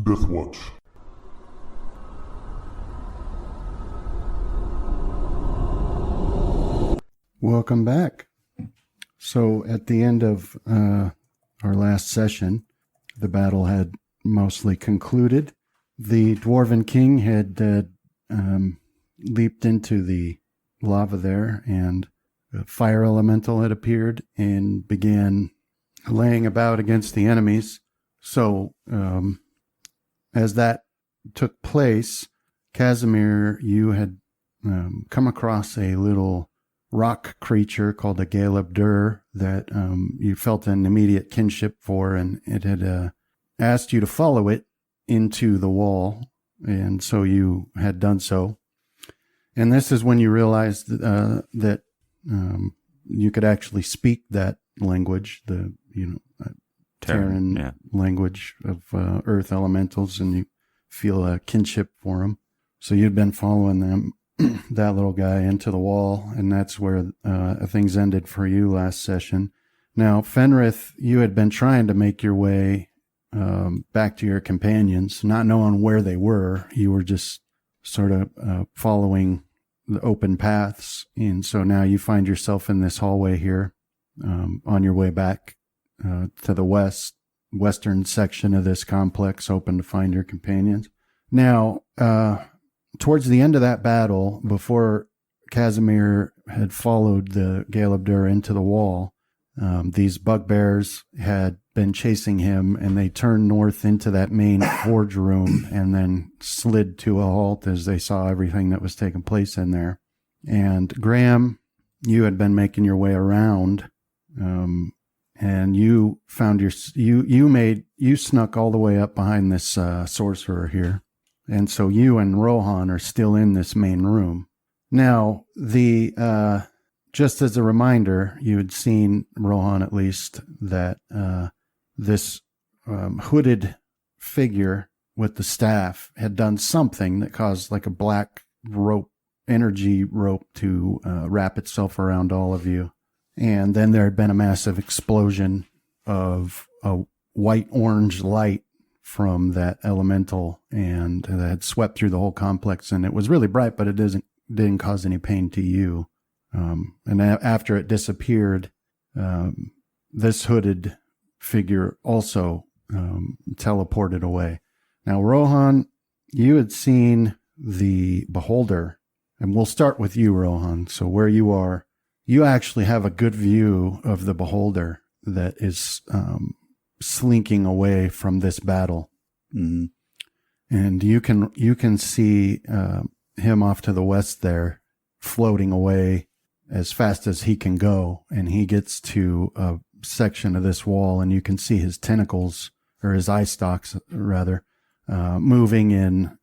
Death Watch. Welcome back. So at the end of our last session, the battle had mostly concluded. The Dwarven King had leaped into the lava there, and a fire elemental had appeared and began laying about against the enemies. So as that took place, Casimir, you had come across a little rock creature called a Galebdur that you felt an immediate kinship for, and it had asked you to follow it into the wall, and so you had done so. And this is when you realized that you could actually speak that language, the Terran language of earth elementals, and you feel a kinship for them. So you'd been following them, that little guy, into the wall, and that's where things ended for you last session. Now, Fenrith, you had been trying to make your way back to your companions, not knowing where they were. You were just sort of following the open paths, and so now you find yourself in this hallway here on your way back to the western section of this complex, open to find your companions. Now, towards the end of that battle, before Casimir had followed the Galebdur into the wall, these bugbears had been chasing him, and they turned north into that main forge room and then slid to a halt as they saw everything that was taking place in there. And Graham, you had been making your way around, and you found you snuck all the way up behind this sorcerer here. And so you and Rohan are still in this main room. Now, just as a reminder, you had seen, Rohan at least, that this hooded figure with the staff had done something that caused like a black energy rope to wrap itself around all of you. And then there had been a massive explosion of a white-orange light from that elemental, and that had swept through the whole complex, and it was really bright, but it didn't cause any pain to you. And after it disappeared, this hooded figure also teleported away. Now, Rohan, you had seen the beholder, and we'll start with you, Rohan. So where you are, you actually have a good view of the beholder that is slinking away from this battle. Mm-hmm. And you can see him off to the west there, floating away as fast as he can go, and he gets to a section of this wall, and you can see his tentacles, or his eye stalks rather, moving in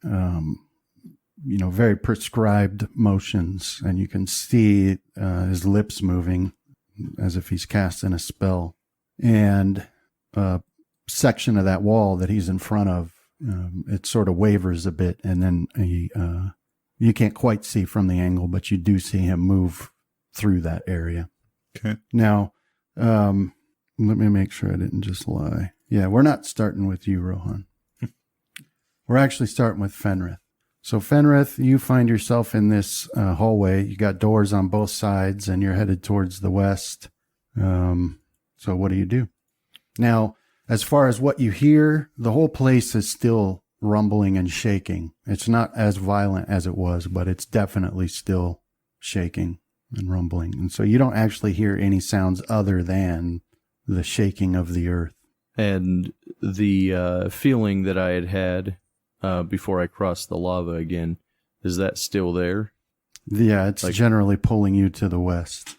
very prescribed motions, and you can see his lips moving as if he's casting a spell. And a section of that wall that he's in front of, it sort of wavers a bit, and then you can't quite see from the angle, but you do see him move through that area. Okay. Now, let me make sure I didn't just lie. Yeah, we're not starting with you, Rohan. We're actually starting with Fenrith. So Fenrith, you find yourself in this hallway. You got doors on both sides, and you're headed towards the west. So what do you do? Now, as far as what you hear, the whole place is still rumbling and shaking. It's not as violent as it was, but it's definitely still shaking and rumbling. And so you don't actually hear any sounds other than the shaking of the earth. And the feeling that I had before I crossed the lava again, is that still there? Yeah, it's generally pulling you to the west.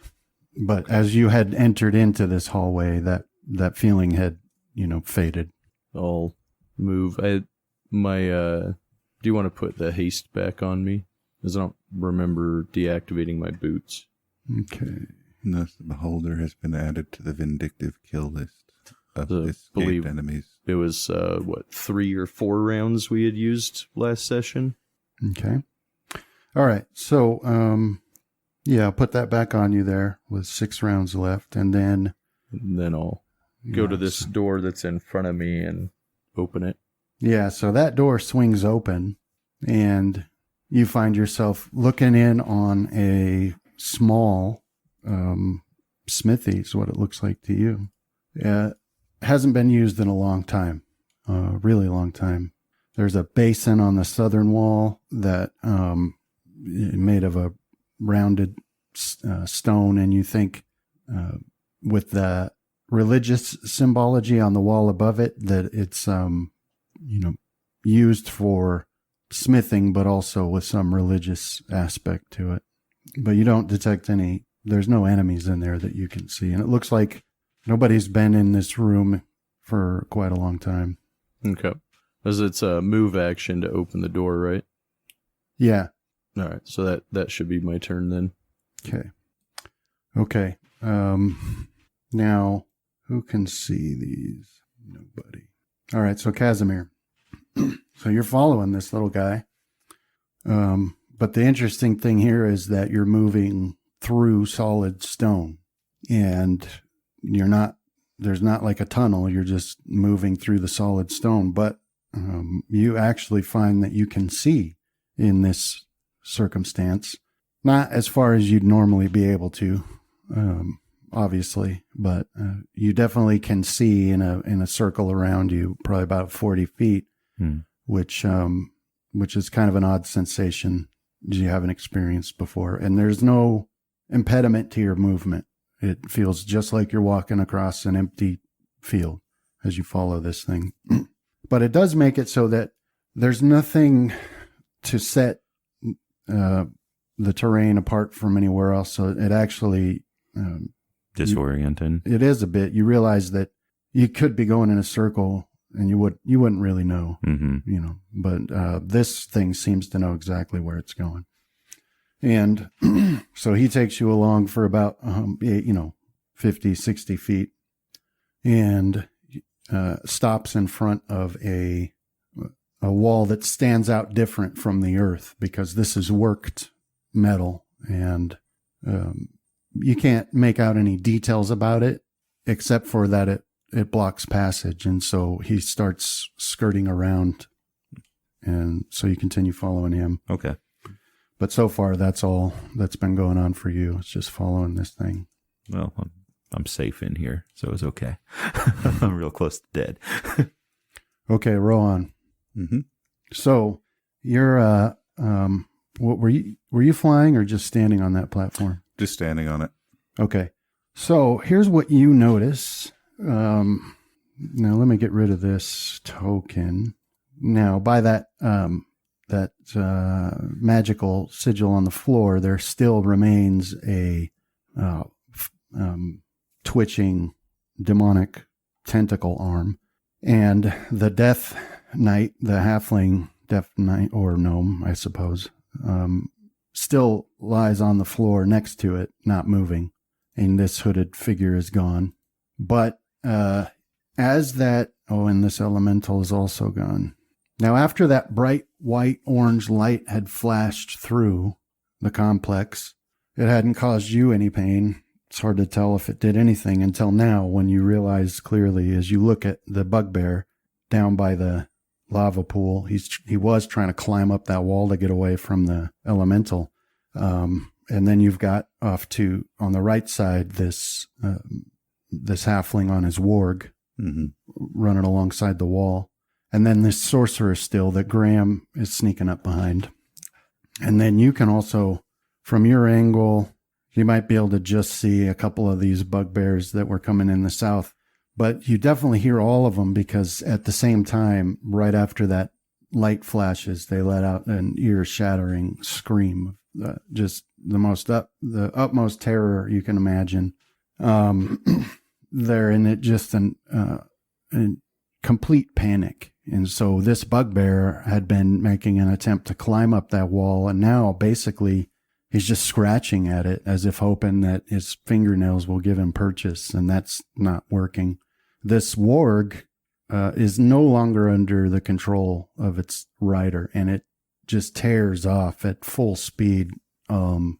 But as you had entered into this hallway, that feeling had, faded. I'll move. Do you want to put the haste back on me? Because I don't remember deactivating my boots. Okay. Thus, the beholder has been added to the vindictive kill list of escaped enemies. It was, 3 or 4 rounds we had used last session? Okay. All right. So, I'll put that back on you there with 6 rounds left, and then I'll go to this door that's in front of me and open it. Yeah, so that door swings open, and you find yourself looking in on a small smithy, is what it looks like to you. Hasn't been used in a long time, really long time. There's a basin on the southern wall that made of a rounded stone, and you think with the religious symbology on the wall above it that it's used for smithing, but also with some religious aspect to it. But you don't detect there's no enemies in there that you can see, and it looks like nobody's been in this room for quite a long time. Okay. As it's a move action to open the door, right? Yeah. All right. So that should be my turn then. Okay. Now, who can see these? Nobody. All right. So Casimir. So you're following this little guy. But the interesting thing here is that you're moving through solid stone, and there's not like a tunnel. You're just moving through the solid stone, but you actually find that you can see in this circumstance, not as far as you'd normally be able to, obviously, but you definitely can see in a circle around you, probably about 40 feet, which is kind of an odd sensation you haven't experienced before. And there's no impediment to your movement. It feels just like you're walking across an empty field as you follow this thing. But it does make it so that there's nothing to set the terrain apart from anywhere else. So it actually disorienting. It is a bit. You realize that you could be going in a circle and you wouldn't really know, but this thing seems to know exactly where it's going. And so he takes you along for about, 50, 60 feet and stops in front of a wall that stands out different from the earth, because this is worked metal, and you can't make out any details about it except for that it blocks passage. And so he starts skirting around, and so you continue following him. Okay. But so far, that's all that's been going on for you. It's just following this thing. Well, I'm safe in here, so it's okay. I'm real close to dead. Okay, roll on. Mm-hmm. So you're what were you flying or just standing on that platform? Just standing on it. Okay. So here's what you notice. Now let me get rid of this token. Now by that magical sigil on the floor, there still remains a twitching demonic tentacle arm, and the Death Knight, the halfling Death Knight or gnome, I suppose, still lies on the floor next to it, not moving, and this hooded figure is gone. But and this elemental is also gone. Now, after that bright white orange light had flashed through the complex, it hadn't caused you any pain. It's hard to tell if it did anything until now, when you realize clearly as you look at the bugbear down by the lava pool. He was trying to climb up that wall to get away from the elemental. And then you've got off to, on the right side, this halfling on his warg, running alongside the wall. And then this sorcerer still that Graham is sneaking up behind. And then you can also, from your angle, you might be able to just see a couple of these bugbears that were coming in the south. But you definitely hear all of them, because at the same time, right after that light flashes, they let out an ear-shattering scream. Just the utmost terror you can imagine. They're in it just in complete panic. And so this bugbear had been making an attempt to climb up that wall, and now basically he's just scratching at it as if hoping that his fingernails will give him purchase, and that's not working. This warg is no longer under the control of its rider, and it just tears off at full speed down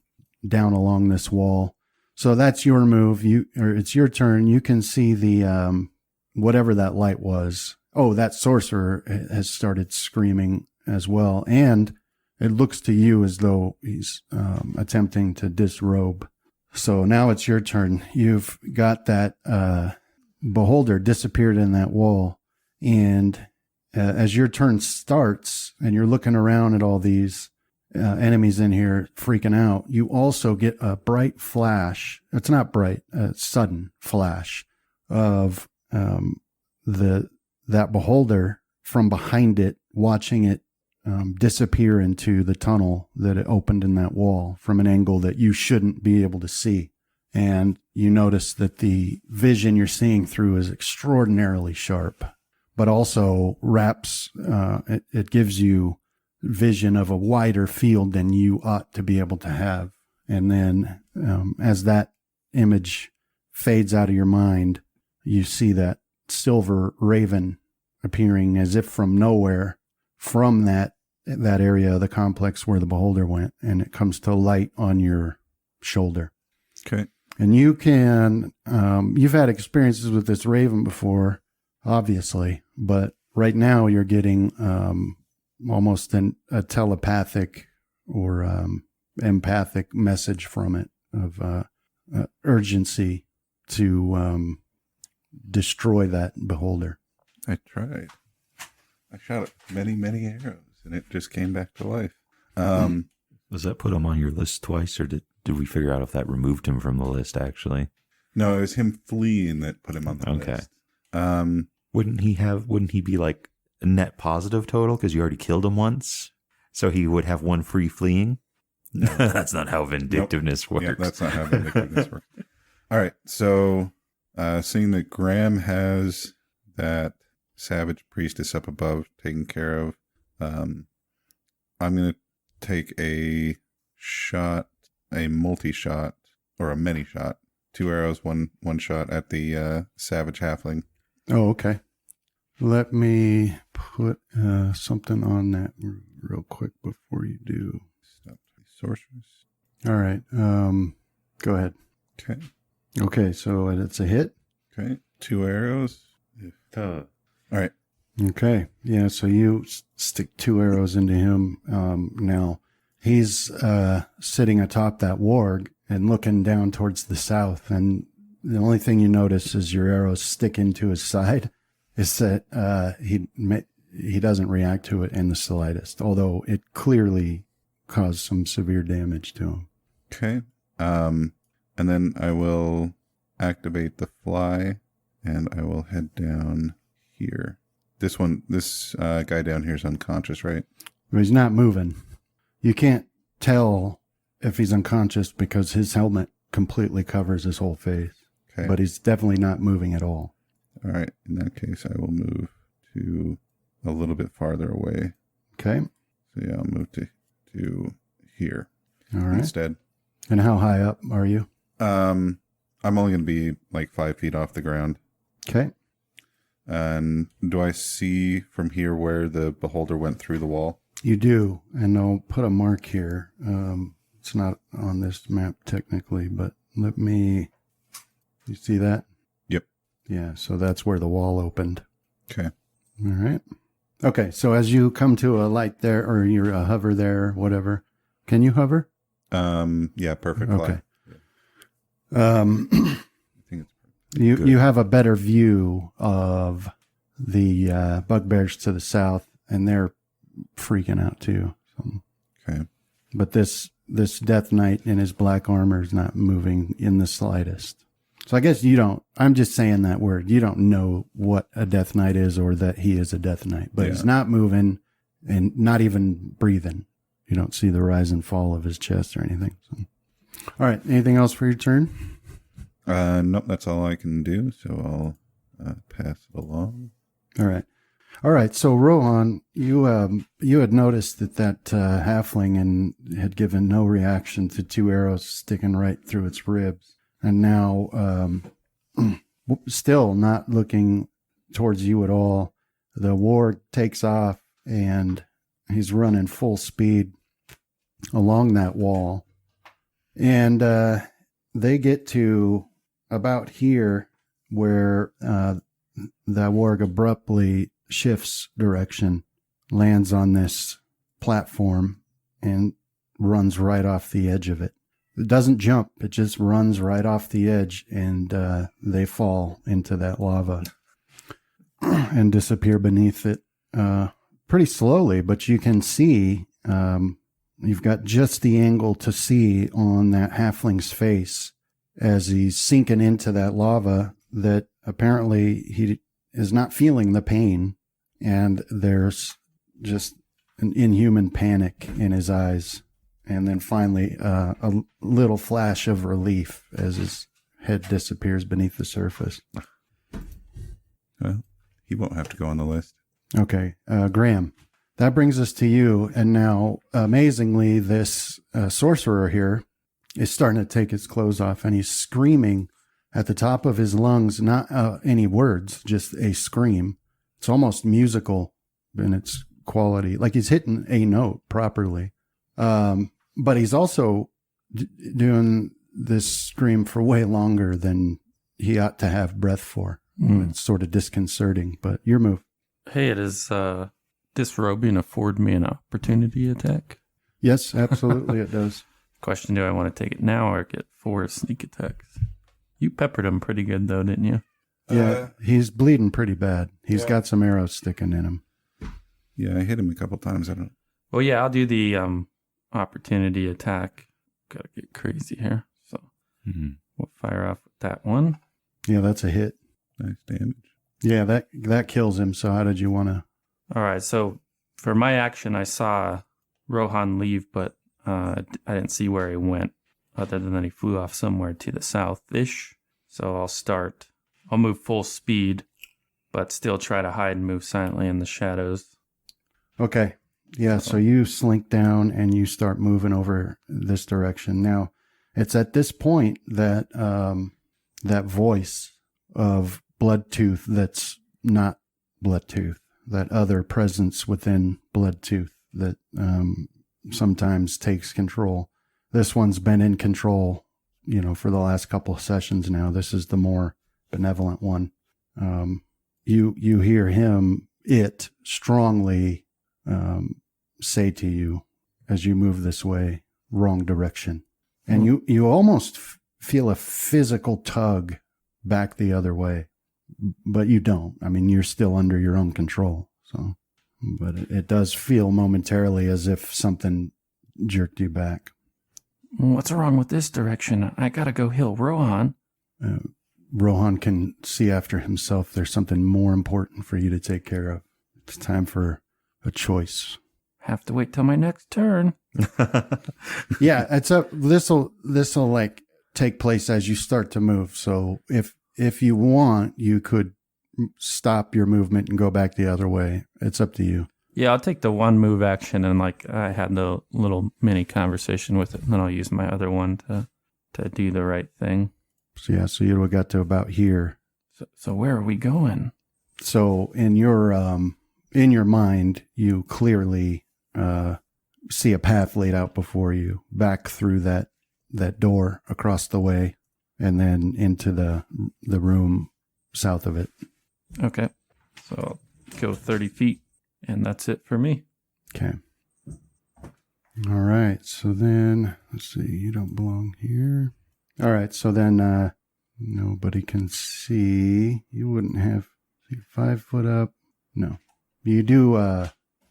along this wall. So that's your move. It's your turn. You can see the whatever that light was that sorcerer has started screaming as well. And it looks to you as though he's attempting to disrobe. So now it's your turn. You've got that beholder disappeared in that wall. And as your turn starts and you're looking around at all these enemies in here freaking out, you also get a bright flash. It's not bright, a sudden flash of that beholder from behind it, watching it disappear into the tunnel that it opened in that wall from an angle that you shouldn't be able to see. And you notice that the vision you're seeing through is extraordinarily sharp, but also wraps, it gives you vision of a wider field than you ought to be able to have. And then as that image fades out of your mind, you see that silver raven appearing as if from nowhere from that area of the complex where the beholder went, and it comes to light on your shoulder. Okay. And you can, you've had experiences with this raven before, obviously, but right now you're getting almost a telepathic or empathic message from it of urgency to destroy that beholder. I tried. I shot many, many arrows, and it just came back to life. Does that put him on your list twice, or did we figure out if that removed him from the list, actually? No, it was him fleeing that put him on the list. Wouldn't he be like a net positive total because you already killed him once? So he would have one free fleeing? No. That's not how vindictiveness works. Yeah, that's not how vindictiveness works. All right, so seeing that Graham has that savage priestess up above taken care of, I'm going to take a multi-shot, or a many-shot, 2 arrows, one shot at the savage halfling. Oh, okay. Let me put something on that real quick before you do. Stop sorceress. All right. Go ahead. Okay. Okay, so it's a hit. Okay. 2 arrows. All right. Okay. Yeah, so you stick 2 arrows into him. Now, he's sitting atop that warg and looking down towards the south, and the only thing you notice as your arrows stick into his side is that he doesn't react to it in the slightest, although it clearly caused some severe damage to him. Okay. And then I will activate the fly, and I will head down here. This guy down here is unconscious, right? But he's not moving. You can't tell if he's unconscious because his helmet completely covers his whole face. Okay. But he's definitely not moving at all. All right. In that case, I will move to a little bit farther away. Okay. So yeah, I'll move to here All right. instead. And how high up are you? I'm only going to be like 5 feet off the ground. Okay. And do I see from here where the beholder went through the wall? You do. And I'll put a mark here. It's not on this map technically, but you see that? Yep. Yeah. So that's where the wall opened. Okay. All right. Okay. So as you come to a light there, or you're a hover there, whatever, can you hover? Yeah, perfect. Okay. I think it's You have a better view of the bugbears to the south, and they're freaking out too. So. okay. But this Death Knight in his black armor is not moving in the slightest. So I guess you don't. I'm just saying that word. You don't know what a Death Knight is, or that he is a Death Knight, but he's not moving and not even breathing. You don't see the rise and fall of his chest or anything. So. All right. Anything else for your turn? Nope, that's all I can do. So I'll pass it along. All right. So Rohan, you had noticed that halfling and had given no reaction to 2 arrows sticking right through its ribs, and now still not looking towards you at all. The warg takes off and he's running full speed along that wall, and they get to about here where the warg abruptly shifts direction, lands on this platform, and runs right off the edge of it. It doesn't jump. It just runs right off the edge, and they fall into that lava and disappear beneath it pretty slowly. But you can see, you've got just the angle to see on that halfling's face as he's sinking into that lava, that apparently he is not feeling the pain, and there's just an inhuman panic in his eyes. And then finally, a little flash of relief as his head disappears beneath the surface. Well, he won't have to go on the list. Okay, Graham, that brings us to you. And now, amazingly, this sorcerer here is starting to take his clothes off, and he's screaming at the top of his lungs, not any words, just a scream. It's almost musical in its quality, like he's hitting a note properly. But he's also doing this scream for way longer than he ought to have breath for. It's sort of disconcerting, but your move. Hey, does disrobing afford me an opportunity attack? Yes, absolutely it does. Question, do I want to take it now or get 4 sneak attacks? You peppered him pretty good, though, didn't you? Yeah, he's bleeding pretty bad. He's got some arrows sticking in him. Yeah, I hit him a couple times. I don't. Well, yeah, I'll do the opportunity attack. Gotta get crazy here. So we'll fire off with that one. Yeah, that's a hit. Nice damage. Yeah, that kills him. So how did you want to? All right, so for my action, I saw Rohan leave, but I didn't see where he went, other than that he flew off somewhere to the south-ish. So I'll move full speed, but still try to hide and move silently in the shadows. Okay. Yeah, so you slink down and you start moving over this direction. Now, it's at this point that that voice of Bloodtooth that's not Bloodtooth, that other presence within Bloodtooth that sometimes takes control. This one's been in control, for the last couple of sessions now. This is the more benevolent one. You hear him, strongly say to you as you move this way, wrong direction. And you almost feel a physical tug back the other way, but you don't. I mean, you're still under your own control. So, but it does feel momentarily as if something jerked you back. What's wrong with this direction? I gotta go heal Rohan. Rohan can see after himself. There's something more important for you to take care of. It's time for a choice. Have to wait till my next turn. Yeah, this'll like take place as you start to move. So if you want, you could stop your movement and go back the other way. It's up to you. Yeah, I'll take the one move action and I had the little mini conversation with it, and then I'll use my other one to do the right thing. So yeah, so you got to about here. So where are we going? So in your mind, you clearly see a path laid out before you, back through that door across the way, and then into the room south of it. Okay, so I'll go 30 feet, and that's it for me. Okay. All right, so then, let's see, you don't belong here. All right, so then nobody can see. You wouldn't have 5 foot up. No. You do,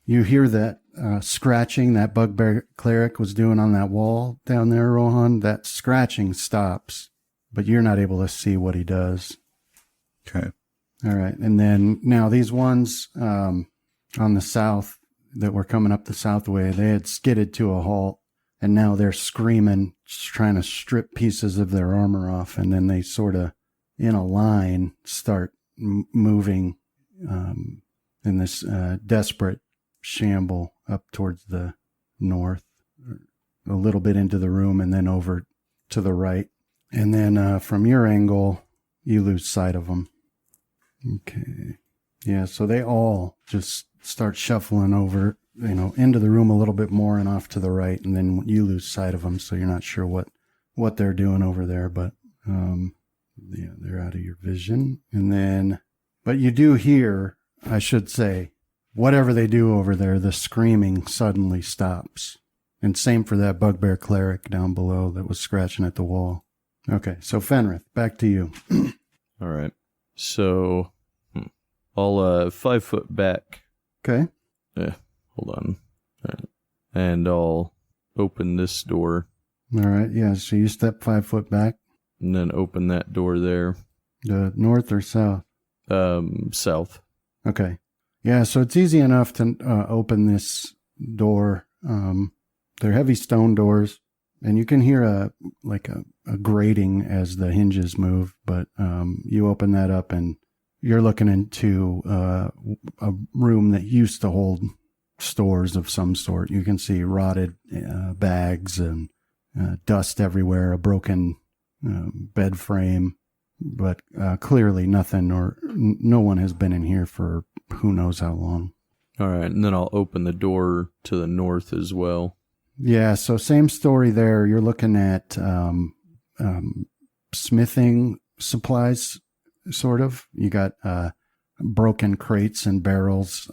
you hear that scratching that bugbear cleric was doing on that wall down there, Rohan. That scratching stops, but you're not able to see what he does. Okay. All right, and then now these ones on the south that were coming up the south way, they had skidded to a halt, and now they're screaming, trying to strip pieces of their armor off, and then they sort of, in a line, start moving in this desperate shamble up towards the north, a little bit into the room, and then over to the right. And then from your angle, you lose sight of them. Okay. Yeah, so they all just start shuffling over, into the room a little bit more and off to the right, and then you lose sight of them, so you're not sure what they're doing over there, but yeah, they're out of your vision. And then, but you do hear I should say, whatever they do over there, the screaming suddenly stops. And same for that bugbear cleric down below that was scratching at the wall. Okay, so Fenrith, back to you. All right. So I'll 5 foot back. Okay. Hold on. All right. And I'll open this door All right, yeah, so you step 5 foot back. and then open that door there. North or south? South. Okay. Yeah, so it's easy enough to open this door. They're heavy stone doors, and you can hear a grating as the hinges move, but you open that up and you're looking into a room that used to hold stores of some sort. You can see rotted bags and dust everywhere, a broken bed frame, but clearly nothing or no one has been in here for who knows how long. All right. And then I'll open the door to the north as well. Yeah, so same story there. You're looking at smithing supplies, sort of. You got broken crates and barrels.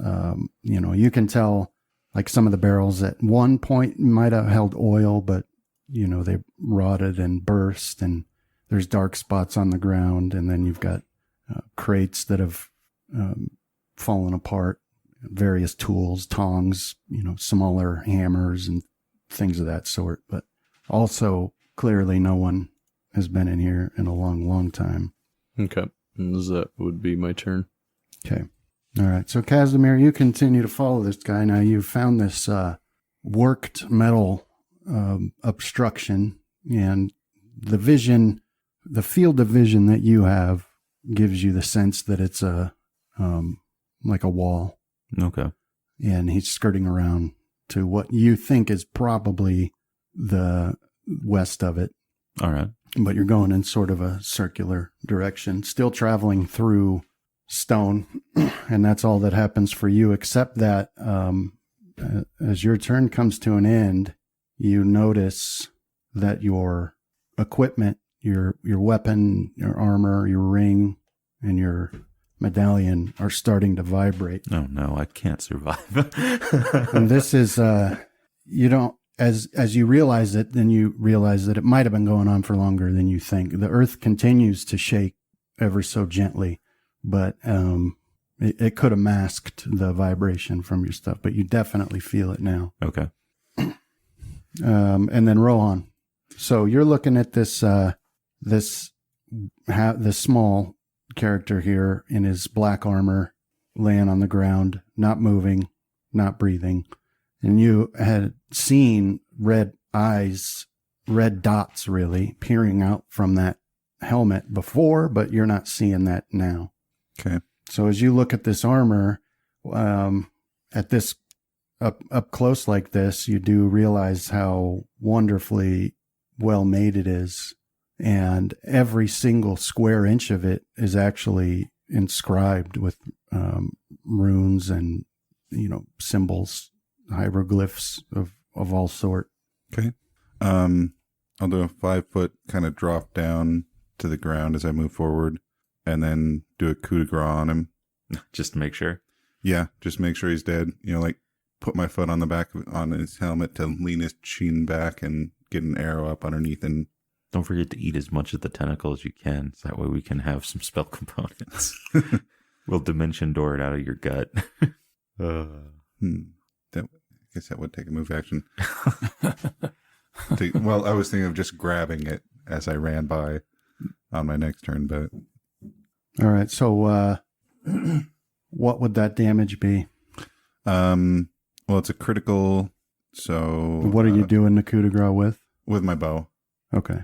You can tell, like, some of the barrels at one point might have held oil, but, they rotted and burst, and there's dark spots on the ground. And then you've got crates that have fallen apart, various tools, tongs, smaller hammers and things of that sort. But also, clearly, no one has been in here in a long, long time. Okay. And that would be my turn. Okay. All right. So, Casimir, you continue to follow this guy. Now, you've found this worked metal obstruction, and the field of vision that you have gives you the sense that it's like a wall. Okay. And he's skirting around to what you think is probably the west of it. All right. But you're going in sort of a circular direction, still traveling through stone. And that's all that happens for you, except that as your turn comes to an end, you notice that your equipment, your weapon, your armor, your ring, and your medallion are starting to vibrate. Oh no, I can't survive. And this is, you don't, as you realize it, then you realize that it might have been going on for longer than you think. The earth continues to shake ever so gently, but it could have masked the vibration from your stuff, but you definitely feel it now. Okay. And then Rohan. So you're looking at this small character here in his black armor, laying on the ground, not moving, not breathing. And you had seen red eyes, red dots really, peering out from that helmet before, but you're not seeing that now. Okay. So as you look at this armor, at this up close like this, you do realize how wonderfully well made it is. And every single square inch of it is actually inscribed with runes and, symbols, hieroglyphs of all sort. Okay. I'll do a 5 foot kind of drop down to the ground as I move forward, and then do a coup de grace on him. Just to make sure. Yeah, just make sure he's dead. Put my foot on the back on his helmet to lean his chin back and get an arrow up underneath, and Don't forget to eat as much of the tentacle as you can, so that way we can have some spell components. We'll dimension door it out of your gut. I guess that would take a move action. Well, I was thinking of just grabbing it as I ran by on my next turn, but All right. So, what would that damage be? well, it's a critical. So What are you doing the coup de grace with my bow? Okay.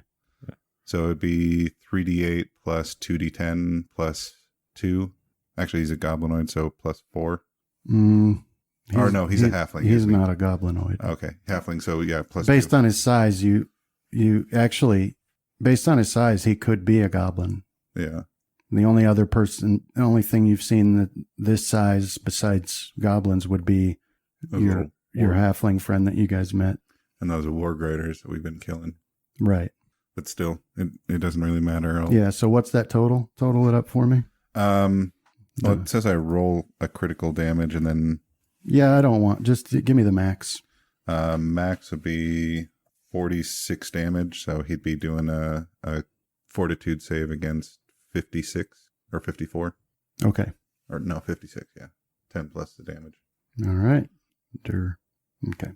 So it'd be 3d8 plus 2d10 plus 2. Actually, he's a goblinoid, so plus 4. He's a halfling. He's not a goblinoid. Okay, halfling. So yeah, plus Based 2. on his size, based on his size, he could be a goblin. Yeah. The only thing you've seen that this size besides goblins would be your halfling friend that you guys met. And those are war graders that we've been killing. Right. But still, it doesn't really matter. Yeah. So what's that total? Total it up for me. Well, it says I roll a critical damage, and then Yeah, I don't want. Just give me the max. max would be 46 damage, so he'd be doing a fortitude save against 56 or 54. Okay. Or no, 56, yeah. 10 plus the damage. All right. Okay.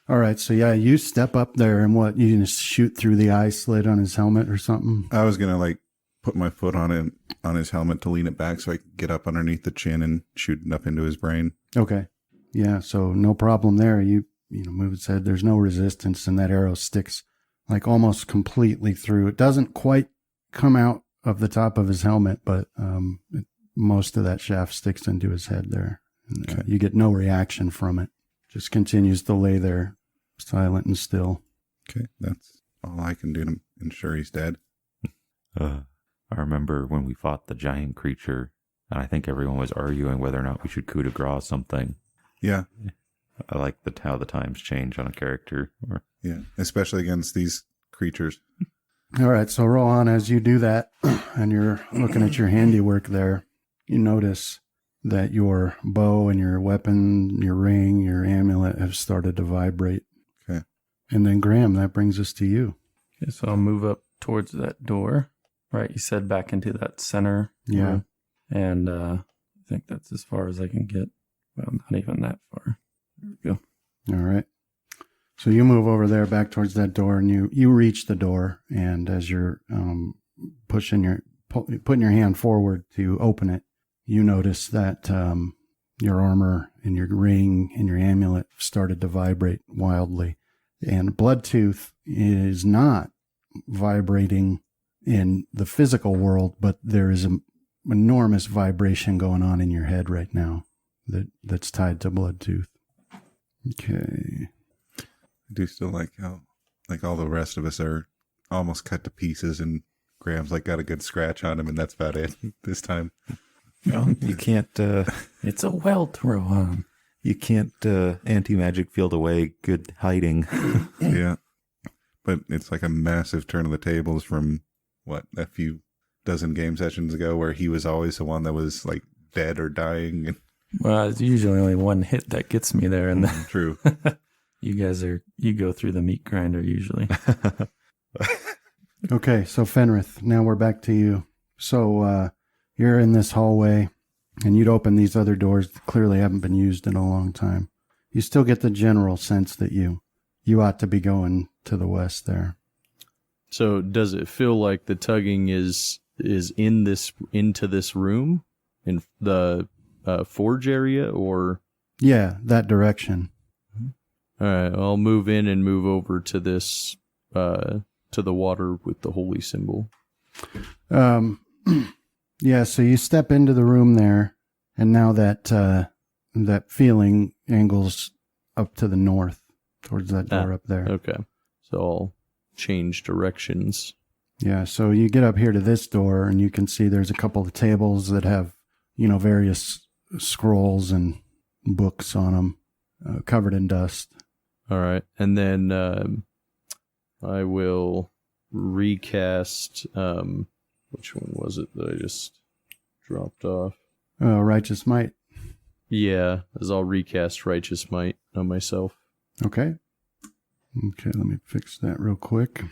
All right. So yeah, you step up there and what? You just shoot through the eye slit on his helmet or something? I was going to like put my foot on his helmet to lean it back so I could get up underneath the chin and shoot it up into his brain. Okay. Yeah. So no problem there. You move his head. There's no resistance, and that arrow sticks like almost completely through. It doesn't quite come out of the top of his helmet, but most of that shaft sticks into his head there. And, Okay. you get no reaction from it. Just continues to lay there, silent and still. Okay, that's all I can do to ensure he's dead. I remember when we fought the giant creature, and I think everyone was arguing whether or not we should coup de grace something. Yeah, I like how the times change on a character. yeah, especially against these creatures. All right. So Rohan, as you do that and you're looking at your handiwork there, you notice that your bow and your weapon, your ring, your amulet have started to vibrate. Okay. And then Graham, that brings us to you. Okay, so I'll move up towards that door. Right, you said back into that center. Yeah. room. And I think that's as far as I can get. Well, not even that far. There we go. All right. So you move over there back towards that door, and you reach the door, and as you're putting your hand forward to open it, you notice that your armor and your ring and your amulet started to vibrate wildly. And Bloodtooth is not vibrating in the physical world, but there is an enormous vibration going on in your head right now that's tied to Bloodtooth. Okay. I do still like how, like, all the rest of us are almost cut to pieces, and Graham's like got a good scratch on him, and that's about it this time. Well, you can't. It's a welt, Rohan. You can't anti-magic field away good hiding. Yeah, but it's like a massive turn of the tables from a few dozen game sessions ago, where he was always the one that was like dead or dying. And Well, it's usually only one hit that gets me there, and then true. you go through the meat grinder usually. Okay, so Fenrith, now we're back to you. So you're in this hallway, and you'd open these other doors that clearly haven't been used in a long time. You still get the general sense that you ought to be going to the west there. So does it feel like the tugging is into this room in the forge area, or? Yeah, that direction. All right, I'll move in and move over to this to the water with the holy symbol. Yeah, so you step into the room there, and now that feeling angles up to the north, towards that door up there. Okay, so I'll change directions. Yeah, so you get up here to this door, and you can see there's a couple of tables that have, various scrolls and books on them, covered in dust. All right, and then I will recast. Which one was it that I just dropped off? Righteous Might. Yeah, as I'll recast Righteous Might on myself. Okay. Okay, let me fix that real quick.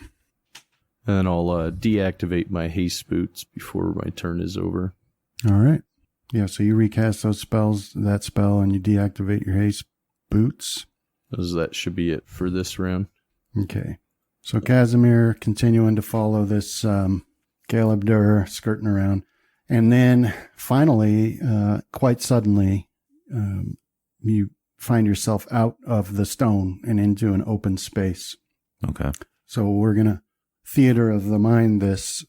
And then I'll deactivate my haste boots before my turn is over. All right. Yeah, so you recast that spell, and you deactivate your haste boots. As that should be it for this round. Okay. So Casimir continuing to follow this Galabdur skirting around. And then finally, quite suddenly, you find yourself out of the stone and into an open space. Okay. So we're going to theater of the mind this.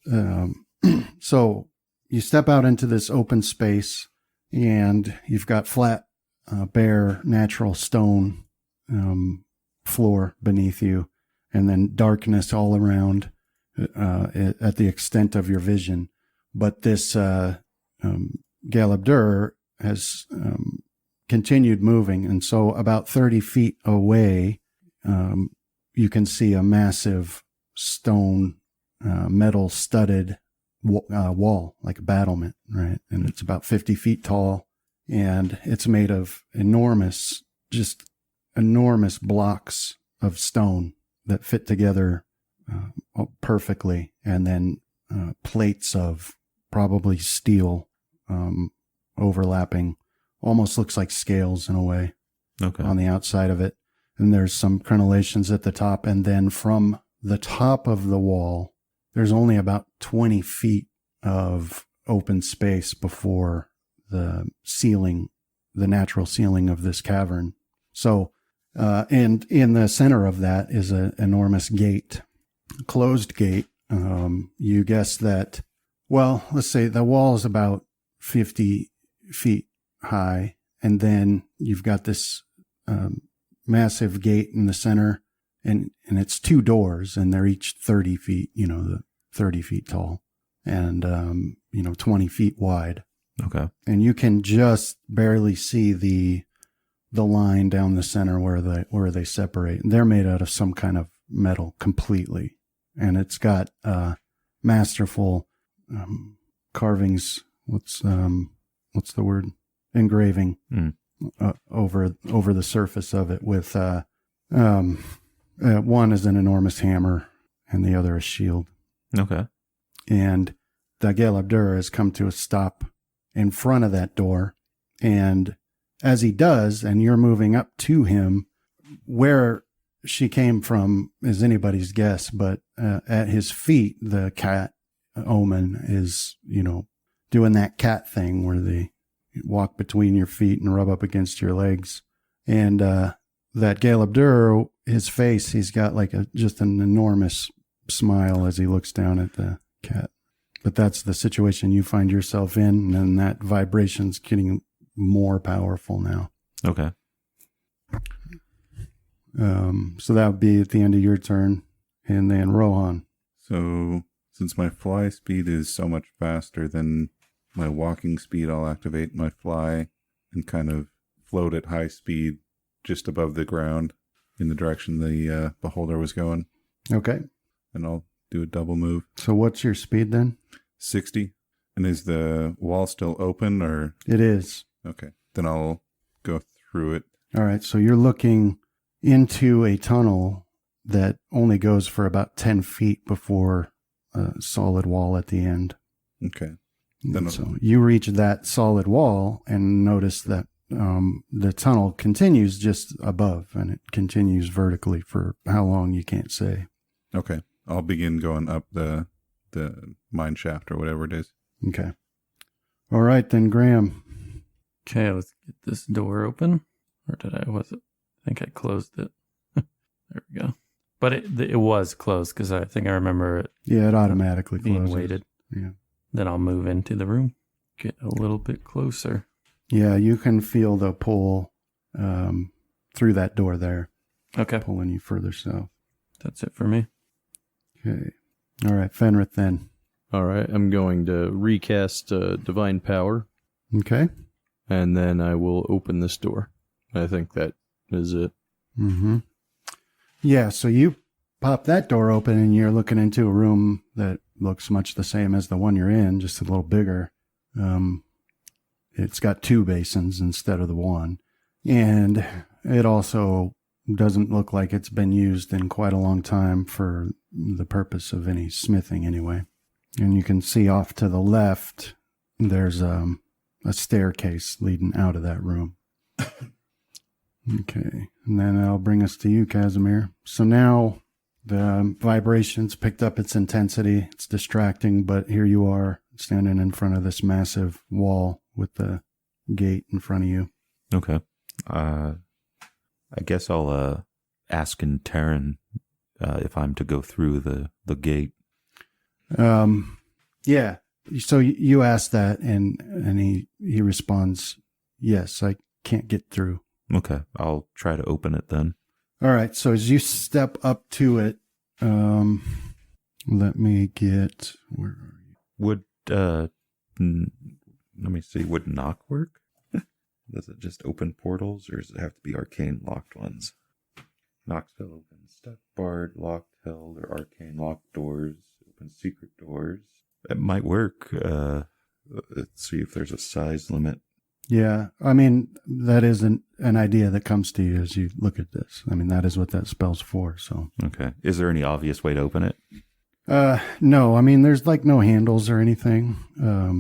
So you step out into this open space, and you've got flat, bare, natural stone floor beneath you, and then darkness all around at the extent of your vision. But this Galabdur has continued moving, and so about 30 feet away, you can see a massive stone, metal-studded wall, like a battlement, right? And it's about 50 feet tall, and it's made of enormous blocks of stone that fit together perfectly, and then plates of probably steel overlapping, almost looks like scales in a way on the outside of it. And there's some crenellations at the top, and then from the top of the wall, there's only about 20 feet of open space before the ceiling, the natural ceiling of this cavern. So, and in the center of that is an enormous gate, closed gate. You guess that, well, let's say the wall is about 50 feet high, and then you've got this massive gate in the center, and it's 2 doors, and they're each 30 feet, 30 feet tall, and 20 feet wide. Okay. And you can just barely see the line down the center where they separate. And they're made out of some kind of metal completely, and it's got masterful carvings. What's the word? Engraving over the surface of it. With one is an enormous hammer, and the other a shield. Okay. And the Galabdur has come to a stop in front of that door, and as he does, and you're moving up to him, where she came from is anybody's guess, but at his feet, the cat omen is, doing that cat thing where they walk between your feet and rub up against your legs. And that Galabdur, his face, he's got like just an enormous smile as he looks down at the cat. But that's the situation you find yourself in, and that vibration's getting more powerful now. Okay. So that would be at the end of your turn, and then Rohan. So since my fly speed is so much faster than my walking speed, I'll activate my fly and kind of float at high speed just above the ground in the direction the beholder was going. Okay. And I'll do a double move. So what's your speed then? 60. And is the wall still open, or? It is. Okay. Then I'll go through it. All right. So you're looking into a tunnel that only goes for about 10 feet before a solid wall at the end. Okay. So you reach that solid wall and notice that the tunnel continues just above, and it continues vertically for how long you can't say. Okay. I'll begin going up the mine shaft or whatever it is. Okay. All right, then, Graham. Okay, let's get this door open. Or I think I closed it. There we go. But it was closed because I think I remember it Yeah, it automatically being closes. weighted. Yeah. Then I'll move into the room, get a little bit closer. Yeah, you can feel the pull through that door there, Okay, pulling you further south. that's it for me. Okay. All right, Fenrith then. All right, I'm going to recast Divine Power, Okay. and then I will open this door. I think that is it. Mm-hmm. Yeah, so you pop that door open, and you're looking into a room that looks much the same as the one you're in, just a little bigger. It's got 2 basins instead of the one. And it also doesn't look like it's been used in quite a long time for the purpose of any smithing anyway. And you can see off to the left, there's a staircase leading out of that room. Okay, and then I'll bring us to you, Casimir. So now the vibrations picked up its intensity. It's distracting, but here you are standing in front of this massive wall with the gate in front of you. Okay. I guess I'll ask in Terran if I'm to go through the gate. Yeah. So you ask that, and he responds, "Yes, I can't get through." Okay. I'll try to open it then. All right. So as you step up to it, let me get, where are you? Would let me see. Would knock work? Does it just open portals, or does it have to be arcane locked ones? Knocks will open step barred, locked, held, or arcane locked doors. Open secret doors. It might work. Let's see if there's a size limit. Yeah, I mean, that is an idea that comes to you as you look at this. I mean, that is what that spell's for, so. Okay. Is there any obvious way to open it? No, I mean, there's like no handles or anything. I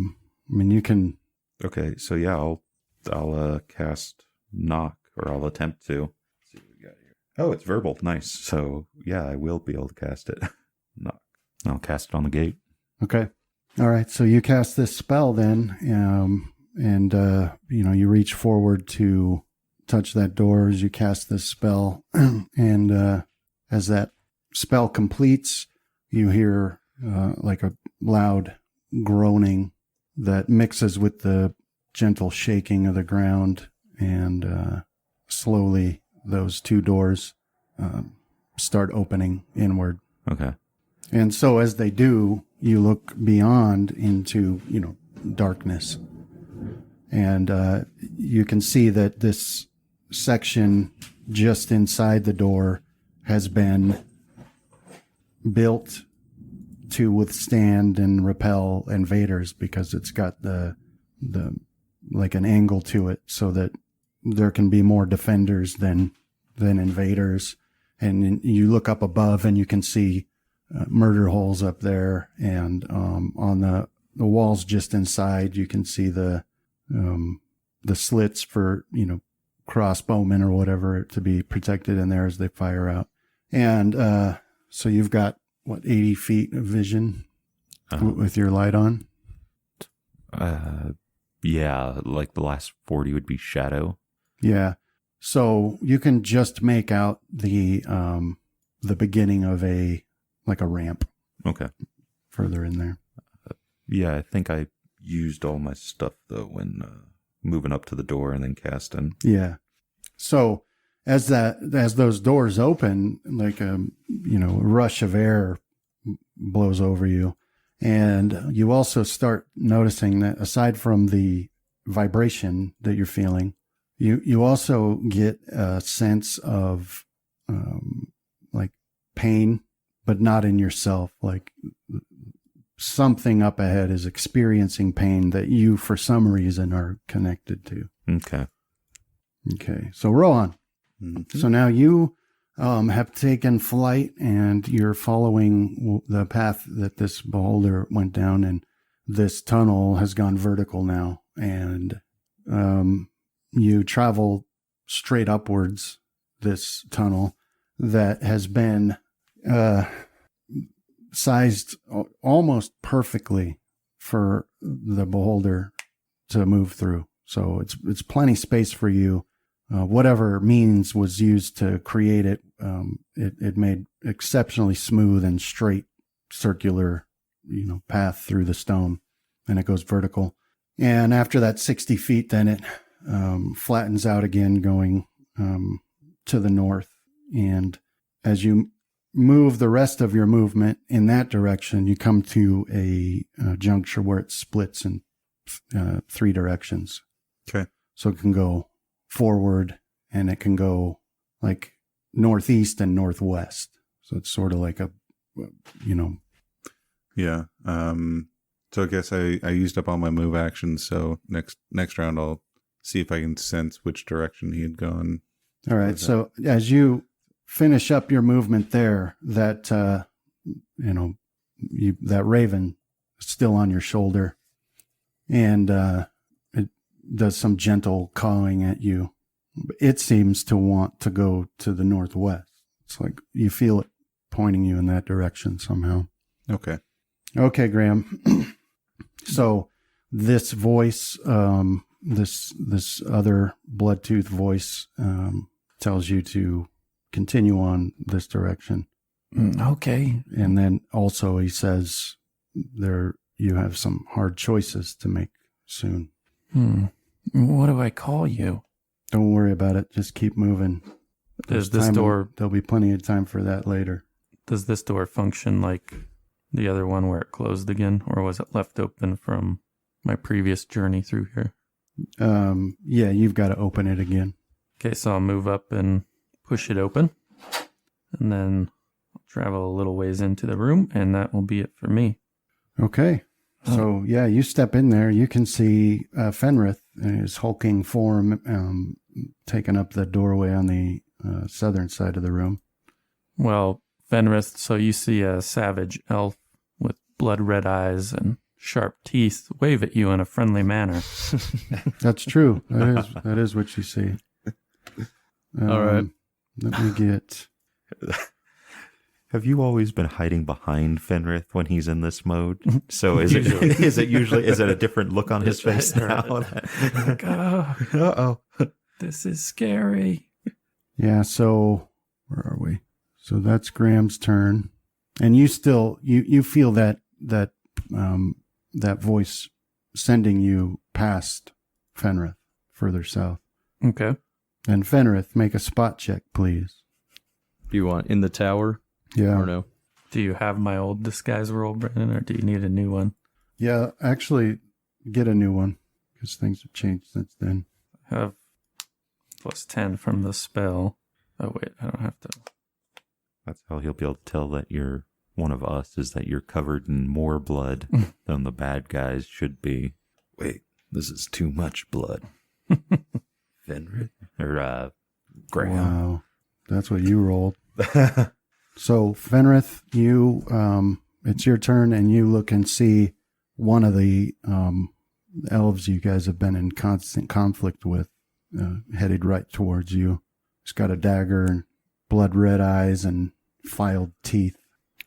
mean, you can. Okay, so yeah, I'll cast knock, or I'll attempt to. Let's see what we got here. Oh, it's verbal. Nice. So yeah, I will be able to cast it. Knock. I'll cast it on the gate. Okay. All right. So you cast this spell then, and you reach forward to touch that door as you cast this spell, and as that spell completes, you hear like a loud groaning that mixes with the gentle shaking of the ground, and slowly those two doors start opening inward. Okay. And so as they do, you look beyond into, darkness. And you can see that this section just inside the door has been built to withstand and repel invaders, because it's got the like an angle to it so that there can be more defenders than invaders. And you look up above and you can see murder holes up there, and on the walls just inside you can see the slits for crossbowmen or whatever to be protected in there as they fire out. And so you've got 80 feet of vision with your light on. Yeah, like the last 40 would be shadow. Yeah, so you can just make out the beginning of a ramp. Okay. Further in there. Yeah, I think I used all my stuff though when moving up to the door and then casting. Yeah. So as those doors open, like a rush of air blows over you, and you also start noticing that aside from the vibration that you're feeling, you also get a sense of like pain, but not in yourself. Like something up ahead is experiencing pain that you, for some reason, are connected to. Okay. Okay. So Rohan, Mm-hmm. so now you have taken flight and you're following the path that this beholder went down, and this tunnel has gone vertical now, and you travel straight upwards this tunnel that has been sized almost perfectly for the beholder to move through. So it's plenty space for you. Whatever means was used to create it, it made exceptionally smooth and straight circular, path through the stone, and it goes vertical. And after that 60 feet, then it flattens out again, going to the north. And as you move the rest of your movement in that direction, you come to a juncture where it splits in 3 directions. Okay. So it can go forward, and it can go like northeast and northwest. So it's sort of like a, Yeah. So I guess I used up all my move actions. So next round I'll see if I can sense which direction he had gone. All right. So as you finish up your movement there, that that raven is still on your shoulder, and it does some gentle cawing at you. It seems to want to go to the northwest. It's like you feel it pointing you in that direction somehow. Okay. Okay, Graham. So this voice, this other blood-tooth voice, tells you to continue on this direction. Okay. And then also he says you have some hard choices to make soon. What do I call you? Don't worry about it. Just keep moving. Does this door There'll be plenty of time for that later. Does this door function like the other one where it closed again, or was it left open from my previous journey through here? Yeah, you've got to open it again. Okay, so I'll move up and push it open, and then I'll travel a little ways into the room, and that will be it for me. Okay. So, yeah, you step in there. You can see Fenrith in his hulking form taking up the doorway on the southern side of the room. Well, Fenrith, so you see a savage elf with blood-red eyes and sharp teeth wave at you in a friendly manner. That's true. That is what you see. All right. Let me get... Have you always been hiding behind Fenrith when he's in this mode? So is it a different look on his face now? Like, oh, Uh-oh. this is scary. Yeah, so where are we? So that's Graham's turn. And you still you feel that voice sending you past Fenrith, further south. Okay. And Fenrith, make a spot check, please. Do you want in the tower Yeah. or no? Do you have my old disguise roll, Brennan, or do you need a new one? Yeah, actually get a new one because things have changed since then. I have plus 10 from the spell. Oh, wait, I don't have to. That's how he'll be able to tell that you're one of us, is that you're covered in more blood than the bad guys should be. Wait, this is too much blood. Fenrith? Or, Graham. Wow. That's what you rolled. So, Fenrith, you, it's your turn, and you look and see one of the elves you guys have been in constant conflict with, headed right towards you. He's got a dagger and blood-red eyes and filed teeth.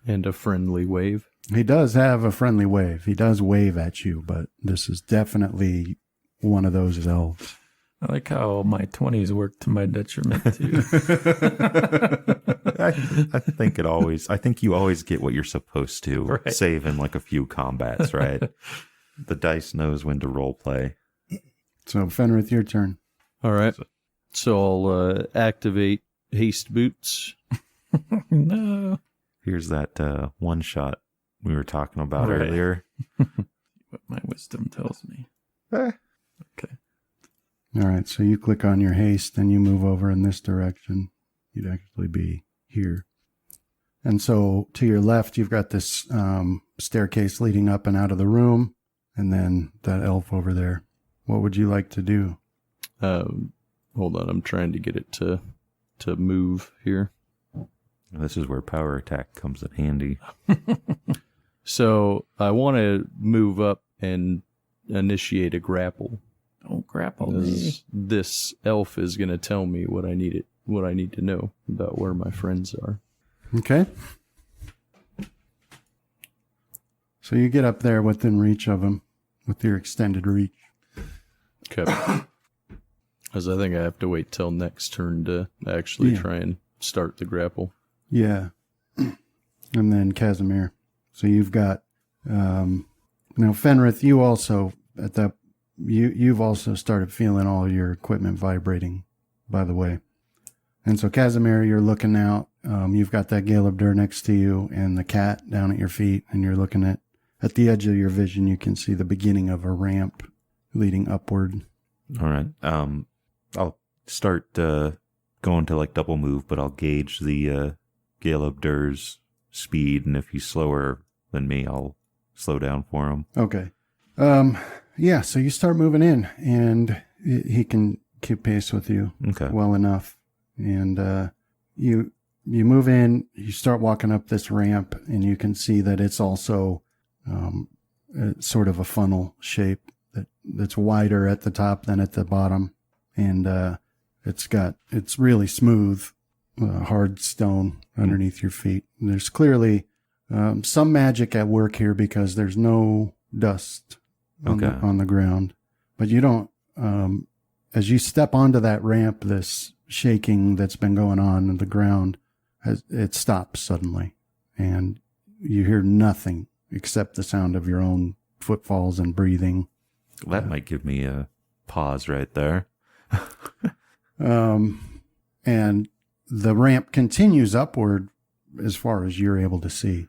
And a friendly wave. He does have a friendly wave. He does wave at you, but this is definitely one of those elves. I like how my 20s work to my detriment, too. I think you always get what you're supposed to, Right. save in like a few combats, right? The dice knows when to role play. So, Fenrith, your turn. All right. So I'll activate haste boots. No. Here's that one shot we were talking about Right. earlier. What my wisdom tells me. Okay. All right, so you click on your haste and you move over in this direction. You'd actually be here. And so to your left, you've got this staircase leading up and out of the room, and then that elf over there. What would you like to do? Hold on, I'm trying to get it to move here. This is where power attack comes in handy. So I want to move up and initiate a grapple. Don't grapple me. This elf is going to tell me what I need to know about where my friends are. Okay. So you get up there within reach of him with your extended reach. Okay. Because I think I have to wait till next turn to actually Yeah. try and start the grapple. Yeah. And then Casimir. So you've got now Fenrith, you also at that you've also started feeling all your equipment vibrating, by the way. And so Casimir, you're looking out, you've got that Gale of Dur next to you and the cat down at your feet, and you're looking at the edge of your vision, you can see the beginning of a ramp leading upward. All right. I'll start going to like double move, but I'll gauge the Gale of Dur's speed, and if he's slower than me, I'll slow down for him. Okay. Yeah, so you start moving in, and he can keep pace with you Okay. well enough. And you move in, you start walking up this ramp, and you can see that it's also sort of a funnel shape that's wider at the top than at the bottom. And it's really smooth, hard stone underneath your feet. And there's clearly some magic at work here because there's no dust on the ground. But you don't, as you step onto that ramp, this shaking that's been going on in the ground, it stops suddenly. And you hear nothing except the sound of your own footfalls and breathing. That might give me a pause right there. And the ramp continues upward as far as you're able to see.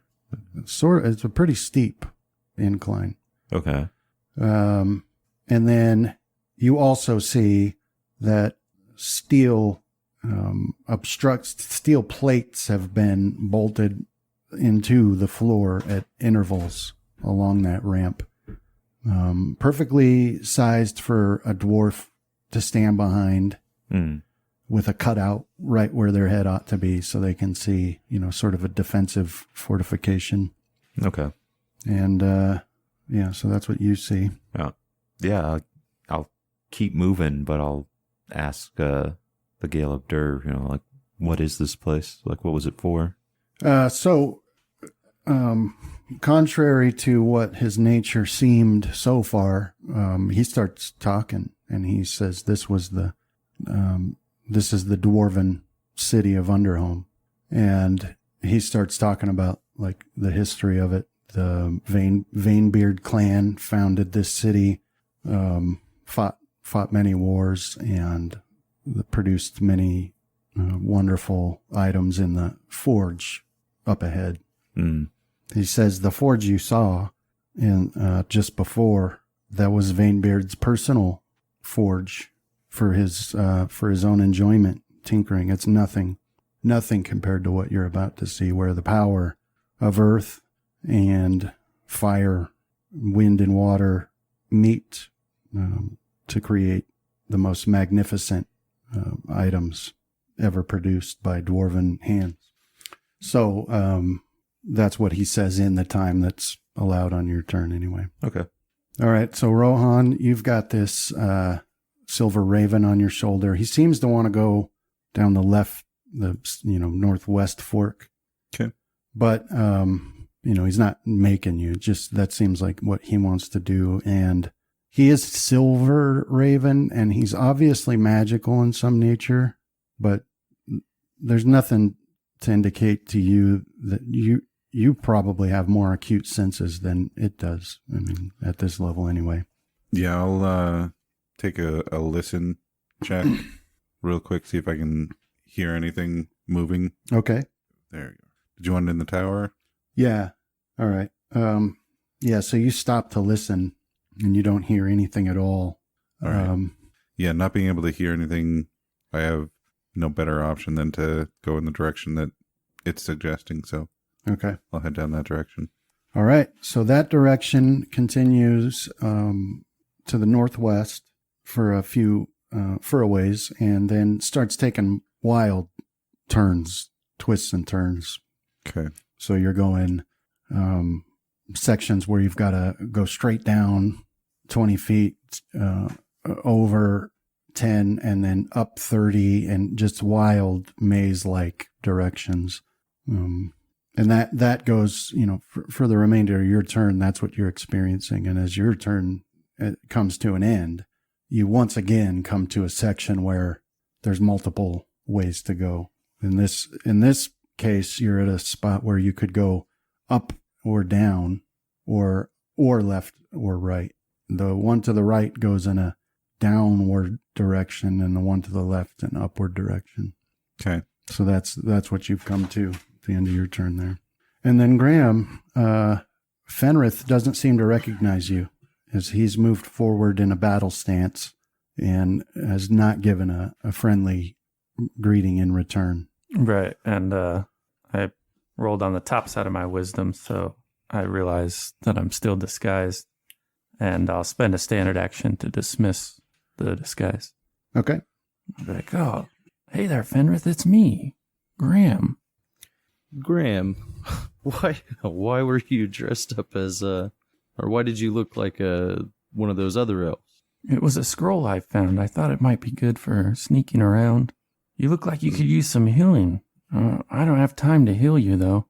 It's a pretty steep incline. Okay. And then you also see that steel plates have been bolted into the floor at intervals along that ramp. perfectly sized for a dwarf to stand behind, with a cutout right where their head ought to be so they can see, sort of a defensive fortification. Okay. And, so that's what you see. Yeah, I'll keep moving, but I'll ask the Gale of Dur, like, what is this place? Like, what was it for? Contrary to what his nature seemed so far, he starts talking, and he says this is the dwarven city of Underhome. And he starts talking about, like, the history of it. The Vanebeard clan founded this city, fought many wars, and produced many wonderful items in the forge up ahead. He says the forge you saw in just before, that was Vanebeard's personal forge for his own enjoyment, tinkering. It's nothing compared to what you're about to see, where the power of earth and fire, wind and water meet to create the most magnificent items ever produced by dwarven hands. So that's what he says in the time that's allowed on your turn anyway. Okay. All right. So Rohan, you've got this silver raven on your shoulder. He seems to want to go down the left, the northwest fork. Okay. But he's not making you. Just that seems like what he wants to do. And he is silver raven, and he's obviously magical in some nature, but there's nothing to indicate to you that you probably have more acute senses than it does. I mean, at this level anyway. Yeah, I'll take a listen check real quick, see if I can hear anything moving. Okay. There you go. Did you want it in the tower? Yeah. All right. So you stop to listen, and you don't hear anything at all. All right. Yeah, not being able to hear anything, I have no better option than to go in the direction that it's suggesting. So okay. I'll head down that direction. All right. So that direction continues to the northwest for a few ways, and then starts taking wild turns, twists and turns. Okay. So you're going sections where you've got to go straight down 20 feet, over 10, and then up 30, and just wild maze-like directions. And that goes, for the remainder of your turn, that's what you're experiencing. And as your turn comes to an end, you once again come to a section where there's multiple ways to go. In this case, you're at a spot where you could go up or down, or left or right. The one to the right goes in a downward direction, and the one to the left an upward direction. Okay. So that's what you've come to at the end of your turn there. And then Graham, Fenrith doesn't seem to recognize you, as he's moved forward in a battle stance and has not given a friendly greeting in return. Right. And I rolled on the top side of my wisdom, so I realize that I'm still disguised, and I'll spend a standard action to dismiss the disguise. Okay. I'll be like, oh, hey there, Fenrith, it's me, Graham. Graham, why were you dressed up as or why did you look like one of those other elves? It was a scroll I found. I thought it might be good for sneaking around. You look like you could use some healing. I don't have time to heal you, though.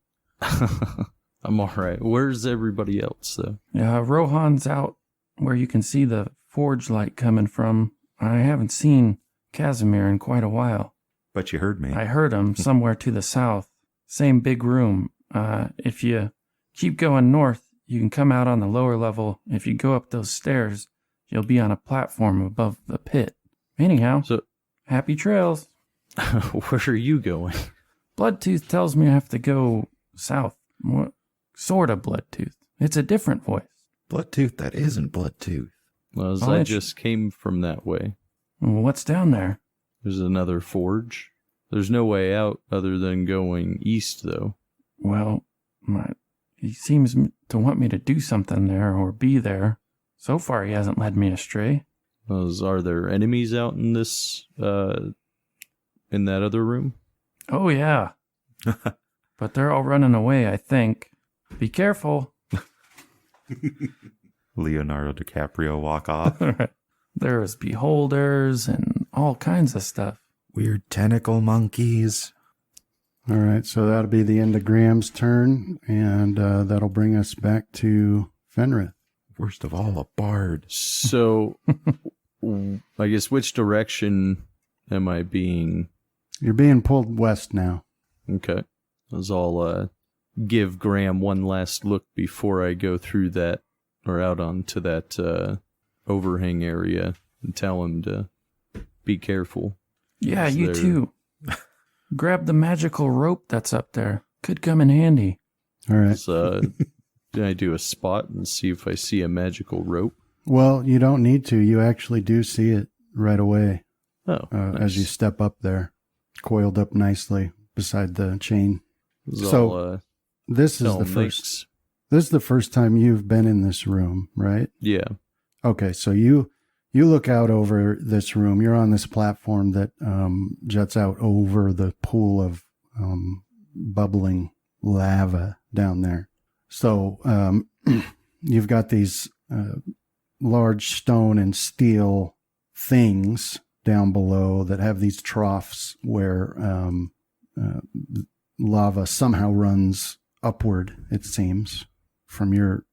I'm all right. Where's everybody else, though? Yeah, Rohan's out where you can see the forge light coming from. I haven't seen Casimir in quite a while. But you heard me. I heard him somewhere to the south. Same big room. If you keep going north, you can come out on the lower level. If you go up those stairs, you'll be on a platform above the pit. Anyhow, So, happy trails. where are you going? Bloodtooth tells me I have to go south. What sort of Bloodtooth? It's a different voice. Bloodtooth, that isn't Bloodtooth. Well, as Oh, I it's- just came from that way. What's down there? There's another forge. There's no way out other than going east, though. Well, he seems to want me to do something there or be there. So far, he hasn't led me astray. Are there enemies out in this, in that other room? Oh, yeah. But they're all running away, I think. Be careful. Leonardo DiCaprio walk off. There's beholders and all kinds of stuff. Weird tentacle monkeys. All right, so that'll be the end of Graham's turn, and that'll bring us back to Fenrith. Worst of all, a bard. So, I guess which direction am I being? You're being pulled west now. Okay. I'll give Graham one last look before I go through that, or out onto that overhang area, and tell him to be careful. Yeah, Is you there- too. Grab the magical rope that's up there. Could come in handy. All right. Can I do a spot and see if I see a magical rope? Well, you don't need to. You actually do see it right away Oh, as you step up there, coiled up nicely beside the chain. This is the first. This is the first time you've been in this room, right? Yeah. Okay, so you look out over this room. You're on this platform that juts out over the pool of bubbling lava down there. So you've got these large stone and steel things down below that have these troughs where lava somehow runs upward, it seems, from your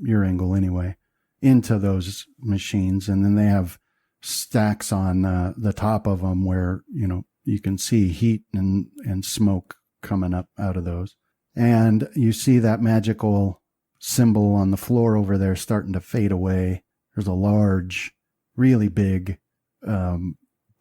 angle anyway, into those machines. And then they have stacks on the top of them where, you can see heat and smoke coming up out of those. And you see that magical symbol on the floor over there starting to fade away. There's a large, really big,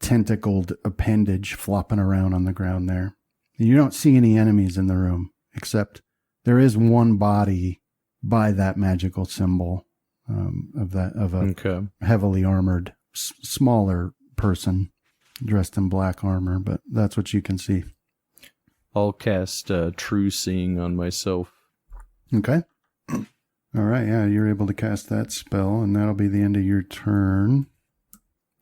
tentacled appendage flopping around on the ground there. You don't see any enemies in the room, except there is one body by that magical symbol of a heavily armored, smaller person dressed in black armor, but that's what you can see. I'll cast True Seeing on myself. Okay. All right, yeah, you're able to cast that spell, and that'll be the end of your turn.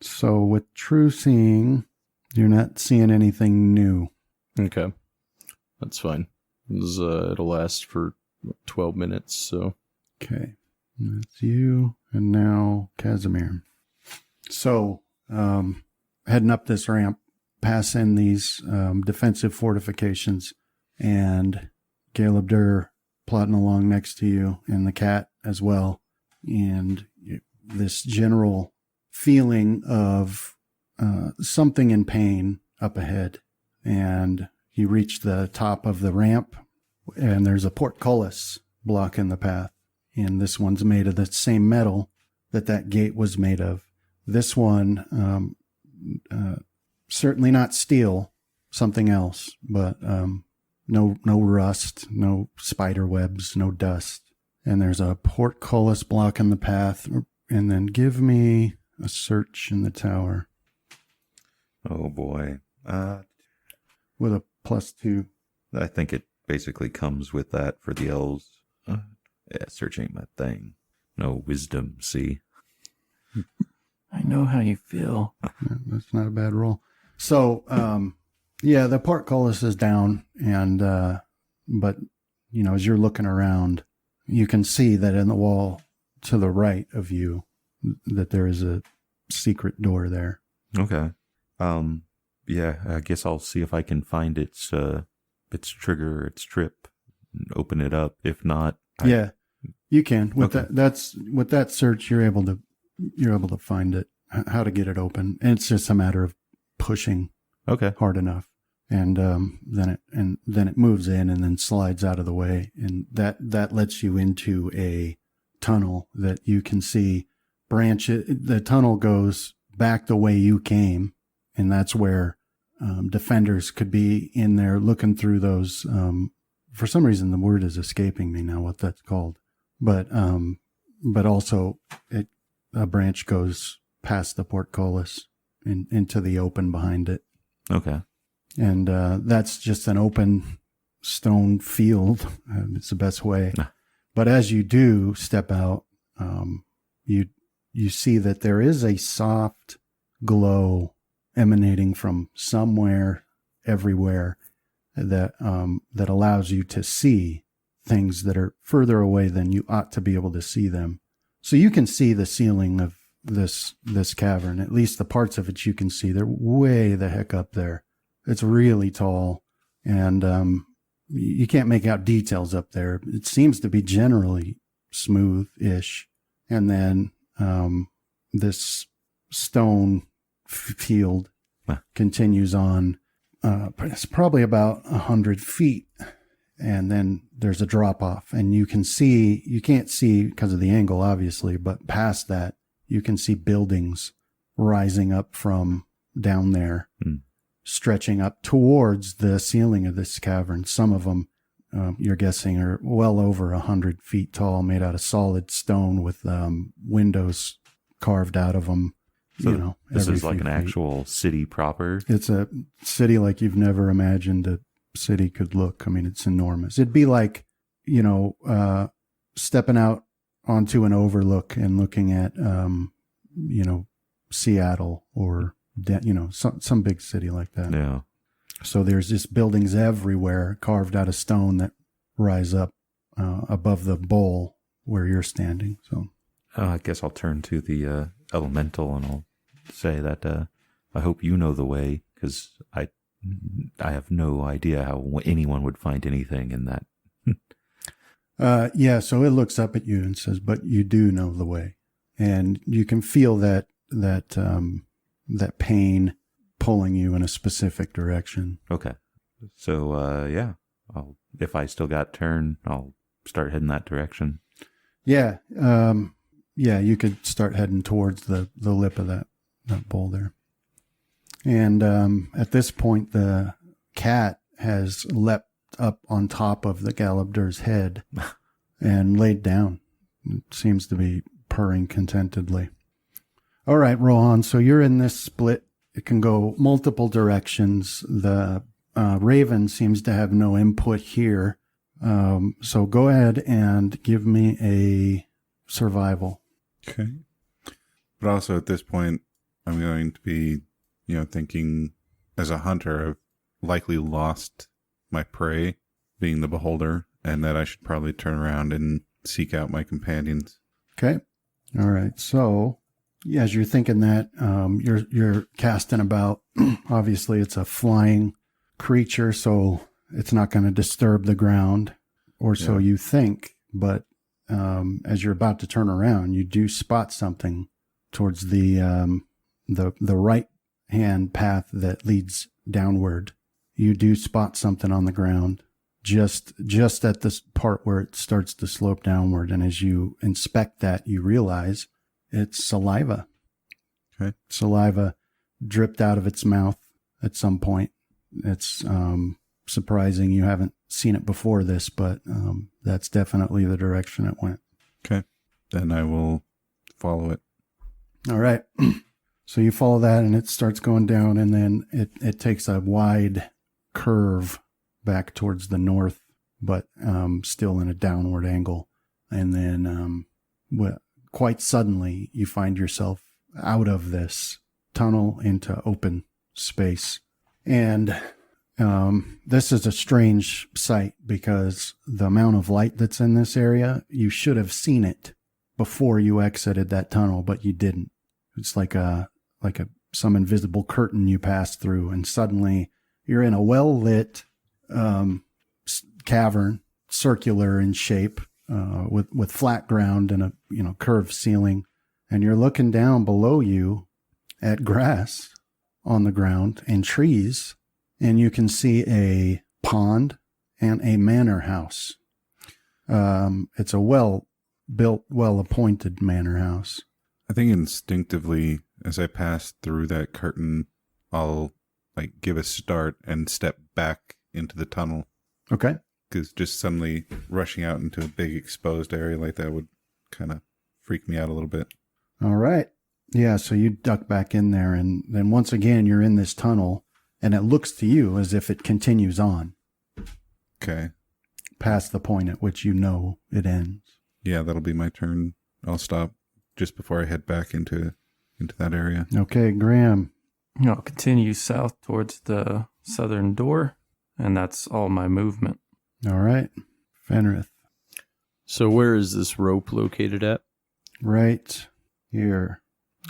So with True Seeing, you're not seeing anything new. Okay. That's fine. It'll last for 12 minutes, so. Okay. That's you, and now Casimir. So, heading up this ramp, passing these defensive fortifications, and Caleb Durr plodding along next to you, and the cat as well, and this general feeling of something in pain up ahead. And you reach the top of the ramp, and there's a portcullis blocking the path. And this one's made of the same metal that gate was made of. This one, certainly not steel, something else, but no rust, no spider webs, no dust. And there's a portcullis blocking the path. And then give me a search in the tower. Oh boy. With a +2. I think it basically comes with that for the elves. Yeah, searching that thing. No wisdom, see? I know how you feel. Yeah, that's not a bad roll. So, yeah, the portcullis is down, and but as you're looking around, you can see that in the wall to the right of you that there is a secret door there. Okay. Yeah, I guess I'll see if I can find its trigger, its trip, and open it up. If not, yeah, you can. With Okay. with that search, you're able to find it, how to get it open. And it's just a matter of pushing Okay. hard enough, and then it moves in and then slides out of the way, and that lets you into a tunnel that you can see branch. The tunnel goes back the way you came, and that's where defenders could be in there looking through those. For some reason, the word is escaping me now what that's called, but also a branch goes past the portcullis into the open behind it. Okay. And that's just an open stone field. It's the best way. Ah. But as you do step out, you see that there is a soft glow emanating from somewhere, everywhere, that allows you to see things that are further away than you ought to be able to see them. So you can see the ceiling of this cavern, at least the parts of it you can see. They're way the heck up there. It's really tall, and you can't make out details up there. It seems to be generally smooth-ish. And then this stone field continues on. It's probably about 100 feet. And then there's a drop off, and you can't see because of the angle, obviously, but past that, you can see buildings rising up from down there, stretching up towards the ceiling of this cavern. Some of them, you're guessing, are well over 100 feet tall, made out of solid stone with windows carved out of them. So this is like an actual city proper? It's a city like you've never imagined a city could look. I mean, it's enormous. It'd be like, stepping out onto an overlook and looking at, Seattle or, some big city like that. Yeah. So there's just buildings everywhere carved out of stone that rise up above the bowl where you're standing. So I guess I'll turn to the elemental and I'll say that I hope you know the way, because I have no idea how anyone would find anything in that. So it looks up at you and says, "But you do know the way," and you can feel that pain pulling you in a specific direction. Okay, so if I still got turn, I'll start heading that direction. Yeah, you could start heading towards the lip of that bowl there. And at this point, the cat has leapt up on top of the Galabdur's head and laid down. It seems to be purring contentedly. All right, Rohan, so you're in this split. It can go multiple directions. The Raven seems to have no input here. So go ahead and give me a survival. Okay. But also at this point, I'm going to be, thinking as a hunter, I've likely lost my prey, being the beholder, and that I should probably turn around and seek out my companions. Okay. All right. So as you're thinking that, you're casting about. Obviously, it's a flying creature, so it's not going to disturb the ground, or so you think. But as you're about to turn around, you do spot something towards the right hand path that leads downward. You do spot something on the ground, just at this part where it starts to slope downward. And as you inspect that, you realize it's saliva. Okay. Saliva dripped out of its mouth at some point. It's surprising you haven't seen it before this, but that's definitely the direction it went. Okay. Then I will follow it. All right. So you follow that, and it starts going down, and then it takes a wide curve back towards the north, but still in a downward angle. And then quite suddenly, you find yourself out of this tunnel into open space. And this is a strange sight, because the amount of light that's in this area, you should have seen it before you exited that tunnel, but you didn't. It's like some invisible curtain you pass through, and suddenly you're in a well-lit cavern, circular in shape, with flat ground and a curved ceiling, and you're looking down below you at grass on the ground and trees, and you can see a pond and a manor house. It's a well-built, well-appointed manor house. I think instinctively, as I pass through that curtain, I'll give a start and step back into the tunnel. Okay. Because just suddenly rushing out into a big exposed area like that would kind of freak me out a little bit. All right. Yeah, so you duck back in there, and then once again you're in this tunnel, and it looks to you as if it continues on. Okay. Past the point at which you know it ends. Yeah, that'll be my turn I'll stop just before I head back into that area. Okay, Graham. I'll continue south towards the southern door, and that's all my movement. All right. Fenrith. So where is this rope located at? Right here.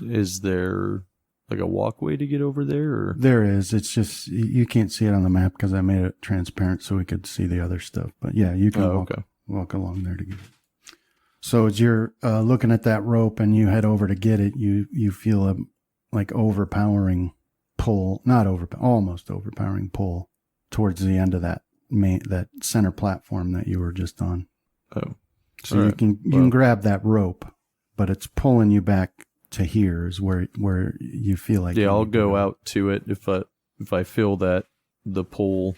Is there like a walkway to get over there? Or? There is. It's just, you can't see it on the map because I made it transparent so we could see the other stuff. But yeah, you can walk along there to get it. So as you're looking at that rope and you head over to get it, you feel a like overpowering pull, almost overpowering pull towards the end of that center platform that you were just on. Oh. So you can grab that rope, but it's pulling you back to here is where you feel like. Yeah, I'll go out to it if I feel that the pull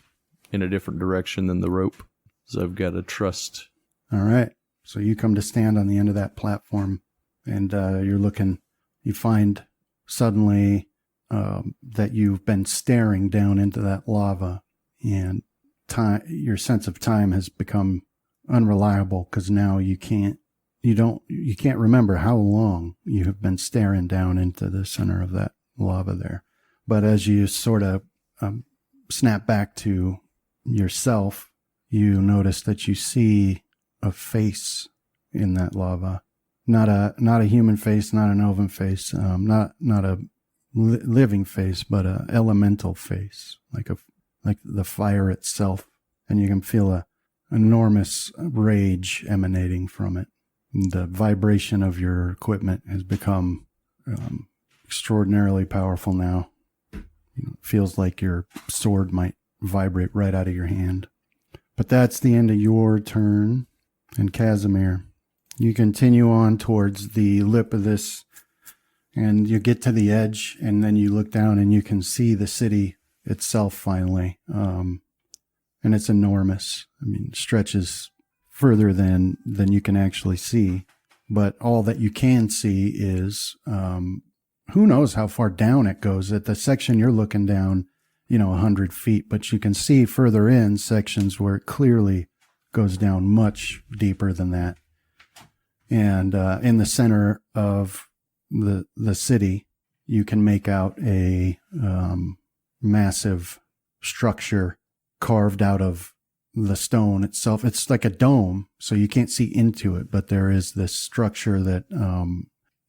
in a different direction than the rope. So I've got to trust. All right. So you come to stand on the end of that platform, and you're looking. You find suddenly that you've been staring down into that lava, and your sense of time has become unreliable because now you can't remember how long you have been staring down into the center of that lava there. But as you sort of snap back to yourself, you notice that you see a face in that lava. Not a human face, not an elven face, not a living face, but a elemental face, like the fire itself. And you can feel a enormous rage emanating from it. And the vibration of your equipment has become extraordinarily powerful now. It feels like your sword might vibrate right out of your hand. But that's the end of your turn. And Casimir, you continue on towards the lip of this, and you get to the edge, and then you look down and you can see the city itself finally. And it's enormous. I mean, it stretches further than you can actually see. But all that you can see is, who knows how far down it goes. At the section you're looking down, 100 feet, but you can see further in sections where it clearly goes down much deeper than that. And in the center of the city, you can make out a massive structure carved out of the stone itself. It's like a dome, so you can't see into it, but there is this structure that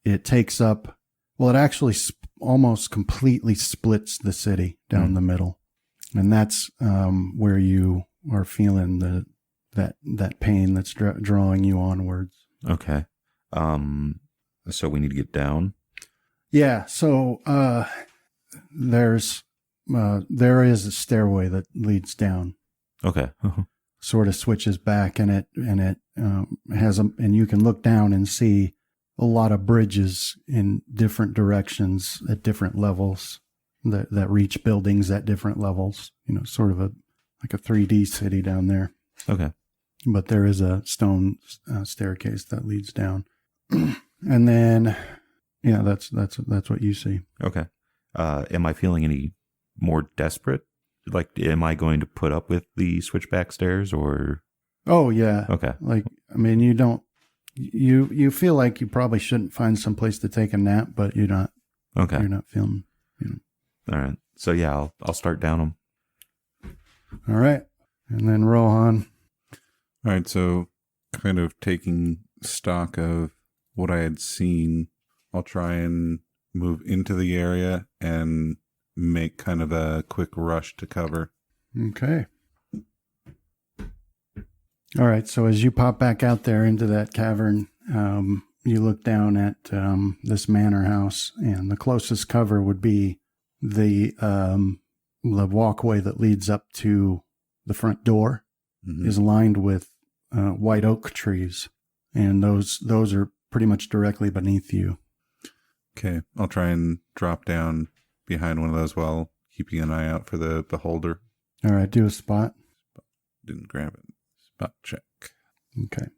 it takes up. Well, it actually almost completely splits the city down the middle. And that's where you are feeling that pain that's drawing you onwards. Okay. So we need to get down. Yeah. So there is a stairway that leads down. Okay. Sort of switches back, and it has and you can look down and see a lot of bridges in different directions at different levels that reach buildings at different levels. Sort of like a 3D city down there. Okay. But there is a stone staircase that leads down. And then, yeah, that's what you see. Okay. Am I feeling any more desperate? Like, am I going to put up with the switchback stairs or? Oh, yeah. Okay. Like, I mean, you feel like you probably shouldn't find some place to take a nap, but you're not. Okay. You're not feeling, All right. So yeah, I'll start down them. All right. And then Rohan. All right, so kind of taking stock of what I had seen, I'll try and move into the area and make kind of a quick rush to cover. Okay. All right, so as you pop back out there into that cavern, you look down at this manor house, and the closest cover would be the walkway that leads up to the front door is lined with white oak trees, and those are pretty much directly beneath you. Okay, I'll try and drop down behind one of those while keeping an eye out for the beholder. All right, do a spot. Didn't grab it. Spot check. Okay.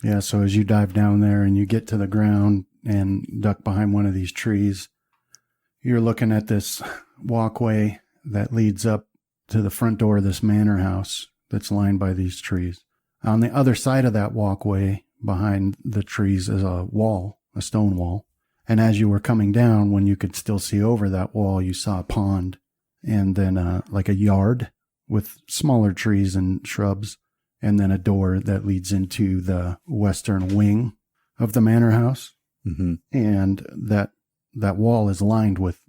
Yeah, so as you dive down there and you get to the ground and duck behind one of these trees, you're looking at this walkway that leads up to the front door of this manor house that's lined by these trees. On the other side of that walkway, behind the trees is a wall, a stone wall. And as you were coming down, when you could still see over that wall, you saw a pond and then like a yard with smaller trees and shrubs, and then a door that leads into the western wing of the manor house. Mm-hmm. And that wall is lined with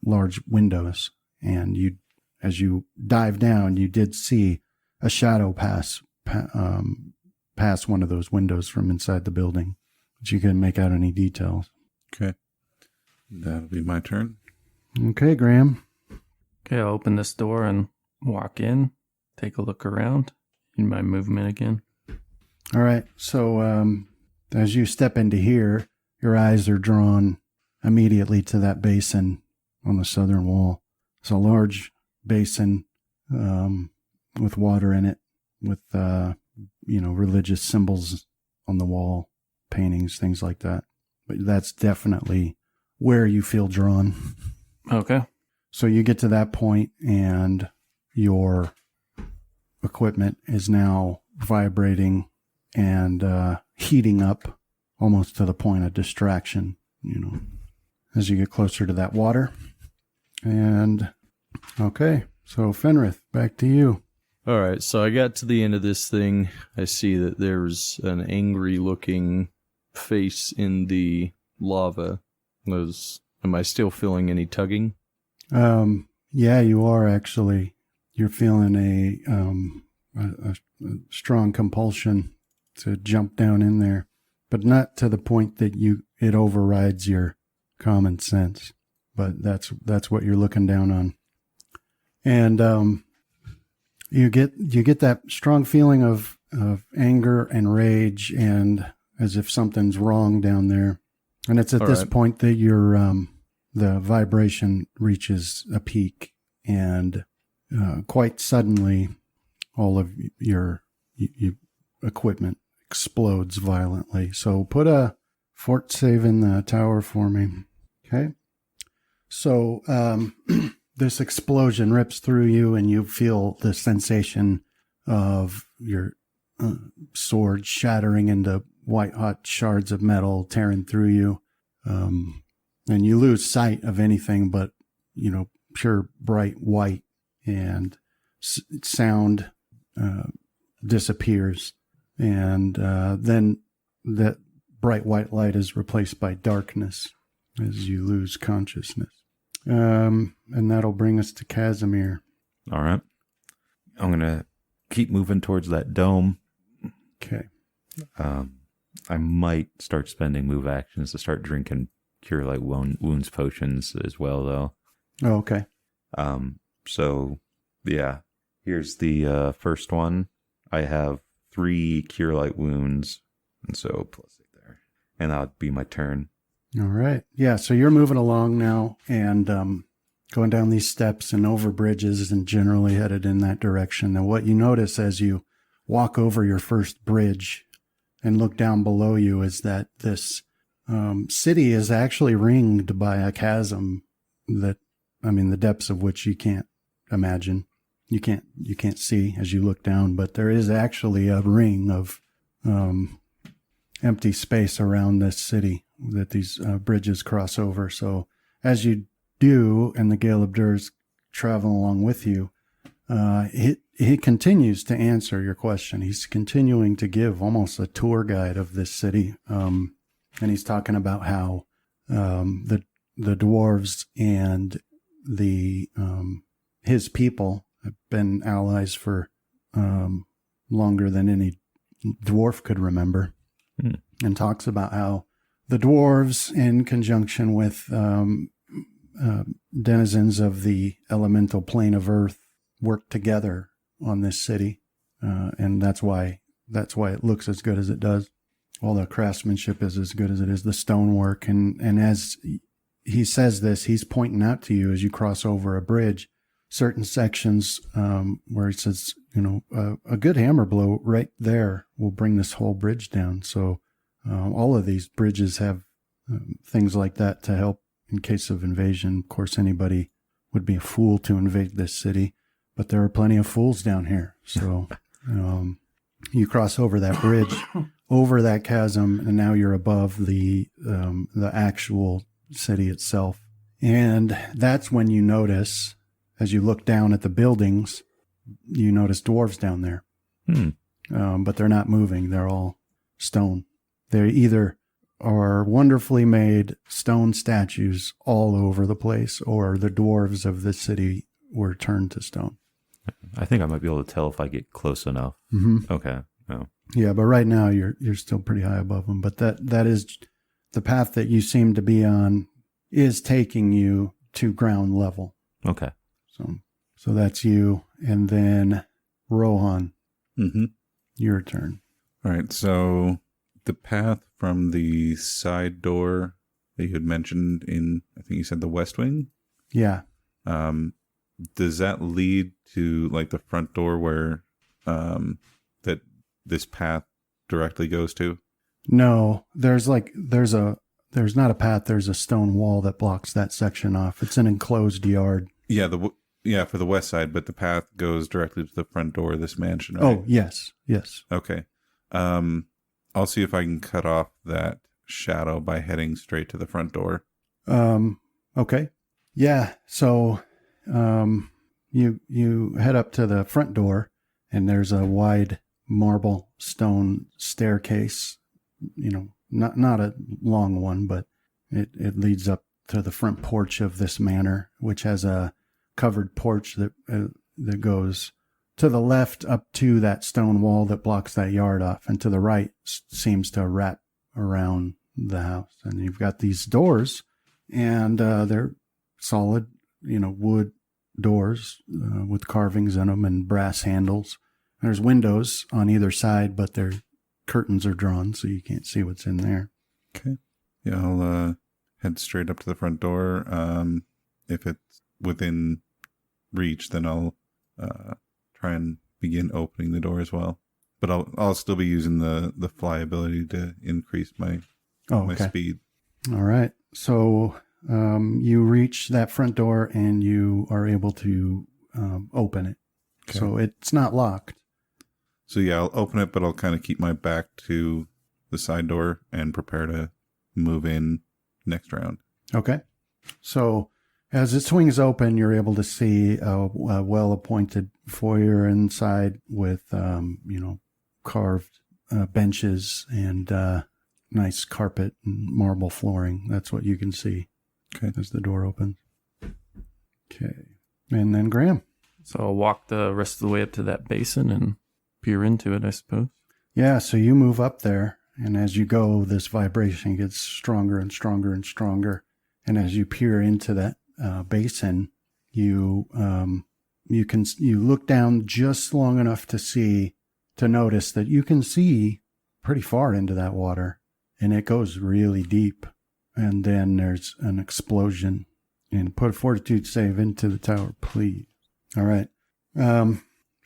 large windows. And as you dive down, you did see a shadow pass one of those windows from inside the building, but you couldn't make out any details. Okay. That'll be my turn. Okay, Graham. Okay, I'll open this door and walk in, take a look around. In my movement again. All right. So as you step into here, your eyes are drawn immediately to that basin on the southern wall. It's a large basin with water in it, with religious symbols on the wall, paintings, things like that. But that's definitely where you feel drawn. Okay. So you get to that point, and your equipment is now vibrating and heating up almost to the point of distraction, as you get closer to that water. And okay, so Fenrith, back to you. All right, so I got to the end of this thing. I see that there's an angry-looking face in the lava. Am I still feeling any tugging? Yeah, you are actually. You're feeling a strong compulsion to jump down in there, but not to the point that it overrides your common sense. But that's what you're looking down on, and you get that strong feeling of anger and rage, and as if something's wrong down there. And it's at this point that your the vibration reaches a peak, and quite suddenly, all of your equipment explodes violently. So put a fort save in the tower for me. Okay. So this explosion rips through you, and you feel the sensation of your sword shattering into white-hot shards of metal tearing through you. And you lose sight of anything but, pure bright white, and sound disappears. And then that bright white light is replaced by darkness as you lose consciousness. And that'll bring us to Casimir. All right. I'm going to keep moving towards that dome. Okay. I might start spending move actions to start drinking Cure Light Wounds potions as well, though. Oh, okay. So, yeah. Here's the first one. I have 3 Cure Light Wounds, and so plus 8 there. And that'll be my turn. All right. Yeah, so you're moving along now and going down these steps and over bridges and generally headed in that direction. And what you notice as you walk over your first bridge and look down below you is that this city is actually ringed by a chasm that, the depths of which you can't imagine. You can't see as you look down, but there is actually a ring of empty space around this city that these bridges cross over. So as you do, and the Gale Abdur's travel along with you, he continues to answer your question. He's continuing to give almost a tour guide of this city. And he's talking about how the dwarves and his people have been allies for longer than any dwarf could remember. And talks about how the dwarves, in conjunction with denizens of the elemental plane of Earth, work together on this city, and that's why it looks as good as it does. All the craftsmanship is as good as it is, the stonework, and as he says this, he's pointing out to you as you cross over a bridge, certain sections where he says, a good hammer blow right there will bring this whole bridge down. So all of these bridges have things like that to help in case of invasion. Of course, anybody would be a fool to invade this city, but there are plenty of fools down here. So you cross over that bridge over that chasm, and now you're above the actual city itself. And that's when you notice, as you look down at the buildings, you notice dwarves down there. But they're not moving. They're all stone. They either are wonderfully made stone statues all over the place, or the dwarves of the city were turned to stone. I think I might be able to tell if I get close enough. Mm-hmm. Okay. Oh. Yeah, but right now you're still pretty high above them. But that is the path that you seem to be on is taking you to ground level. Okay. So that's you, and then Rohan, Mm-hmm. your turn. All right, so the path from the side door that you had mentioned in, I think you said the West Wing, Yeah. does that lead to like the front door where that this path directly goes to? No, there's not a path. There's a stone wall that blocks that section off. It's an enclosed yard. Yeah, for the west side, but the path goes directly to the front door of this mansion, right? Oh, yes. Okay. I'll see if I can cut off that shadow by heading straight to the front door. Okay. Yeah. So, you head up to the front door, and there's a wide marble stone staircase. Not a long one, but it leads up to the front porch of this manor, which has a covered porch that goes to the left up to that stone wall that blocks that yard off, and to the right seems to wrap around the house. And you've got these doors, and they're solid, wood doors with carvings in them and brass handles. There's windows on either side, but their curtains are drawn, so you can't see what's in there. Okay. Yeah, I'll head straight up to the front door. If it's within reach, then I'll try and begin opening the door as well. But I'll still be using the fly ability to increase my speed. All right. So you reach that front door and you are able to open it. Okay. So it's not locked. So yeah, I'll open it, but I'll kind of keep my back to the side door and prepare to move in next round. Okay. So as it swings open, you're able to see a well-appointed foyer inside with, carved benches and nice carpet and marble flooring. That's what you can see as the door opens. Okay. And then Graham. So I'll walk the rest of the way up to that basin and peer into it, I suppose. Yeah, so you move up there, and as you go, this vibration gets stronger and stronger and stronger. And as you peer into that basin, you look down just long enough to notice that you can see pretty far into that water, and it goes really deep. And then there's an explosion. And put a fortitude save into the tower, please. All right.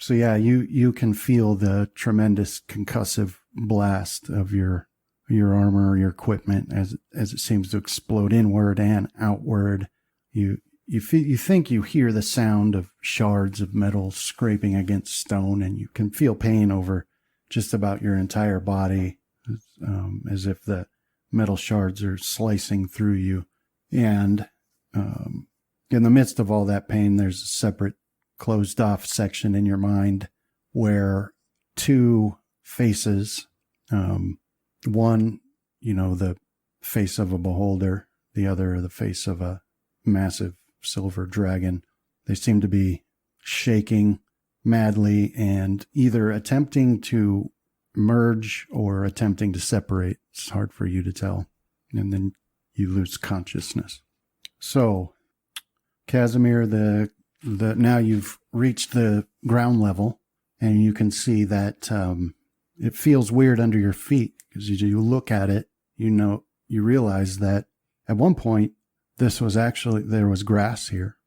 So yeah, you can feel the tremendous concussive blast of your armor, your equipment as it seems to explode inward and outward. You think you hear the sound of shards of metal scraping against stone, and you can feel pain over just about your entire body, as if the metal shards are slicing through you. And in the midst of all that pain, there's a separate closed off section in your mind where two faces, one, the face of a beholder, the other, the face of a massive silver dragon. They seem to be shaking madly and either attempting to merge or attempting to separate. It's hard for you to tell. And then you lose consciousness. So, Casimir, now you've reached the ground level, and you can see that it feels weird under your feet because you look at it, you realize that at one point there was grass here,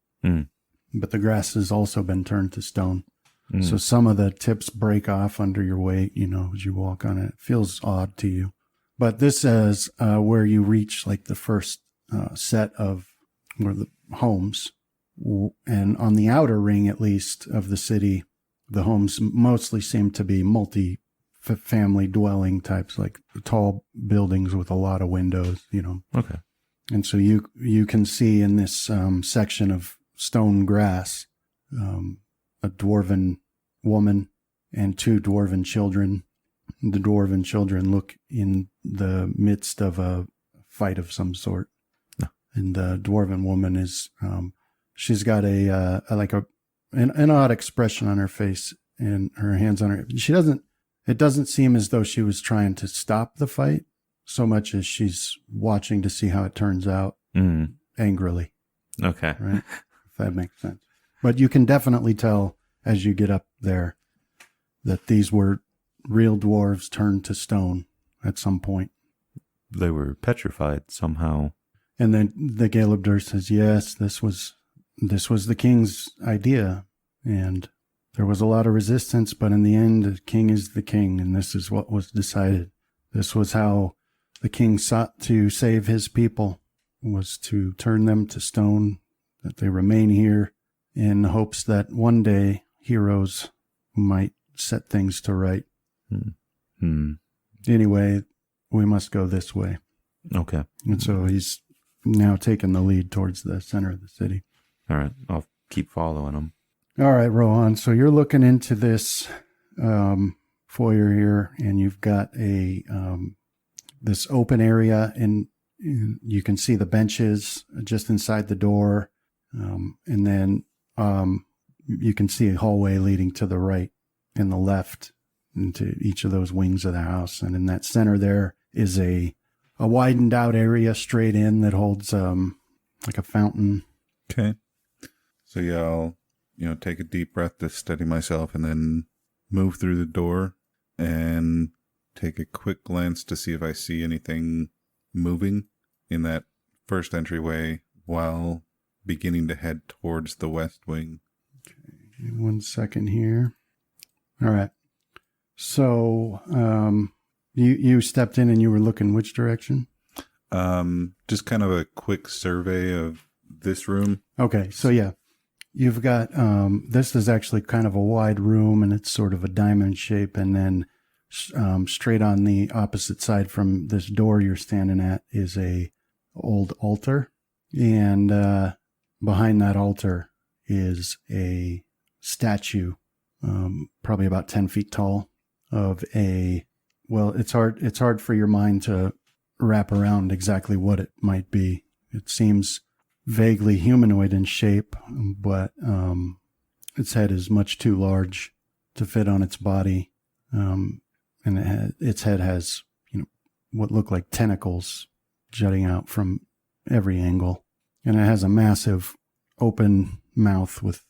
but the grass has also been turned to stone. So some of the tips break off under your weight, as you walk on it. It feels odd to you. But this is where you reach like the first set of the homes. And on the outer ring, at least, of the city, the homes mostly seem to be family dwelling types, like tall buildings with a lot of windows, Okay. And so you can see in this section of stone grass a dwarven woman and 2 dwarven children. The dwarven children look in the midst of a fight of some sort. No. And the dwarven woman is, she's got an odd expression on her face and her hands on her. It doesn't seem as though she was trying to stop the fight so much as she's watching to see how it turns out angrily. Okay. Right? If that makes sense. But you can definitely tell as you get up there that these were real dwarves turned to stone at some point. They were petrified somehow. And then the Galebdur says, yes, this was the king's idea. And there was a lot of resistance, but in the end, the king is the king. And this is what was decided. This was how the king sought to save his people, was to turn them to stone, that they remain here in hopes that one day heroes might set things to right. Anyway, we must go this way. Okay. And so he's now taking the lead towards the center of the city. All right. I'll keep following him. All right, Rohan. So you're looking into this foyer here, and you've got this open area, and you can see the benches just inside the door, and then you can see a hallway leading to the right and the left into each of those wings of the house. And in that center there is a widened out area straight in that holds like a fountain. Okay. So yeah, I'll take a deep breath to steady myself and then move through the door and take a quick glance to see if I see anything moving in that first entryway while beginning to head towards the west wing. Okay, 1 second here. All right. So you stepped in and you were looking which direction? Just kind of a quick survey of this room. Okay, so yeah. You've got, this is actually kind of a wide room, and it's sort of a diamond shape, and then straight on the opposite side from this door you're standing at is a old altar, and behind that altar is a statue, probably about 10 feet tall, of it's hard for your mind to wrap around exactly what it might be. It seems vaguely humanoid in shape, but its head is much too large to fit on its body, and its head has what look like tentacles jutting out from every angle, and it has a massive open mouth with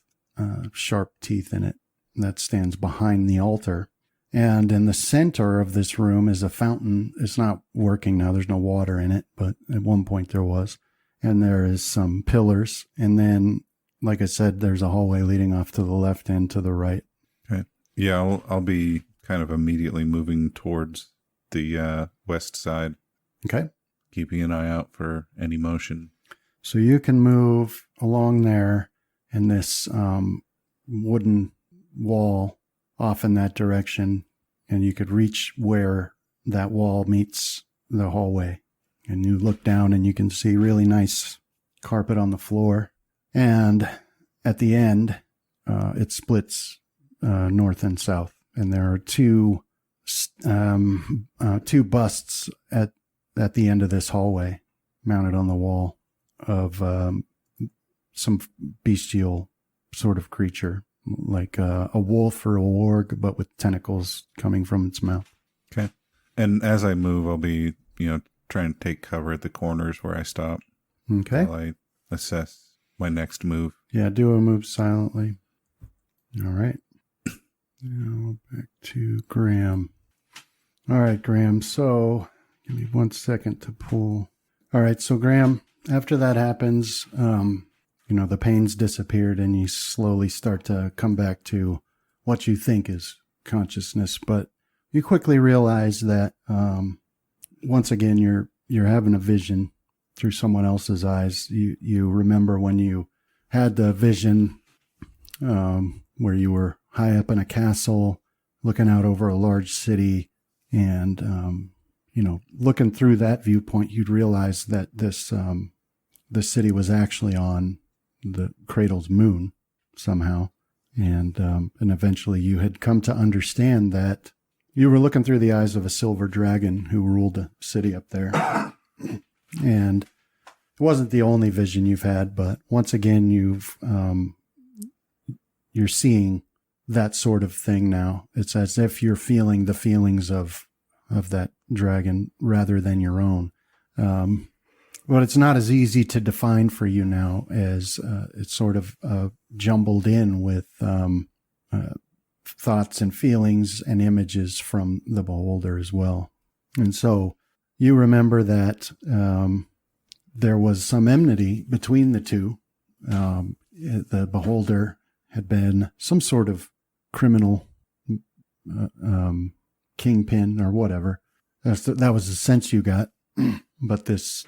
sharp teeth in it that stands behind the altar. And in the center of this room is a fountain. It's not working now. There's no water in it, but at one point there was. And there is some pillars. And then, like I said, there's a hallway leading off to the left and to the right. Okay. Yeah, I'll be kind of immediately moving towards the west side. Okay. Keeping an eye out for any motion. So you can move along there and this wooden wall off in that direction. And you could reach where that wall meets the hallway. And you look down and you can see really nice carpet on the floor. And at the end, it splits north and south. And there are two busts at the end of this hallway mounted on the wall of some bestial sort of creature, like a wolf or a warg, but with tentacles coming from its mouth. Okay. And as I move, I'll be, trying to take cover at the corners where I stop. Okay. While I assess my next move. Yeah, do a move silently. All right. Now back to Graham. All right, Graham. So give me 1 second to pull. All right. So Graham, after that happens, the pain's disappeared and you slowly start to come back to what you think is consciousness. But you quickly realize that, once again, you're having a vision through someone else's eyes. You remember when you had the vision, where you were high up in a castle, looking out over a large city, and looking through that viewpoint, you'd realize that this city was actually on the Cradle's moon somehow, and eventually you had come to understand that you were looking through the eyes of a silver dragon who ruled a city up there. And it wasn't the only vision you've had, but once again, you're seeing that sort of thing now. It's as if you're feeling the feelings of that dragon rather than your own. But it's not as easy to define for you now, as it's sort of jumbled in with thoughts and feelings and images from the beholder as well. And so you remember that there was some enmity between the two. The beholder had been some sort of criminal kingpin or whatever. That was the sense you got. But this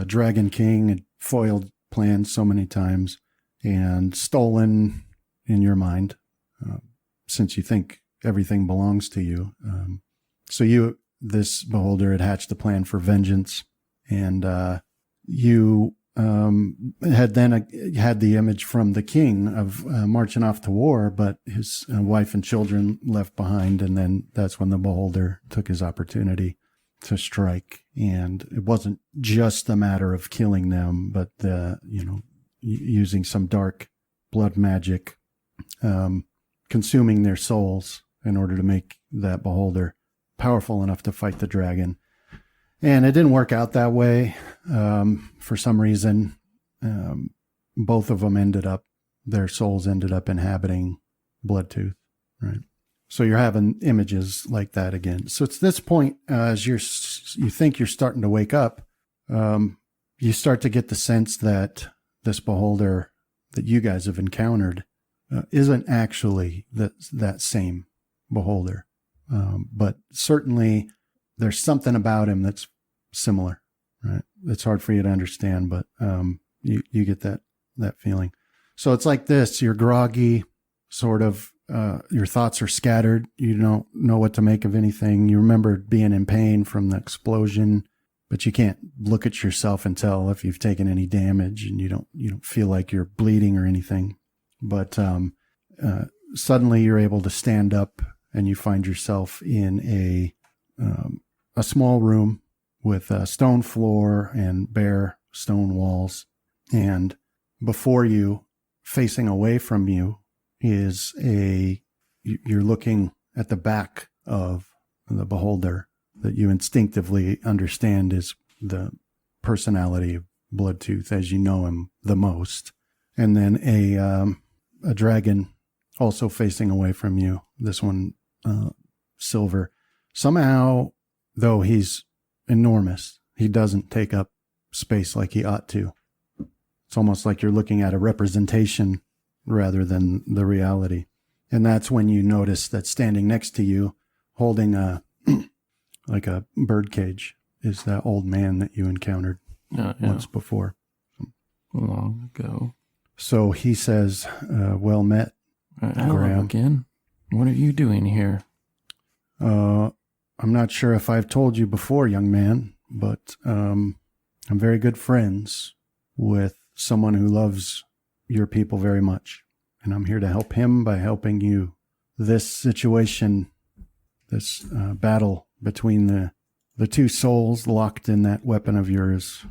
Dragon King had foiled plans so many times and stolen in your mind, since you think everything belongs to you. So this beholder had hatched a plan for vengeance, and you had then had the image from the king of marching off to war, but his wife and children left behind, and then that's when the beholder took his opportunity to strike. And it wasn't just a matter of killing them, but using some dark blood magic, consuming their souls in order to make that beholder powerful enough to fight the dragon. And it didn't work out that way. For some reason, both of them their souls ended up inhabiting Bloodtooth, right? So you're having images like that again. So it's this point, as you think you're starting to wake up, you start to get the sense that this beholder that you guys have encountered isn't actually that same beholder. But certainly there's something about him that's similar, right? It's hard for you to understand, but you get that feeling. So it's like this: you're groggy, sort of. Your thoughts are scattered. You don't know what to make of anything. You remember being in pain from the explosion, but you can't look at yourself and tell if you've taken any damage, and you don't feel like you're bleeding or anything. But suddenly you're able to stand up, and you find yourself in a small room with a stone floor and bare stone walls. And before you, facing away from you, is you're looking at the back of the beholder that you instinctively understand is the personality of Bloodtooth as you know him the most. And then a dragon also facing away from you, this one silver. Somehow, though he's enormous, he doesn't take up space like he ought to. It's almost like you're looking at a representation rather than the reality. And that's when you notice that standing next to you, holding like a bird cage, is that old man that you encountered once before. Long ago. So he says, well met, Hello Graham. again. What are you doing here? I'm not sure if I've told you before, young man, but I'm very good friends with someone who loves your people very much, and I'm here to help him by helping you. This situation, this battle between the two souls locked in that weapon of yours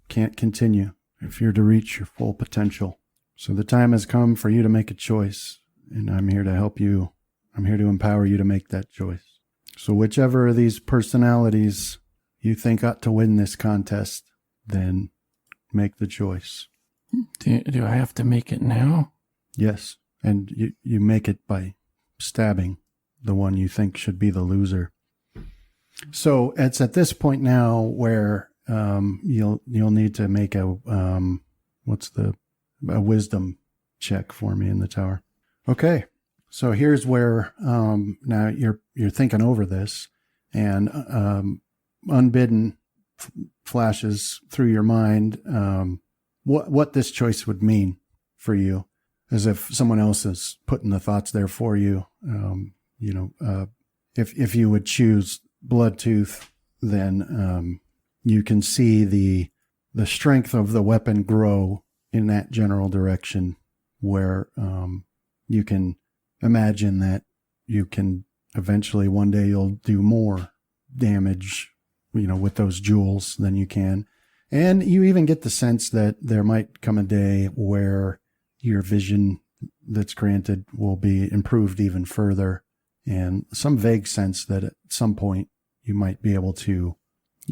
can't continue if you're to reach your full potential. So the time has come for you to make a choice, and I'm here to help you. I'm here to empower you to make that choice. So whichever of these personalities you think ought to win this contest, then make the choice. Do I have to make it now? Yes, and you make it by stabbing the one you think should be the loser. So it's at this point now where you'll need to make a wisdom check for me in the tower. Okay, so here's where now you're thinking over this, and unbidden flashes through your mind what this choice would mean for you, as if someone else is putting the thoughts there for you. if you would choose Bloodtooth, then you can see the strength of the weapon grow in that general direction, where you can imagine that you can eventually one day you'll do more damage, with those jewels than you can. And you even get the sense that there might come a day where your vision that's granted will be improved even further, and some vague sense that at some point you might be able to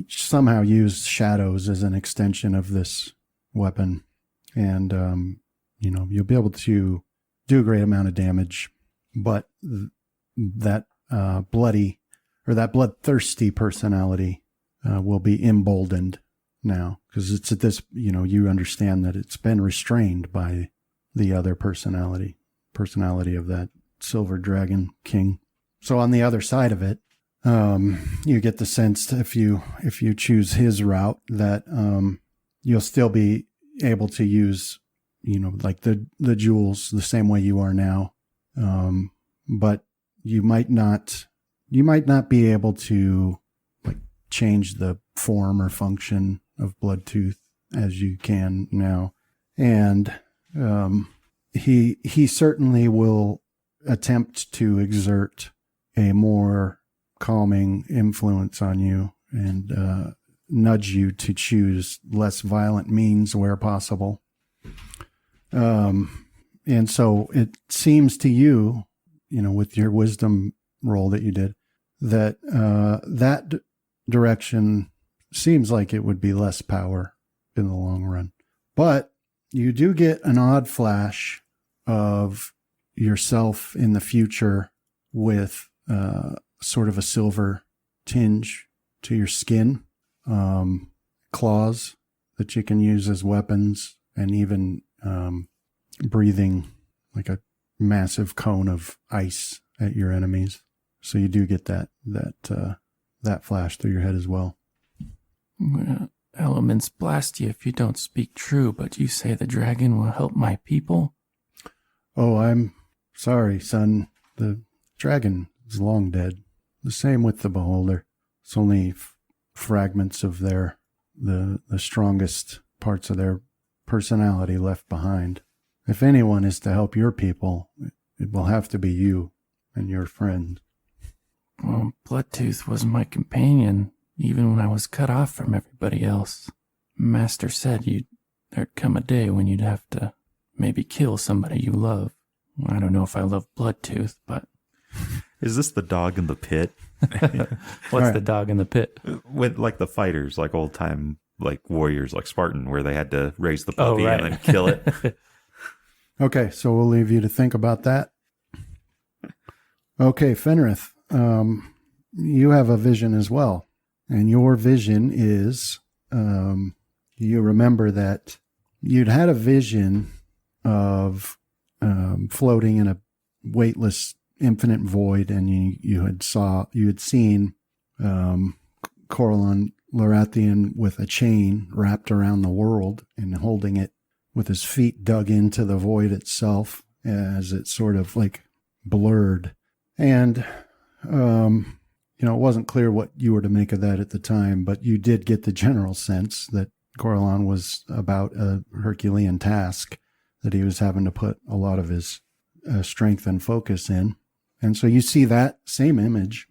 somehow use shadows as an extension of this weapon. And, you'll be able to do a great amount of damage, but that bloodthirsty personality will be emboldened now, because it's at this, you understand that it's been restrained by the other personality of that silver dragon king. So on the other side of it, you get the sense that if you choose his route, that you'll still be able to use, like the jewels the same way you are now, but you might not be able to like change the form or function of Bloodtooth as you can now. And he certainly will attempt to exert a more calming influence on you and nudge you to choose less violent means where possible. And so it seems to you, with your wisdom roll that you did, that that direction seems like it would be less power in the long run. But you do get an odd flash of yourself in the future with sort of a silver tinge to your skin, claws that you can use as weapons, and even breathing like a massive cone of ice at your enemies. So you do get that flash through your head as well. Elements blast you if you don't speak true, but you say the dragon will help my people? Oh, I'm sorry, son. The dragon is long dead. The same with the beholder. It's only fragments of the strongest parts of their personality left behind. If anyone is to help your people, it will have to be you and your friend. Well, Bloodtooth was my companion, even when I was cut off from everybody else. Master said there'd come a day when you'd have to maybe kill somebody you love. I don't know if I love Bloodtooth, but... Is this the dog in the pit? What's the dog in the pit? With like the fighters, like old time, like warriors, like Spartan, where they had to raise the puppy and then kill it. Okay, so we'll leave you to think about that. Okay, Fenrith, you have a vision as well. And your vision is, you remember that you'd had a vision of floating in a weightless infinite void, and you had seen Corellon Lorathian with a chain wrapped around the world and holding it with his feet dug into the void itself as it sort of like blurred. And it wasn't clear what you were to make of that at the time, but you did get the general sense that Corellon was about a Herculean task that he was having to put a lot of his strength and focus in. And so you see that same image,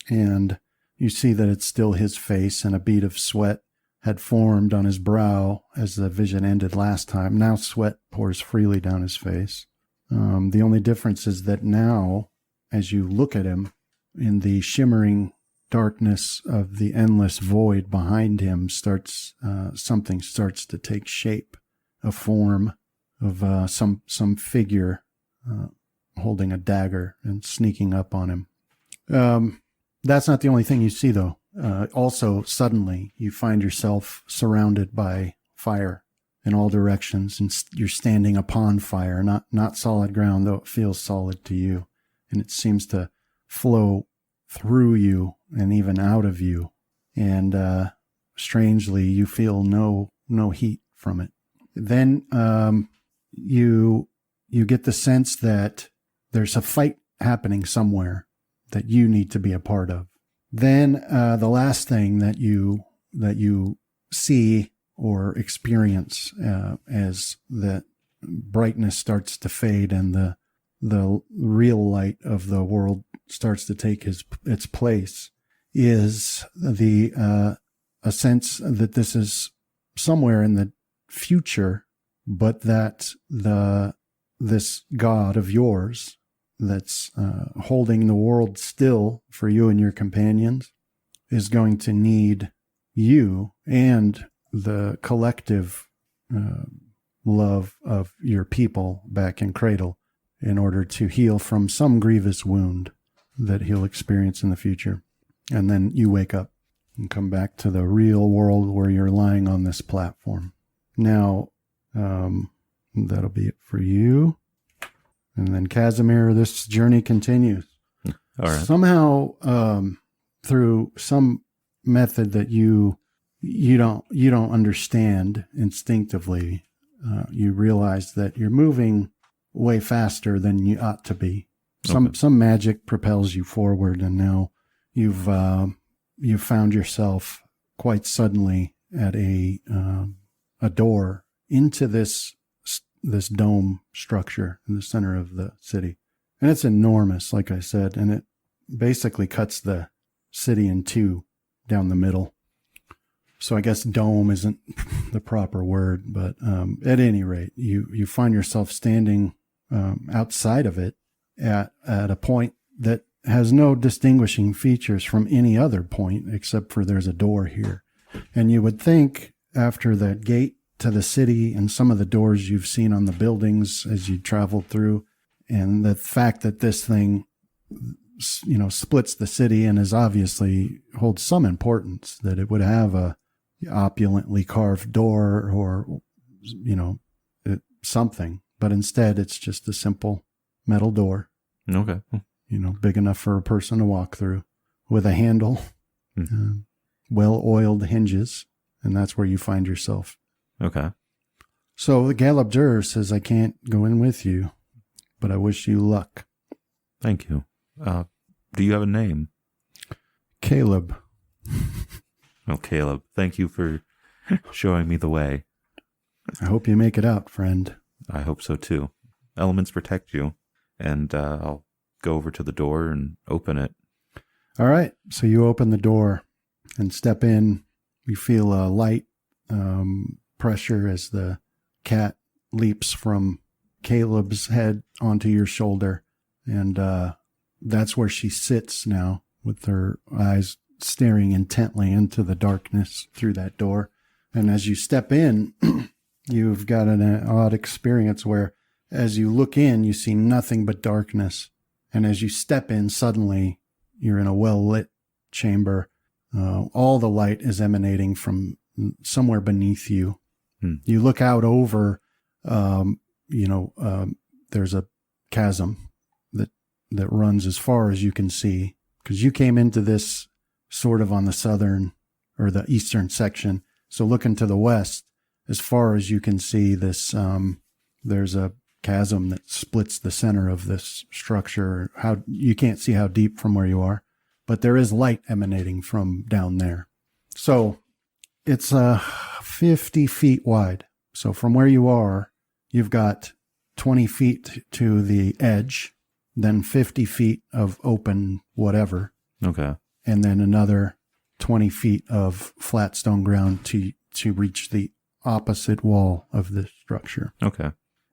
and you see that it's still his face, and a bead of sweat had formed on his brow as the vision ended last time. Now sweat pours freely down his face. The only difference is that now, as you look at him, in the shimmering darkness of the endless void behind him, something starts to take shape, a form of some figure holding a dagger and sneaking up on him. That's not the only thing you see, though. Also, suddenly, you find yourself surrounded by fire in all directions, and you're standing upon fire, not solid ground, though it feels solid to you. And it seems to flow through you and even out of you. And strangely, you feel no heat from it. Then you get the sense that there's a fight happening somewhere that you need to be a part of. Then the last thing that you see or experience as the brightness starts to fade and the real light of the world starts to take its place is a sense that this is somewhere in the future, but that this God of yours that's holding the world still for you and your companions is going to need you and the collective love of your people back in Cradle in order to heal from some grievous wound that he'll experience in the future. And then you wake up and come back to the real world where you're lying on this platform. Now, that'll be it for you. And then Casimir, this journey continues. All right. Somehow, through some method that you don't understand instinctively, you realize that you're moving way faster than you ought to be. Some magic propels you forward, and now you've found yourself quite suddenly at a door into this dome structure in the center of the city. And it's enormous, like I said, and it basically cuts the city in two down the middle. So I guess dome isn't the proper word, but at any rate, you find yourself standing outside of it at a point that has no distinguishing features from any other point except for there's a door here. And you would think after the gate to the city and some of the doors you've seen on the buildings as you traveled through, and the fact that this thing, splits the city and is obviously holds some importance, that it would have a opulently carved door or, something. But instead, it's just a simple metal door. Okay. Big enough for a person to walk through with a handle, well-oiled hinges, and that's where you find yourself. Okay. So the Galabdur says, I can't go in with you, but I wish you luck. Thank you. Do you have a name? Caleb. Well, Caleb, thank you for showing me the way. I hope you make it out, friend. I hope so too. Elements protect you, and I'll go over to the door and open it. All right. So you open the door and step in. You feel a light pressure as the cat leaps from Caleb's head onto your shoulder. And that's where she sits now with her eyes staring intently into the darkness through that door. And as you step in, you've got an odd experience where as you look in, you see nothing but darkness. And as you step in, suddenly you're in a well-lit chamber. All the light is emanating from somewhere beneath you. You look out over, there's a chasm that runs as far as you can see, because you came into this sort of on the southern or the eastern section. So looking to the west, as far as you can see, this there's a chasm that splits the center of this structure. How you can't see how deep from where you are, but there is light emanating from down there. So it's 50 feet wide. So from where you are, you've got 20 feet to the edge, then 50 feet of open whatever. Okay. And then another 20 feet of flat stone ground to reach the opposite wall of this structure. Okay.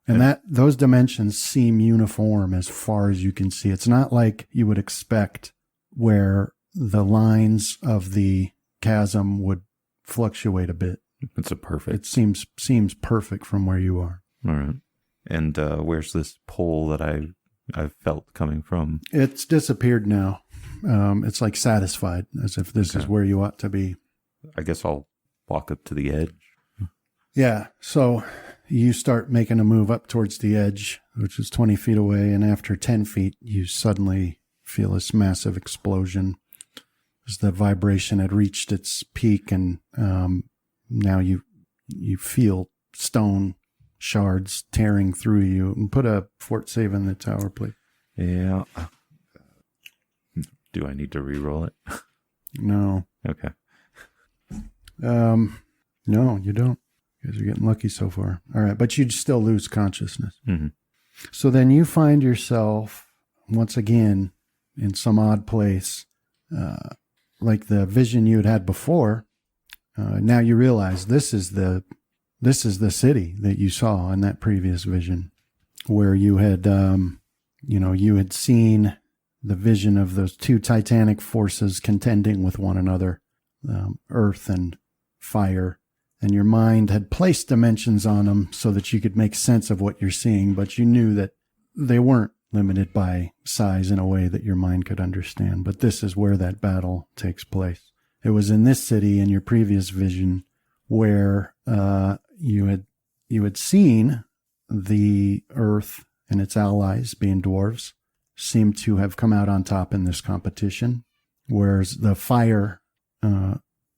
And those dimensions seem uniform as far as you can see. It's not like you would expect where the lines of the chasm would fluctuate a bit. It's a perfect. It seems perfect from where you are. All right. And where's this pole that I've felt coming from? It's disappeared now. It's like satisfied, as if this is where you ought to be. I guess I'll walk up to the edge. Yeah. So you start making a move up towards the edge, which is 20 feet away. And after 10 feet, you suddenly feel this massive explosion as the vibration had reached its peak. And now you feel stone shards tearing through you. And put a fort save in the tower, please. Yeah. Do I need to re-roll it? No. Okay. No, you don't. You guys are getting lucky so far. All right, but you'd still lose consciousness. Mm-hmm. So then you find yourself once again in some odd place, like the vision you had before. Now you realize this is the city that you saw in that previous vision, where you had you had seen the vision of those two titanic forces contending with one another, earth and fire. And your mind had placed dimensions on them so that you could make sense of what you're seeing, but you knew that they weren't limited by size in a way that your mind could understand. But this is where that battle takes place. It was in this city in your previous vision where you had seen the Earth and its allies, being dwarves, seem to have come out on top in this competition, whereas the fire,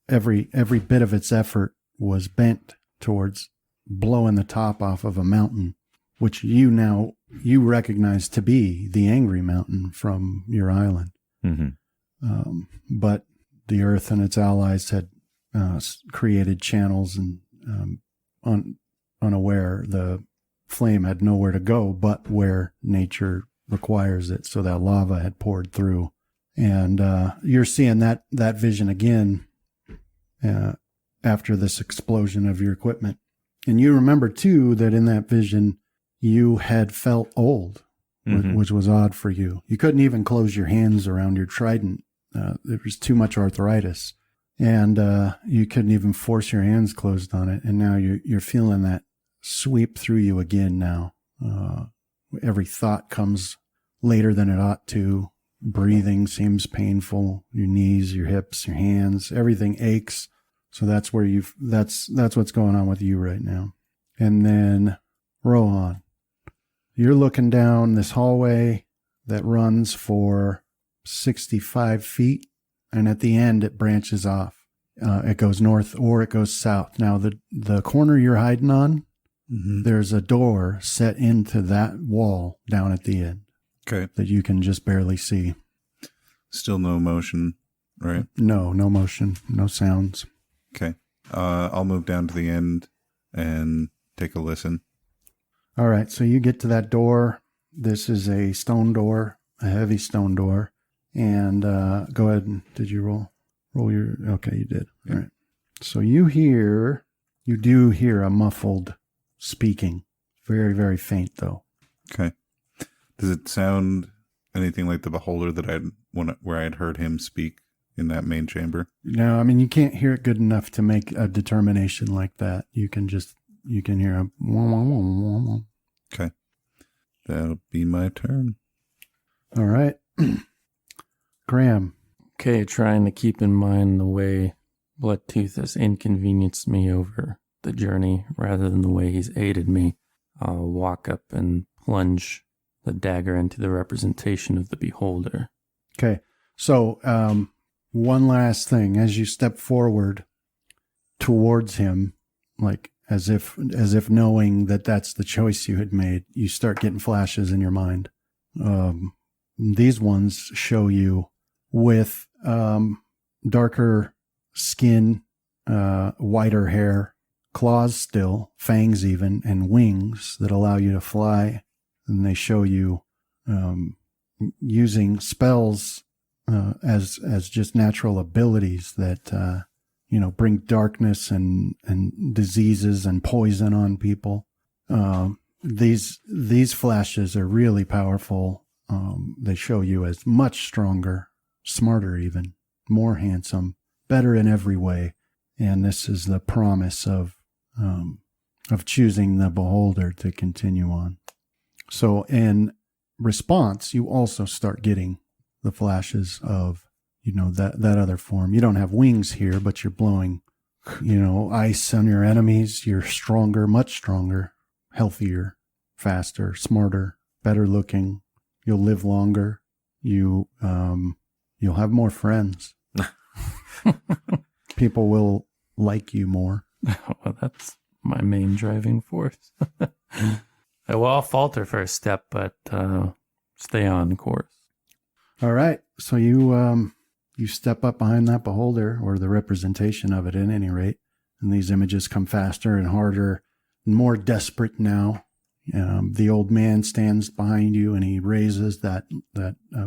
every bit of its effort was bent towards blowing the top off of a mountain, which you recognize to be the Angry Mountain from your island. Mm-hmm. But the Earth and its allies had created channels, and unaware, the flame had nowhere to go but where nature requires it. So that lava had poured through, and you're seeing that vision again after this explosion of your equipment. And you remember too that in that vision you had felt old, Mm-hmm. which was odd for you. You couldn't even close your hands around your trident. There was too much arthritis, and you couldn't even force your hands closed on it. And now you're feeling that sweep through you again now. Every thought comes later than it ought to. Breathing seems painful. Your knees, your hips, your hands, everything aches. So that's where that's what's going on with you right now. And then Rohan, you're looking down this hallway that runs for 65 feet, and at the end it branches off. It goes north or it goes south. Now the corner you're hiding on, Mm-hmm. there's a door set into that wall down at the end Okay. that you can just barely see. Still no motion, right? No motion, no sounds. Okay. I'll move down to the end and take a listen. All right, so you get to that door. This is a stone door, a heavy stone door. And go ahead and did you roll? Okay, you did. Yeah. All right. So you do hear a muffled speaking. Very, very faint though. Okay. Does it sound anything like the beholder that where I'd heard him speak in that main chamber? No, I mean, you can't hear it good enough to make a determination like that. You can hear a wah, wah, wah, wah, wah. Okay. That'll be my turn. All right. Graham. Okay, trying to keep in mind the way Bloodtooth has inconvenienced me over the journey rather than the way he's aided me. I'll walk up and plunge the dagger into the representation of the beholder. Okay. So, one last thing. As you step forward towards him, like as if knowing that that's the choice you had made, you start getting flashes in your mind. These ones show you with darker skin, whiter hair, claws still, fangs even, and wings that allow you to fly. And they show you using spells as just natural abilities that bring darkness and diseases and poison on people. These flashes are really powerful. They show you as much stronger, smarter even, more handsome, better in every way. And this is the promise of choosing the beholder to continue on. So in response, you also start getting the flashes of, that other form. You don't have wings here, but you're blowing, ice on your enemies. You're stronger, much stronger, healthier, faster, smarter, better looking. You'll live longer. You'll have more friends. People will like you more. Well, that's my main driving force. I'll falter for a step, but stay on course. All right. So you step up behind that beholder, or the representation of it at any rate, and these images come faster and harder and more desperate now. The old man stands behind you, and he raises that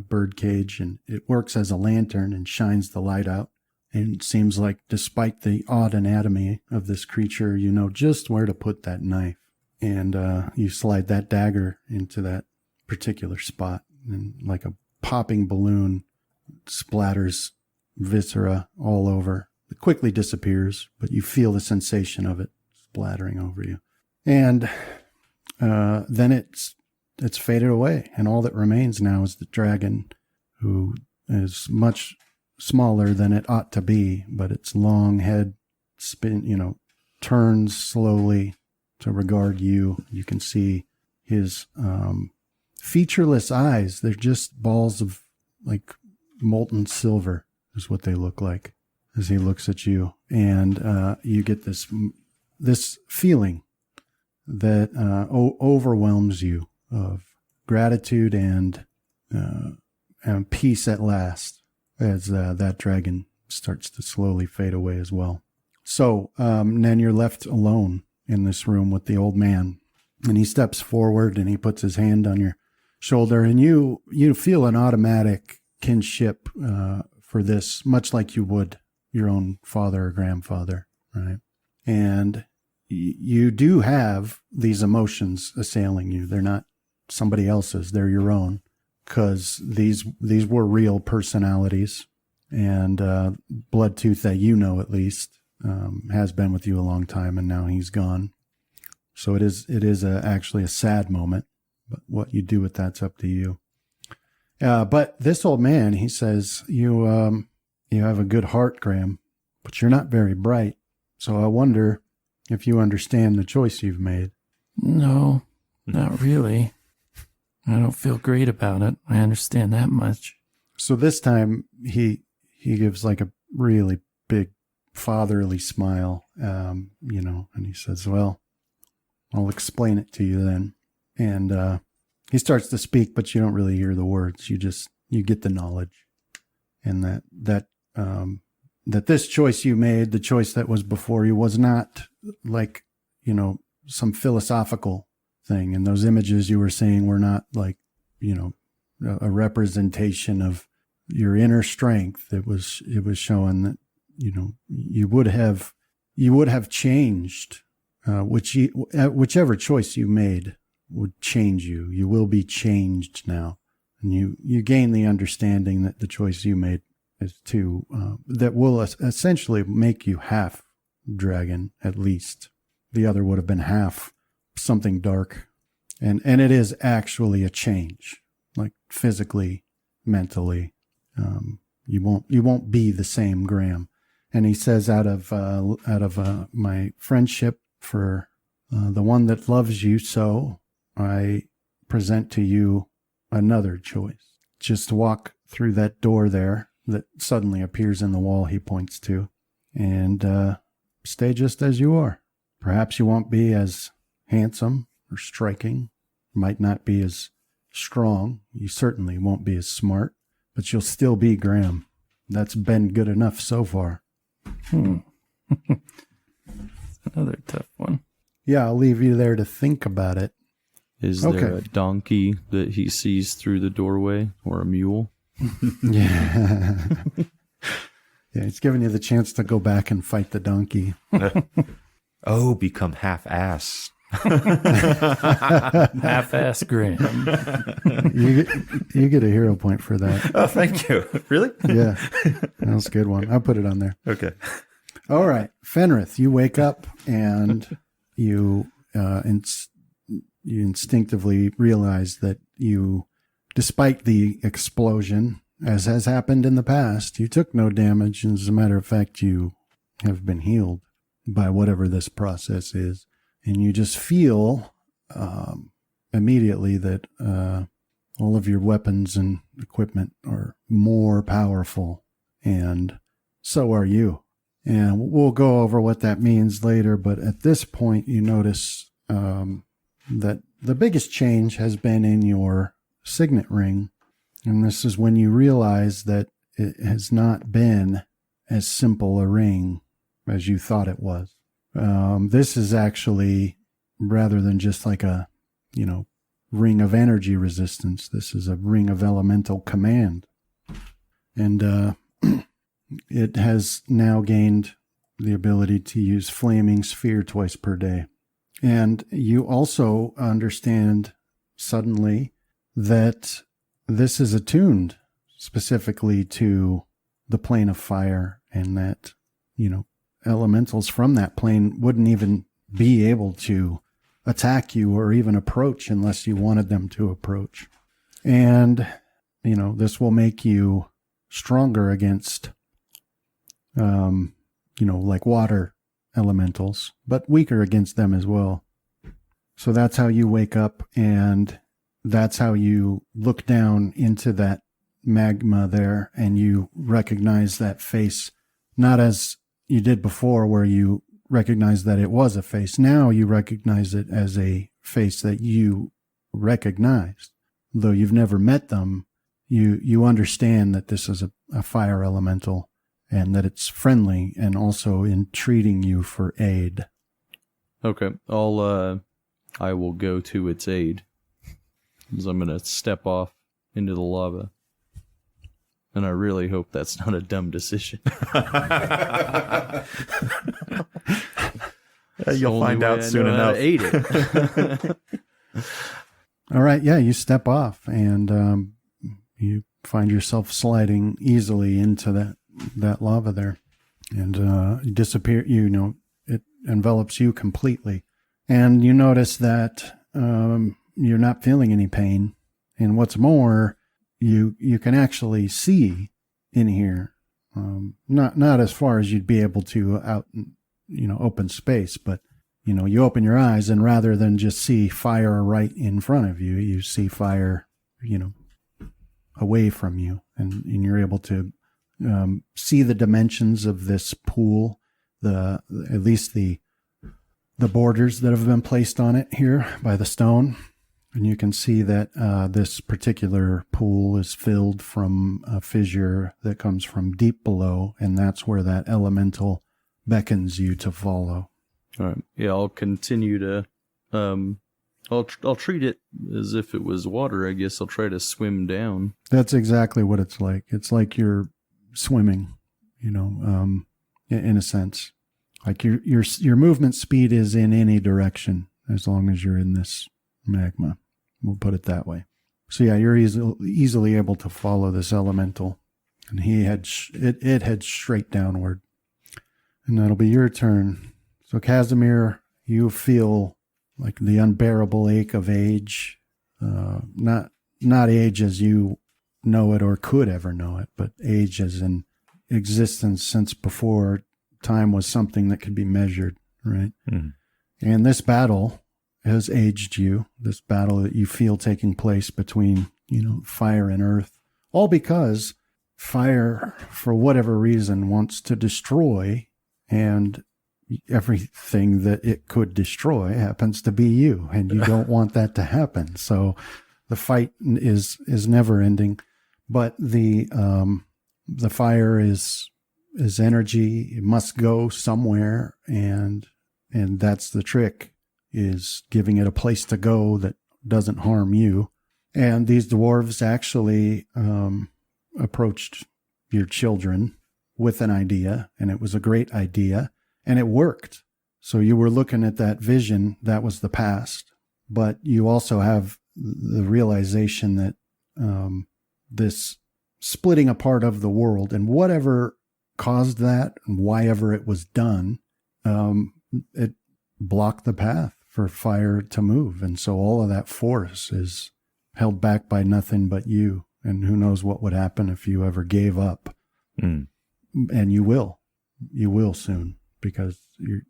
bird cage, and it works as a lantern and shines the light out. And it seems like, despite the odd anatomy of this creature, you know just where to put that knife. And you slide that dagger into that particular spot, and like a popping balloon, splatters viscera all over. It quickly disappears, but you feel the sensation of it splattering over you. And then it's faded away, and all that remains now is the dragon, who is much smaller than it ought to be, but its long head turns slowly to regard you. You can see his featureless eyes. They're just balls of like molten silver is what they look like as he looks at you. And you get this feeling that overwhelms you of gratitude and peace at last, as that dragon starts to slowly fade away as well. So then you're left alone in this room with the old man, and he steps forward and he puts his hand on your shoulder, and you feel an automatic kinship for this, much like you would your own father or grandfather, right? And you do have these emotions assailing you. They're not somebody else's, they're your own, because these were real personalities. And Bloodtooth, that you know at least, has been with you a long time, and now he's gone. So it is actually a sad moment, but what you do with that's up to you. But this old man, he says, you have a good heart, Graham, but you're not very bright. So I wonder if you understand the choice you've made. No, not really. I don't feel great about it. I understand that much. So this time he gives like a really big fatherly smile, and he says, well, I'll explain it to you then. And he starts to speak, but you don't really hear the words. You get the knowledge. And that this choice you made, the choice that was before you, was not like, some philosophical thing. And those images you were seeing were not like, a representation of your inner strength. It was showing that, you would have changed, whichever choice you made would change you. You will be changed now. And you gain the understanding that the choice you made is that will essentially make you half dragon, at least. The other would have been half something dark. And it is actually a change, like physically, mentally. You won't be the same Graham. And he says, out of my friendship for the one that loves you so, I present to you another choice. Just walk through that door there that suddenly appears in the wall he points to, and stay just as you are. Perhaps you won't be as handsome or striking, might not be as strong, you certainly won't be as smart, but you'll still be Graham. That's been good enough so far. Another tough one. Yeah, I'll leave you there to think about it. Is there a donkey that he sees through the doorway, or a mule? Yeah. Yeah, it's giving you the chance to go back and fight the donkey. Oh, become half-ass. Half-ass Graham. You get a hero point for that. Oh, thank you. Really? Yeah, that was a good one. I'll put it on there. Okay. All right, Fenrith, you wake up and you instinctively realize that despite the explosion, as has happened in the past, you took no damage. And as a matter of fact, you have been healed by whatever this process is. And you just feel immediately that all of your weapons and equipment are more powerful, and so are you. And we'll go over what that means later, but at this point you notice that the biggest change has been in your signet ring. And this is when you realize that it has not been as simple a ring as you thought it was. This is actually, rather than just like a, ring of energy resistance, this is a ring of elemental command. And it has now gained the ability to use flaming sphere twice per day. And you also understand suddenly that this is attuned specifically to the plane of fire, and that, elementals from that plane wouldn't even be able to attack you or even approach unless you wanted them to approach. And, this will make you stronger against, like water elementals, but weaker against them as well. So that's how you wake up, and that's how you look down into that magma there, and you recognize that face, not as you did before where you recognized that it was a face. Now you recognize it as a face that you recognized. Though you've never met them, you understand that this is a fire elemental, and that it's friendly and also entreating you for aid. Okay, I will go to its aid, because I'm going to step off into the lava. And I really hope that's not a dumb decision. You'll find out soon enough. Ate it. All right, yeah, you step off, and you find yourself sliding easily into that lava there, and you disappear. It envelops you completely, and you notice that you're not feeling any pain, and what's more, you can actually see in here, not as far as you'd be able to out in open space, but you open your eyes, and rather than just see fire right in front of you, you see fire away from you, and you're able to see the dimensions of this pool, at least the borders that have been placed on it here by the stone. And you can see that this particular pool is filled from a fissure that comes from deep below, and that's where that elemental beckons you to follow. All right. Yeah, I'll continue to. I'll treat it as if it was water. I guess I'll try to swim down. That's exactly what it's like. It's like you're swimming, in a sense. Like your movement speed is in any direction as long as you're in this magma. We'll put it that way. So yeah, you're easily able to follow this elemental, and it heads straight downward. And that'll be your turn. So Casimir, you feel like the unbearable ache of age, not age as you know it or could ever know it, but age as in existence since before time was something that could be measured, right? Mm. And this battle has aged you, this battle that you feel taking place between, fire and earth, all because fire, for whatever reason, wants to destroy, and everything that it could destroy happens to be you, and you don't want that to happen. So the fight is never ending, but the fire is energy. It must go somewhere, and that's the trick, is giving it a place to go that doesn't harm you. And these dwarves actually approached your children with an idea, and it was a great idea, and it worked. So you were looking at that vision, that was the past, but you also have the realization that this splitting apart of the world, and whatever caused that and why ever it was done, it blocked the path for fire to move. And so all of that force is held back by nothing but you. And who knows what would happen if you ever gave up. Mm. And you will soon, because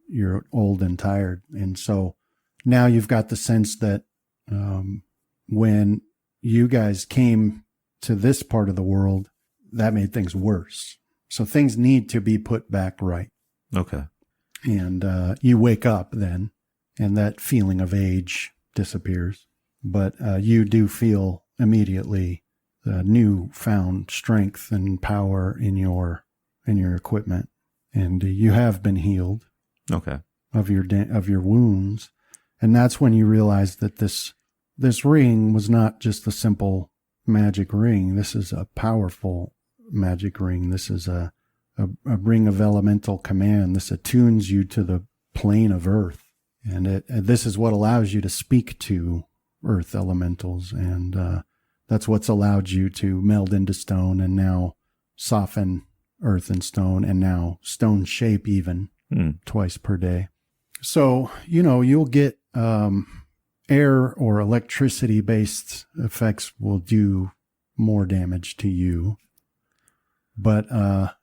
you're old and tired. And so now you've got the sense that when you guys came to this part of the world, that made things worse. So things need to be put back right. Okay. And you wake up then, and that feeling of age disappears. But you do feel immediately newfound strength and power in your equipment, and you have been healed Okay. of your wounds, and that's when you realize that this ring was not just a simple magic ring. This is a powerful magic ring. This is a ring of elemental command. This attunes you to the plane of earth, and this is what allows you to speak to earth elementals, and that's what's allowed you to meld into stone and now soften earth and stone, and now stone shape even twice per day. So, you'll get air or electricity based effects will do more damage to you, but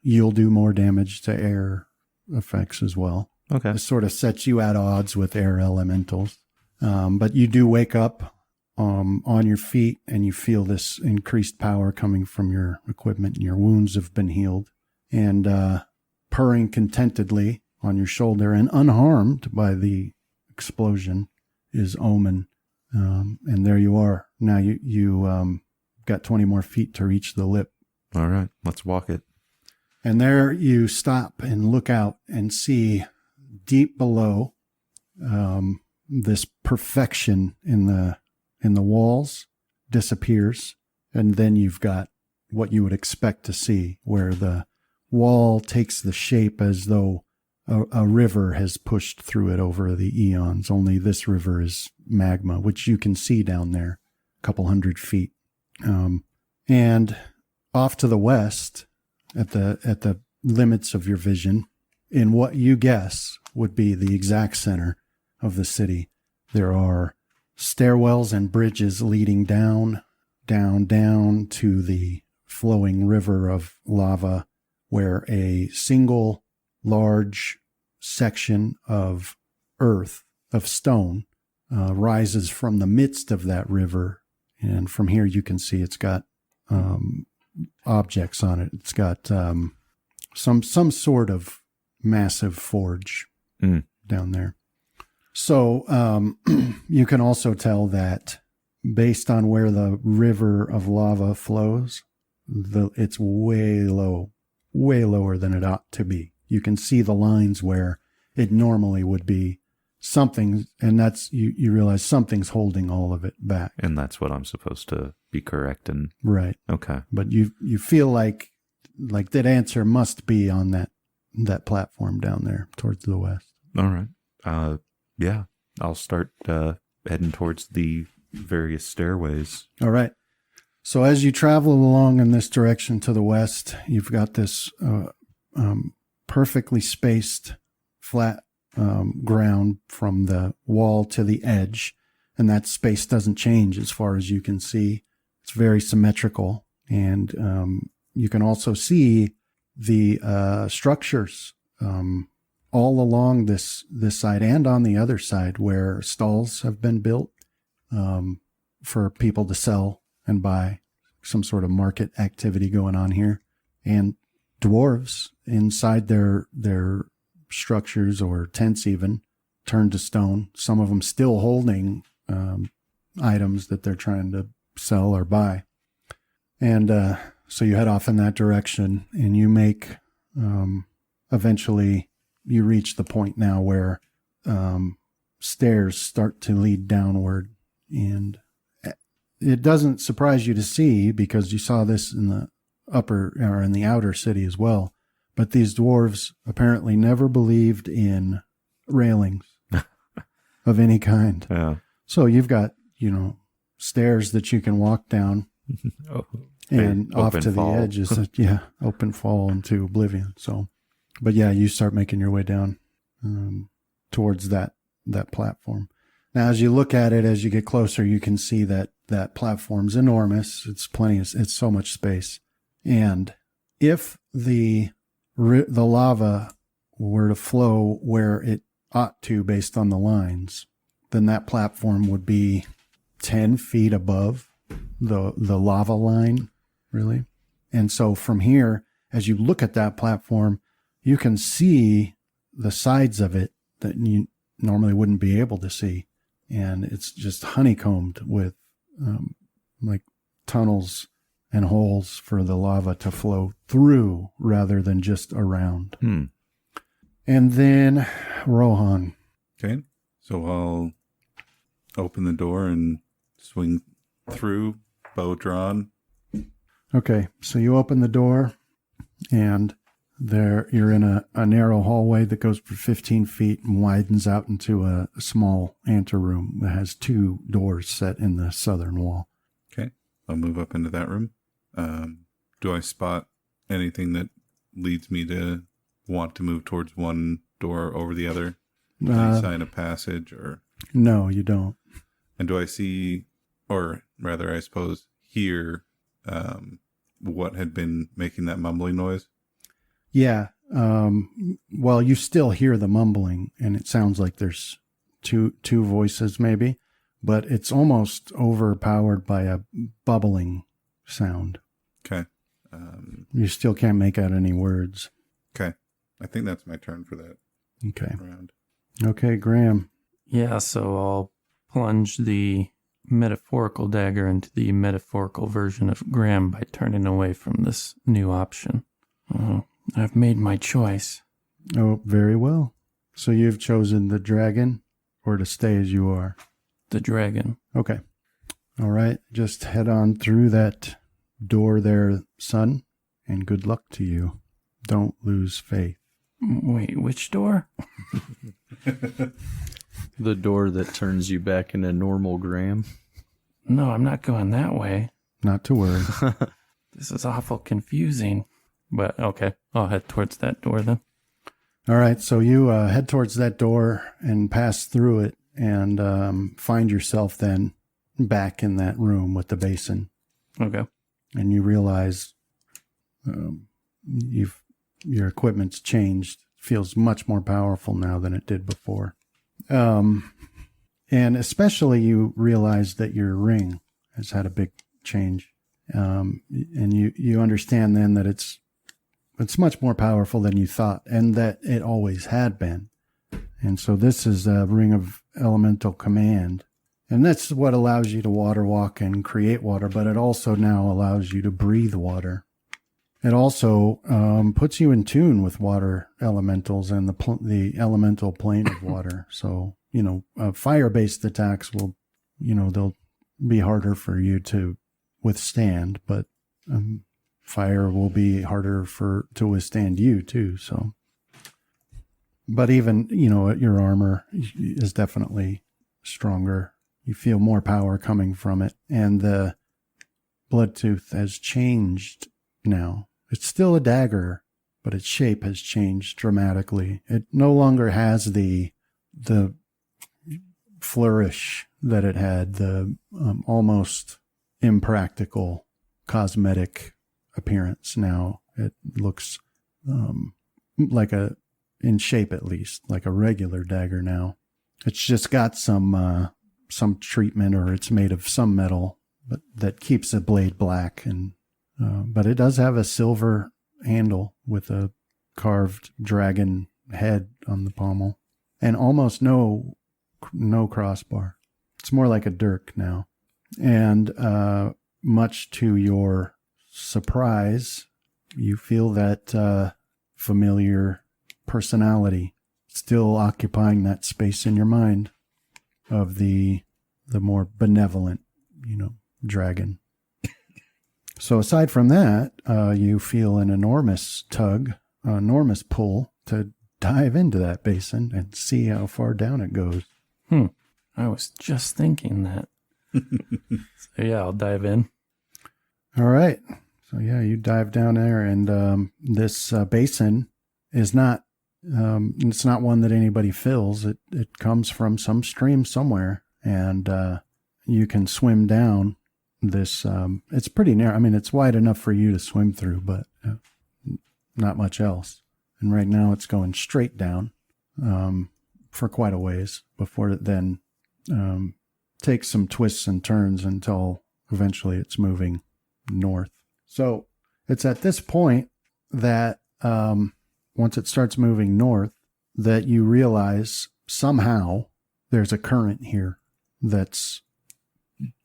you'll do more damage to air effects as well. Okay. It sort of sets you at odds with air elementals. But you do wake up on your feet, and you feel this increased power coming from your equipment, and your wounds have been healed. And purring contentedly on your shoulder and unharmed by the explosion is Omen. And there you are. Now you got 20 more feet to reach the lip. All right. Let's walk it. And there you stop and look out and see deep below this perfection in the walls disappears. And then you've got what you would expect to see, where the wall takes the shape as though a river has pushed through it over the eons. Only this river is magma, which you can see down there a couple 100 feet. And off to the west, at the limits of your vision, in what you guess would be the exact center of the city, there are stairwells and bridges leading down to the flowing river of lava, where a single large section of earth, of stone, rises from the midst of that river. And from here you can see it's got objects on it. It's got some sort of massive forge down there. So you can also tell that based on where the river of lava flows, it's way lower than it ought to be. You can see the lines where it normally would be something, and that's you realize something's holding all of it back. And that's what I'm supposed to be correcting. Right. Okay. But you feel like that answer must be on that platform down there towards the west. All right. Yeah. I'll start heading towards the various stairways. All right. So as you travel along in this direction to the west, you've got this perfectly spaced flat ground from the wall to the edge, and that space doesn't change as far as you can see. It's very symmetrical, and you can also see the structures all along this side and on the other side, where stalls have been built for people to sell and buy. Some sort of market activity going on here, and dwarves inside their structures or tents even turned to stone. Some of them still holding items that they're trying to sell or buy. And so you head off in that direction, and you make eventually you reach the point now where stairs start to lead downward, and it doesn't surprise you to see, because you saw this in the upper or in the outer city as well. But these dwarves apparently never believed in railings of any kind. Yeah. So you've got, stairs that you can walk down, and off to the edge is open fall into oblivion. So, but yeah, you start making your way down towards that platform. Now, as you look at it, as you get closer, you can see that platform's enormous. It's so much space. And if the lava were to flow where it ought to based on the lines, then that platform would be 10 feet above the lava line, really. And so from here, as you look at that platform, you can see the sides of it that you normally wouldn't be able to see. And it's just honeycombed with like tunnels and holes for the lava to flow through rather than just around. And then Rohan. Okay. So I'll open the door and swing through, bow drawn. Okay, so you open the door, and there you're in a narrow hallway that goes for 15 feet and widens out into a small anteroom that has 2 doors set in the southern wall. Okay. I'll move up into that room. Do I spot anything that leads me to want to move towards one door over the other? Any sign of passage or? No, you don't. And do I see, or rather, I suppose, hear what had been making that mumbling noise? Yeah. Well, you still hear the mumbling, and it sounds like there's two voices maybe, but it's almost overpowered by a bubbling sound. Okay. You still can't make out any words. Okay. I think that's my turn for that Okay. round. Okay, Graham. Yeah, so I'll plunge the metaphorical dagger into the metaphorical version of Graham by turning away from this new option. I've made my choice. Oh, very well. So you've chosen the dragon or to stay as you are? The dragon. Okay. All right. Just head on through that door there, son, and good luck to you. Don't lose faith. Wait, which door? The door that turns you back into normal Graham. No, I'm not going that way. Not to worry. This is awful confusing. But okay, I'll head towards that door then. All right. So you head towards that door and pass through it and find yourself then back in that room with the basin. Okay. And you realize your equipment's changed. Feels much more powerful now than it did before. And especially you realize that your ring has had a big change. And you understand then that it's much more powerful than you thought, and that it always had been. And so this is a ring of elemental command. And that's what allows you to water walk and create water, but it also now allows you to breathe water. It also puts you in tune with water elementals and the elemental plane of water. So, fire-based attacks will, they'll be harder for you to withstand, but fire will be harder to withstand you too. So, but even, your armor is definitely stronger. You feel more power coming from it, and the Bloodtooth has changed now. It's still a dagger, but its shape has changed dramatically. It no longer has the flourish that it had, the almost impractical cosmetic appearance. Now it looks like in shape at least, like a regular dagger now. It's just got some treatment, or it's made of some metal, but that keeps the blade black. And but it does have a silver handle with a carved dragon head on the pommel, and almost no crossbar. It's more like a dirk now. And much to your surprise, you feel that familiar personality still occupying that space in your mind of the more benevolent, dragon. So aside from that, you feel an enormous tug, an enormous pull to dive into that basin and see how far down it goes. I was just thinking that. So yeah, I'll dive in. All right. So yeah, you dive down there, and this basin is not, it's not one that anybody fills. It comes from some stream somewhere, and you can swim down this. It's pretty narrow. I mean, it's wide enough for you to swim through, but not much else. And right now it's going straight down for quite a ways before it then takes some twists and turns until eventually it's moving north. So it's at this point that once it starts moving north, that you realize somehow there's a current here that's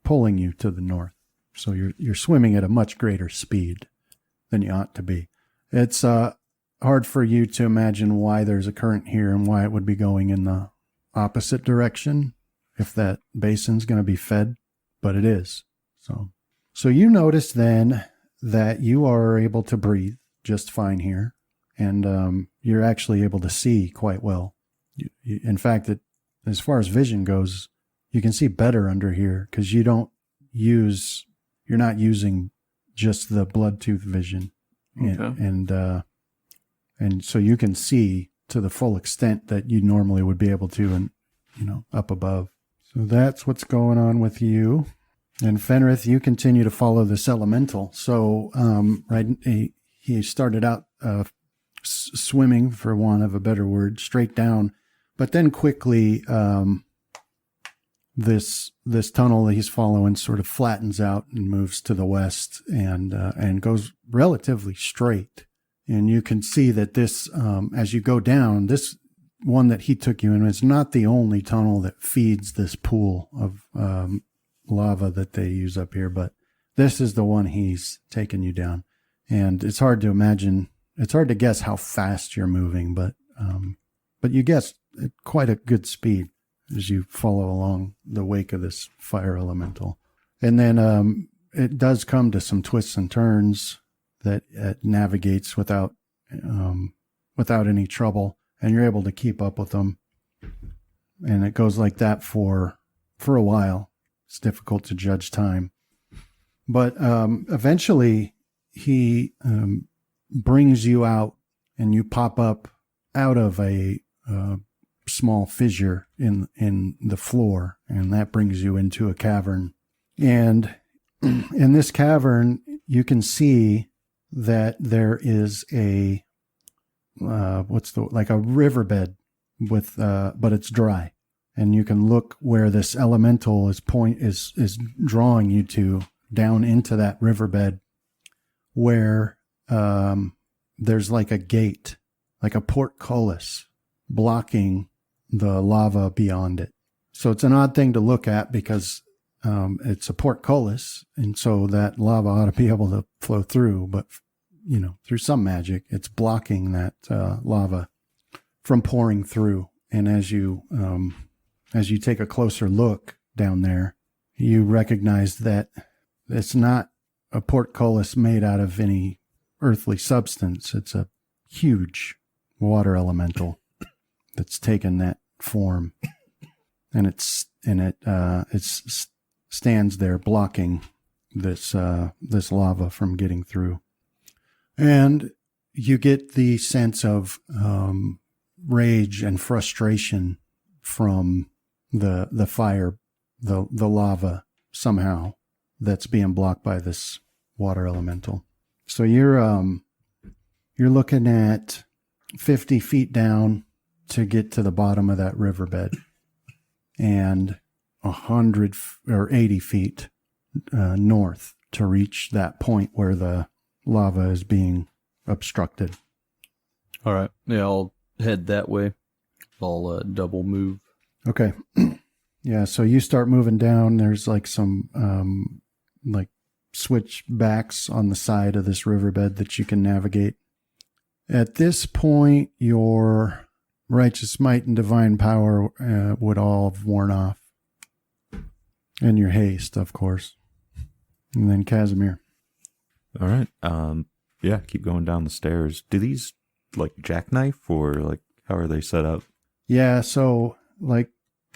pulling you to the north. So you're swimming at a much greater speed than you ought to be. It's hard for you to imagine why there's a current here and why it would be going in the opposite direction if that basin's going to be fed, but it is. So you notice then that you are able to breathe just fine here, and you're actually able to see quite well. In fact, as far as vision goes, you can see better under here because you're not using just the blood tooth vision. Okay. And so you can see to the full extent that you normally would be able to, and up above. So that's what's going on with you. And Fenrith, you continue to follow this elemental. So he started out swimming, for want of a better word, straight down, but then quickly this tunnel that he's following sort of flattens out and moves to the west and goes relatively straight. And you can see that this, as you go down, this one that he took you in is not the only tunnel that feeds this pool of lava that they use up here, but this is the one he's taken you down. And it's hard to guess how fast you're moving, but you guess at quite a good speed as you follow along the wake of this fire elemental. And then it does come to some twists and turns that it navigates without any trouble, and you're able to keep up with them. And it goes like that for a while. It's difficult to judge time. But eventually he brings you out, and you pop up out of a small fissure in the floor, and that brings you into a cavern. And in this cavern, you can see that there is a a riverbed with but it's dry, and you can look where this elemental is drawing you to, down into that riverbed, where there's like a gate, like a portcullis blocking the lava beyond it. So it's an odd thing to look at because it's a portcullis, and so that lava ought to be able to flow through, but through some magic, it's blocking that lava from pouring through. And as you take a closer look down there, you recognize that it's not a portcullis made out of any earthly substance. It's a huge water elemental that's taken that form, and it stands there blocking this lava from getting through. And you get the sense of rage and frustration from the fire, the lava somehow that's being blocked by this water elemental. So you're looking at 50 feet down to get to the bottom of that riverbed, and 100 or 80 feet north to reach that point where the lava is being obstructed. All right. Yeah, I'll head that way. I'll double move. Okay. Yeah, so you start moving down. There's like some switchbacks on the side of this riverbed that you can navigate. At this point, your righteous might and divine power would all have worn off. And your haste, of course. And then Casimir. All right. Yeah, keep going down the stairs. Do these jackknife, or how are they set up? Yeah, so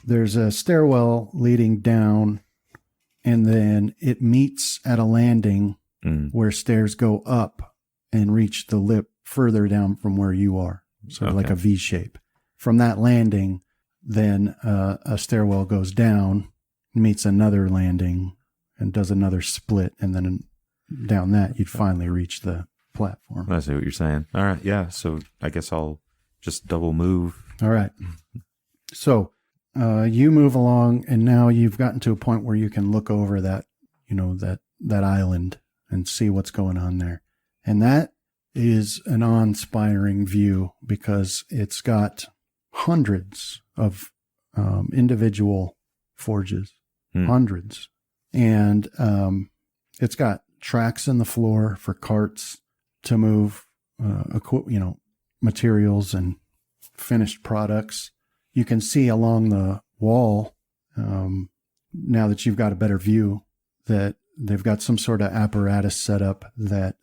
there's a stairwell leading down, and then it meets at a landing where stairs go up and reach the lip further down from where you are. So like a V shape. From that landing, then a stairwell goes down, meets another landing, and does another split, and then down that you'd finally reach the platform. I see what you're saying. All right, yeah. So I guess I'll just double move. All right. So you move along, and now you've gotten to a point where you can look over that, that island and see what's going on there. And that is an awe-inspiring view because it's got hundreds of individual forges, hundreds. And It's got tracks in the floor for carts to move, materials and finished products. You can see along the wall, now that you've got a better view, that they've got some sort of apparatus set up that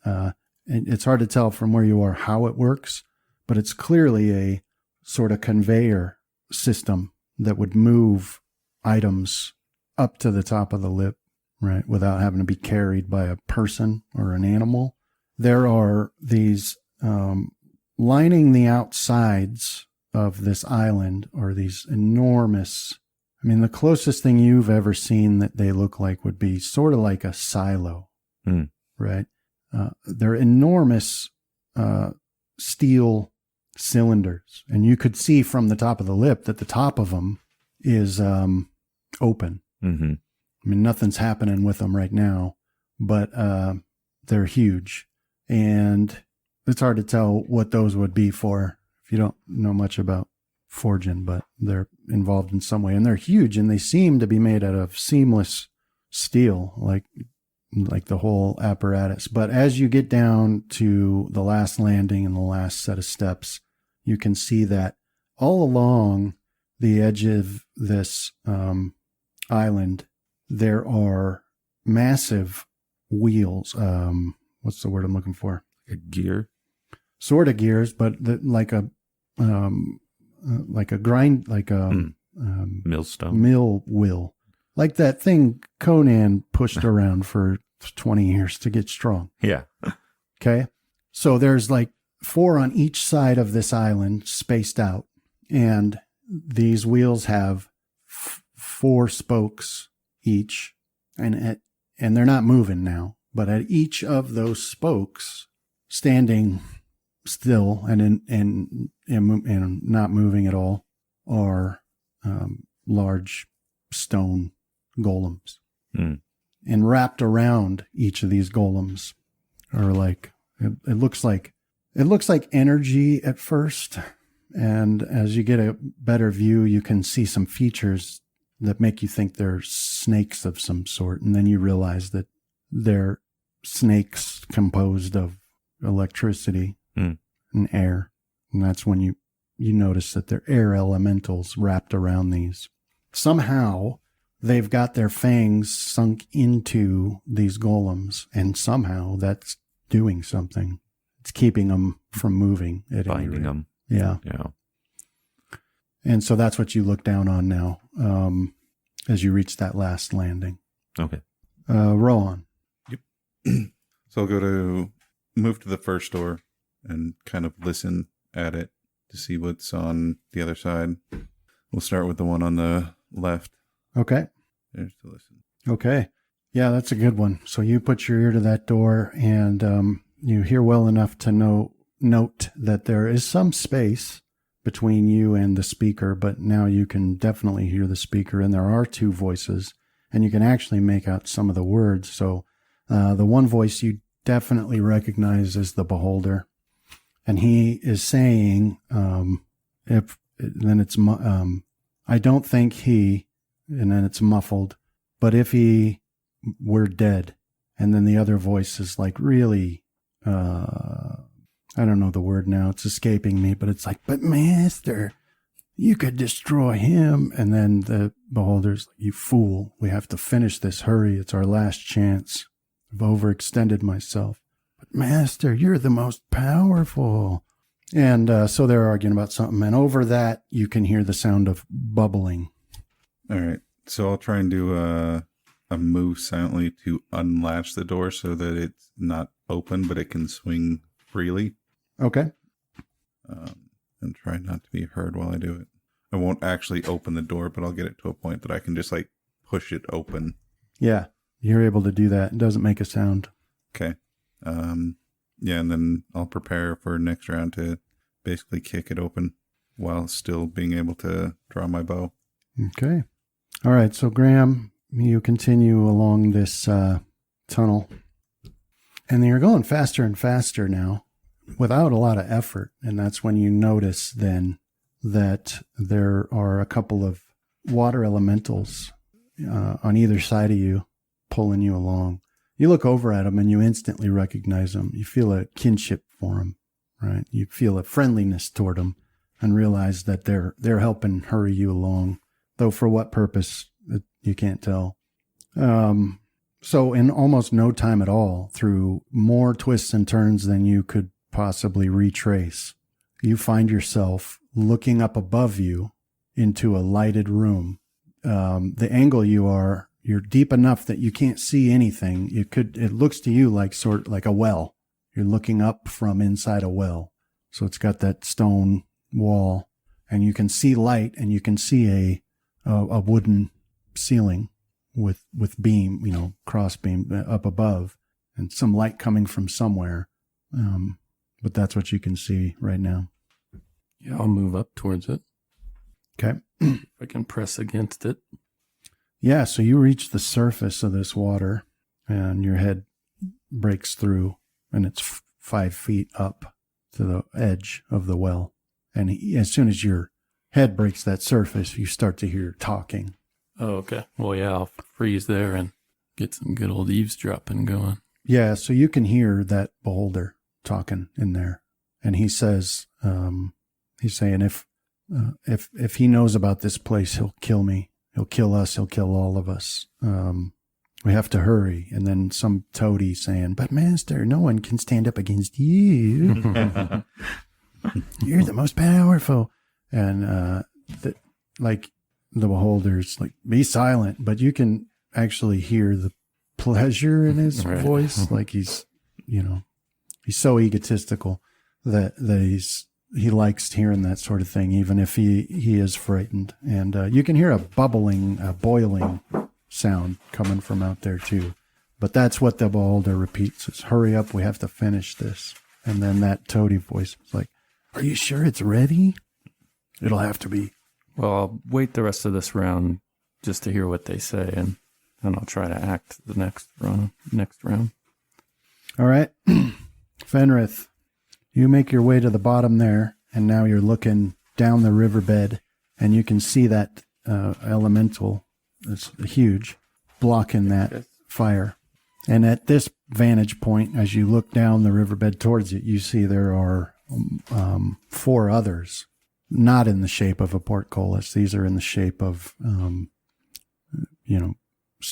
it's hard to tell from where you are how it works, but it's clearly a sort of conveyor system that would move items up to the top of the lip, right, without having to be carried by a person or an animal. There are these lining the outsides of this island are these enormous, I mean, the closest thing you've ever seen that they look like would be sort of like a silo, right? They're enormous steel cylinders, and you could see from the top of the lip that the top of them is open. Mm-hmm. I mean, nothing's happening with them right now, but they're huge, and it's hard to tell what those would be for if you don't know much about forging, but they're involved in some way, and they're huge, and they seem to be made out of seamless steel, like the whole apparatus. But as you get down to the last landing and the last set of steps, you can see that all along the edge of this island, there are massive wheels. What's the word I'm looking for? A gear. Sort of gears, but like a grind, like a Millstone. mill wheel, like that thing Conan pushed around for 20 years to get strong. Yeah. Okay. So there's like 4 on each side of this island spaced out. And these wheels have 4 spokes each. And they're not moving now, but at each of those spokes, standing still and not moving at all, are large stone golems. And wrapped around each of these golems are like, it looks like energy at first. And as you get a better view, you can see some features that make you think they're snakes of some sort. And then you realize that they're snakes composed of electricity and air. And that's when you notice that they're air elementals wrapped around these. Somehow they've got their fangs sunk into these golems, and somehow that's doing something. It's keeping them from moving. Binding them. Yeah. Yeah. And so that's what you look down on now as you reach that last landing. Okay. Rowan. Yep. So I'll move to the first door and kind of listen at it to see what's on the other side. We'll start with the one on the left. Okay. There's to listen. Okay. Yeah, that's a good one. So you put your ear to that door, and you hear well enough to note that there is some space between you and the speaker, but now you can definitely hear the speaker, and there are 2 voices, and you can actually make out some of the words. So the one voice you definitely recognize is the beholder, and he is saying, I don't think he, and then it's muffled, but if he were dead. And then the other voice is like really, I don't know the word now, it's escaping me, but it's like, but master, you could destroy him. And then the beholder's like, you fool, we have to finish this, hurry, it's our last chance. I've overextended myself. But master, you're the most powerful. And so they're arguing about something, and over that you can hear the sound of bubbling. All right. So I'll try and do a move silently to unlatch the door so that it's not open, but it can swing freely. Okay. And try not to be heard while I do it. I won't actually open the door, but I'll get it to a point that I can just like push it open. Yeah, you're able to do that. It doesn't make a sound. Okay. Yeah, and then I'll prepare for next round to basically kick it open while still being able to draw my bow. Okay. All right. So Graham, you continue along this tunnel, and you're going faster and faster now without a lot of effort. And that's when you notice then that there are a couple of water elementals on either side of you pulling you along. You look over at him and you instantly recognize him. You feel a kinship for him, right? You feel a friendliness toward him and realize that they're helping hurry you along, though for what purpose, you can't tell. So in almost no time at all, through more twists and turns than you could possibly retrace, you find yourself looking up above you into a lighted room. The angle you're deep enough that you can't see anything. It looks to you like like a well. You're looking up from inside a well. So it's got that stone wall, and you can see light, and you can see a wooden ceiling with beam, cross beam up above, and some light coming from somewhere. But that's what you can see right now. Yeah, I'll move up towards it. Okay. If I can press against it. Yeah, so you reach the surface of this water, and your head breaks through, and it's 5 feet up to the edge of the well. And as soon as your head breaks that surface, you start to hear talking. Oh, okay. Well, yeah, I'll freeze there and get some good old eavesdropping going. Yeah, so you can hear that beholder talking in there. And he says, he's saying, if he knows about this place, he'll kill me. He'll kill us. He'll kill all of us. We have to hurry. And then some toady saying, but master, no one can stand up against you. You're the most powerful. And the beholder's like, be silent. But you can actually hear the pleasure in his voice. Like he's so egotistical that he likes hearing that sort of thing, even if he is frightened. And you can hear a bubbling, boiling sound coming from out there too. But that's what the beholder repeats is, hurry up, we have to finish this. And then that toady voice is like, are you sure it's ready? It'll have to be. Well, I'll wait the rest of this round just to hear what they say, and then I'll try to act the next round. All right. Fenrith, you make your way to the bottom there, and now you're looking down the riverbed, and you can see that elemental that's huge, blocking that fire. And at this vantage point, as you look down the riverbed towards it, you see there are 4 others, not in the shape of a portcullis. These are in the shape of,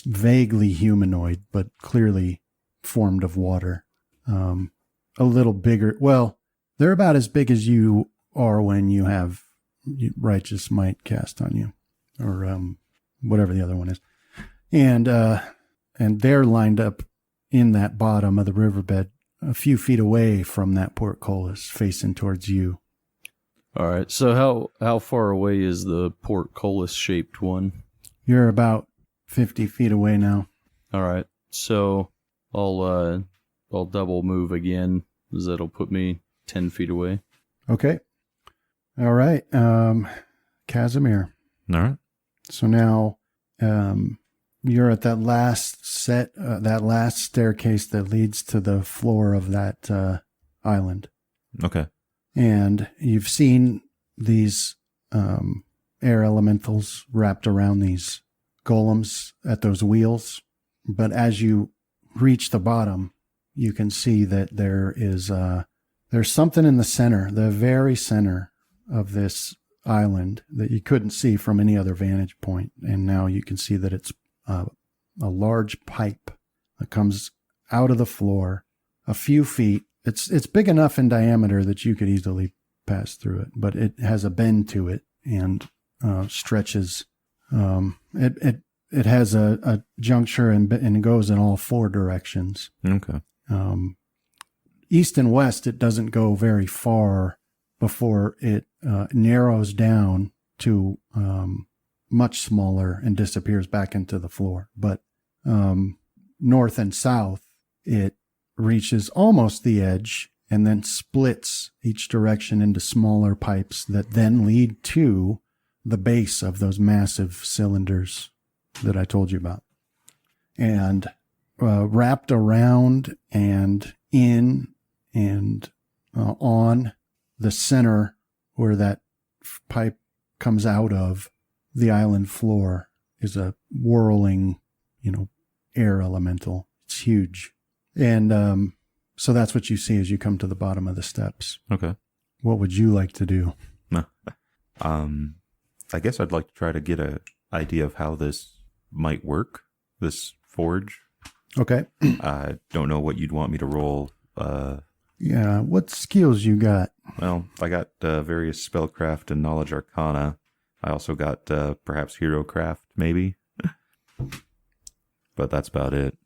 vaguely humanoid, but clearly formed of water. A little bigger. Well, they're about as big as you are when you have righteous might cast on you, or whatever the other one is. And they're lined up in that bottom of the riverbed, a few feet away from that portcullis, facing towards you. All right. So how far away is the portcullis shaped one? You're about 50 feet away now. All right. So I'll double move again, because that'll put me 10 feet away. Okay. All right. Casimir. All right. So now you're at that last staircase that leads to the floor of that island. Okay. And you've seen these air elementals wrapped around these golems at those wheels. But as you reach the bottom, you can see that there's something in the center, the very center of this island, that you couldn't see from any other vantage point. And now you can see that it's a large pipe that comes out of the floor a few feet. It's big enough in diameter that you could easily pass through it, but it has a bend to it and stretches. It has a juncture and it goes in all 4 directions. Okay. East and west, it doesn't go very far before it narrows down to much smaller and disappears back into the floor. But north and south, it reaches almost the edge and then splits each direction into smaller pipes that then lead to the base of those massive cylinders that I told you about. And wrapped around and in and on the center where that pipe comes out of the island floor is a whirling, air elemental. It's huge. And so that's what you see as you come to the bottom of the steps. Okay. What would you like to do? I guess I'd like to try to get an idea of how this might work, this forge. Okay. I don't know what you'd want me to roll. Yeah. What skills you got? Well, I got various spellcraft and knowledge arcana. I also got perhaps hero craft, maybe. But that's about it.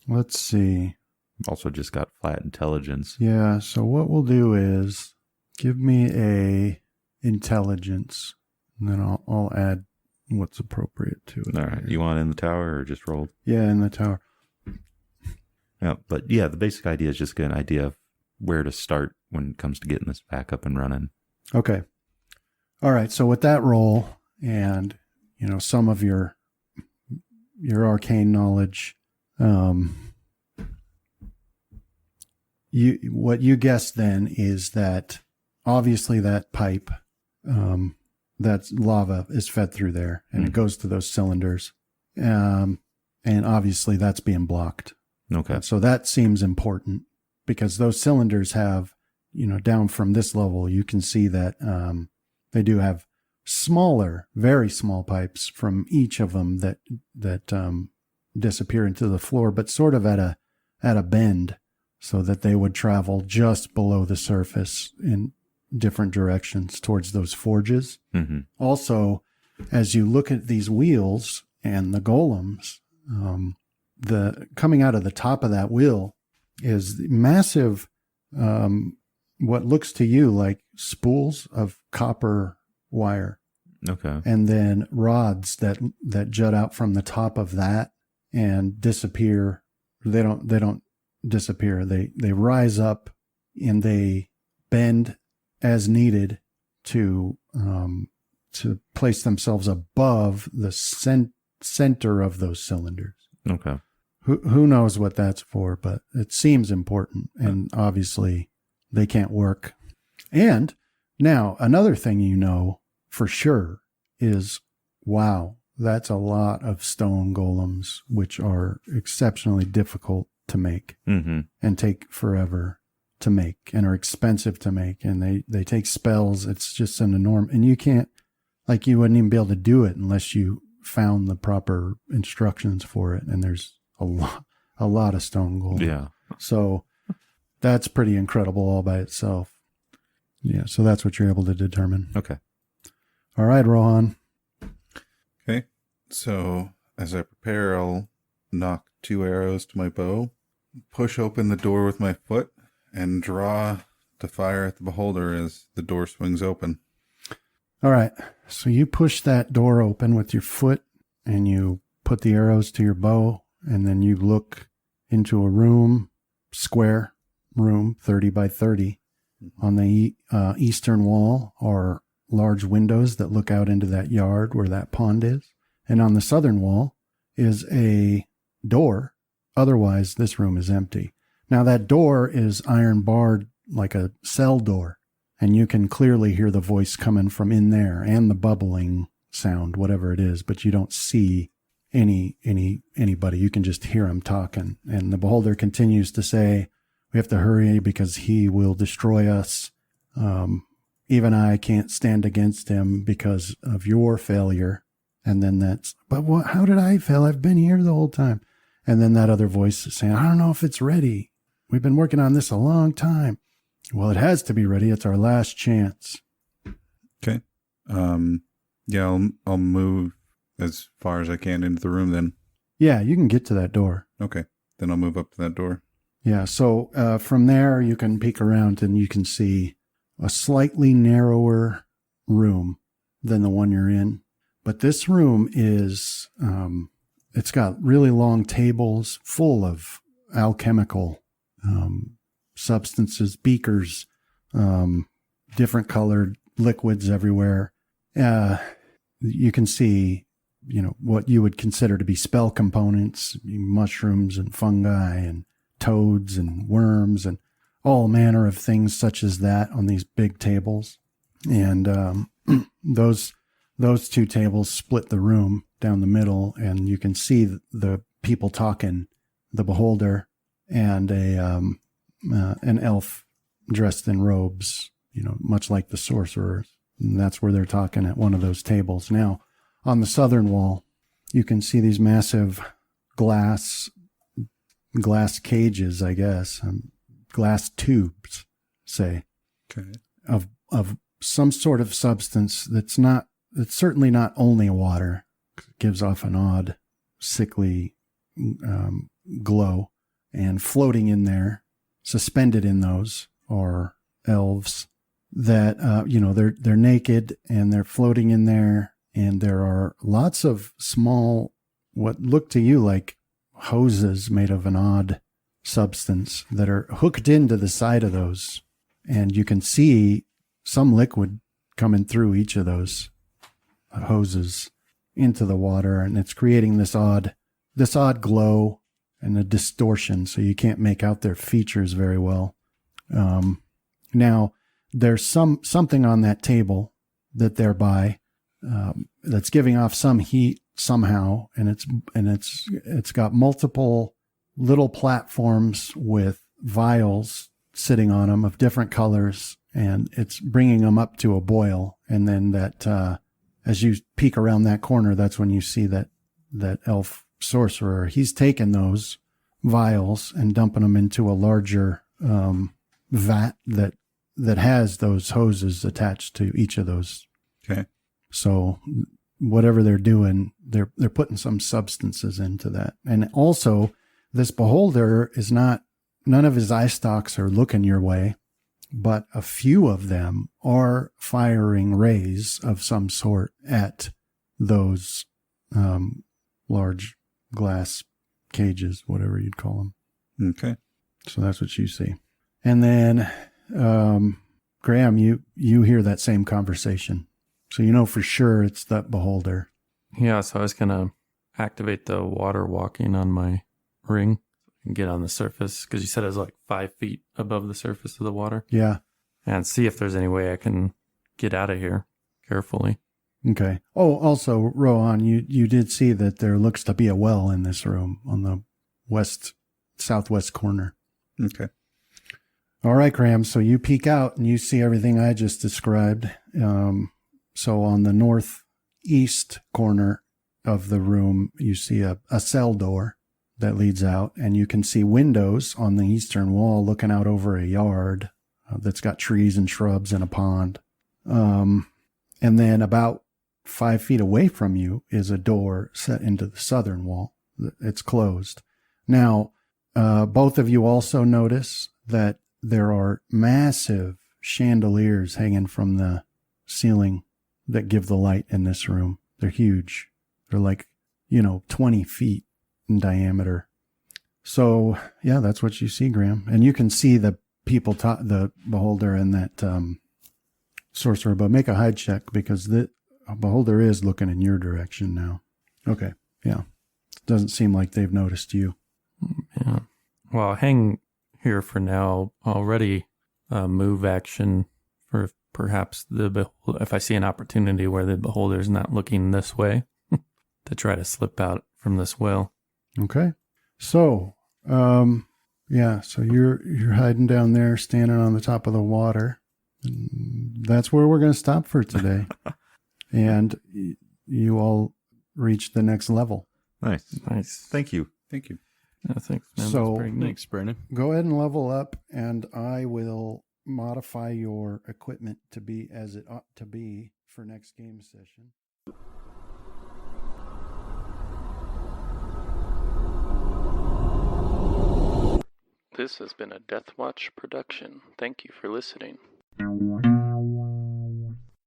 Let's see. Also just got flat intelligence. Yeah. So what we'll do is give me a intelligence, and then I'll add what's appropriate to it. All right. You want it in the tower or just roll? Yeah, in the tower. Yeah, but yeah, the basic idea is just get an idea of where to start when it comes to getting this back up and running. Okay. All right. So with that roll and, some of your arcane knowledge, what you guess then is that obviously that pipe, that lava is fed through there and it goes to those cylinders. And obviously that's being blocked. Okay. So that seems important because those cylinders have, down from this level, you can see that they do have smaller, very small pipes from each of them that disappear into the floor, but sort of at a bend so that they would travel just below the surface in different directions towards those forges. Mm-hmm. Also, as you look at these wheels and the golems, the coming out of the top of that wheel is massive, what looks to you like spools of copper wire. Okay. And then rods that jut out from the top of that and disappear. They don't disappear. They rise up and they bend as needed to place themselves above the center of those cylinders. Okay. Who knows what that's for, but it seems important, and obviously they can't work. And now another thing for sure is, wow, that's a lot of stone golems, which are exceptionally difficult to make and take forever to make and are expensive to make. And they take spells. It's just an enormous, and you wouldn't even be able to do it unless you found the proper instructions for it. And there's a lot of stone golem. Yeah. So that's pretty incredible all by itself. Yeah. So that's what you're able to determine. Okay. All right, Rohan. Okay. So as I prepare, I'll knock 2 arrows to my bow, push open the door with my foot, and draw to fire at the beholder as the door swings open. All right. So you push that door open with your foot and you put the arrows to your bow, and then you look into a room, square room, 30 by 30. On the eastern wall are large windows that look out into that yard where that pond is. And on the southern wall is a door. Otherwise, this room is empty. Now, that door is iron barred like a cell door, and you can clearly hear the voice coming from in there and the bubbling sound, whatever it is, but you don't see anybody. You can just hear him talking. And the beholder continues to say, "We have to hurry because he will destroy us. Even I can't stand against him because of your failure." And then how did I fail? I've been here the whole time. And then that other voice is saying, "I don't know if it's ready. We've been working on this a long time." "Well, it has to be ready. It's our last chance." Okay. Yeah, I'll move as far as I can into the room then. Yeah, you can get to that door. Okay. Then I'll move up to that door. Yeah, so from there you can peek around and you can see a slightly narrower room than the one you're in. But this room is, it's got really long tables full of alchemical substances, beakers, different colored liquids everywhere. You can see, what you would consider to be spell components, mushrooms and fungi and toads and worms and all manner of things such as that on these big tables. And those 2 tables split the room down the middle, and you can see the people talking the beholder and an elf dressed in robes, much like the sorcerers. And that's where they're talking at one of those tables. Now, on the southern wall, you can see these massive glass cages, I guess, glass tubes, say, Okay. of some sort of substance that's certainly not only water. It gives off an odd, sickly glow, and floating in there, suspended in those, are elves that they're naked and they're floating in there, and there are lots of small, what look to you like hoses made of an odd substance that are hooked into the side of those, and you can see some liquid coming through each of those hoses into the water, and it's creating this odd glow and a distortion, so you can't make out their features very well. Now, there's something on that table that they're by that's giving off some heat somehow, and it's got multiple little platforms with vials sitting on them of different colors, and it's bringing them up to a boil. And then that as you peek around that corner, that's when you see that elf sorcerer. He's taken those vials and dumping them into a larger vat that has those hoses attached to each of those. Okay. So whatever they're doing, they're putting some substances into that. And also, this beholder is none of his eye stalks are looking your way, but a few of them are firing rays of some sort at those large glass cages, whatever you'd call them. Okay. So that's what you see. And then, Graham, you hear that same conversation. So you know for sure it's that beholder. Yeah, so I was going to activate the water walking on my ring and get on the surface, because you said it was like 5 feet above the surface of the water. Yeah. And see if there's any way I can get out of here carefully. Okay. Oh, also, Rohan, you did see that there looks to be a well in this room on the southwest corner. Okay. All right, Graham. So you peek out and you see everything I just described. So on the northeast corner of the room, you see a cell door that leads out, and you can see windows on the eastern wall looking out over a yard that's got trees and shrubs and a pond. And then about 5 feet away from you is a door set into the southern wall. It's closed. Now, both of you also notice that there are massive chandeliers hanging from the ceiling that give the light in this room. They're huge. They're like, 20 feet in diameter. So, yeah, that's what you see, Graham. And you can see the people, the beholder and that sorcerer, but make a hide check, because the beholder is looking in your direction now. Okay, yeah. Doesn't seem like they've noticed you. Yeah. Well, I'll hang here for now. Already move action for perhaps if I see an opportunity where the beholder's not looking this way, to try to slip out from this well. Okay. So, yeah, so you're hiding down there, standing on the top of the water. That's where we're going to stop for today. And you all reach the next level. Nice. Thank you. Thank you. Yeah, thanks, man. So- That's pretty neat. Thanks, Brandon. Go ahead and level up, and I will modify your equipment to be as it ought to be for next game session. This has been a Death Watch production. Thank you for listening.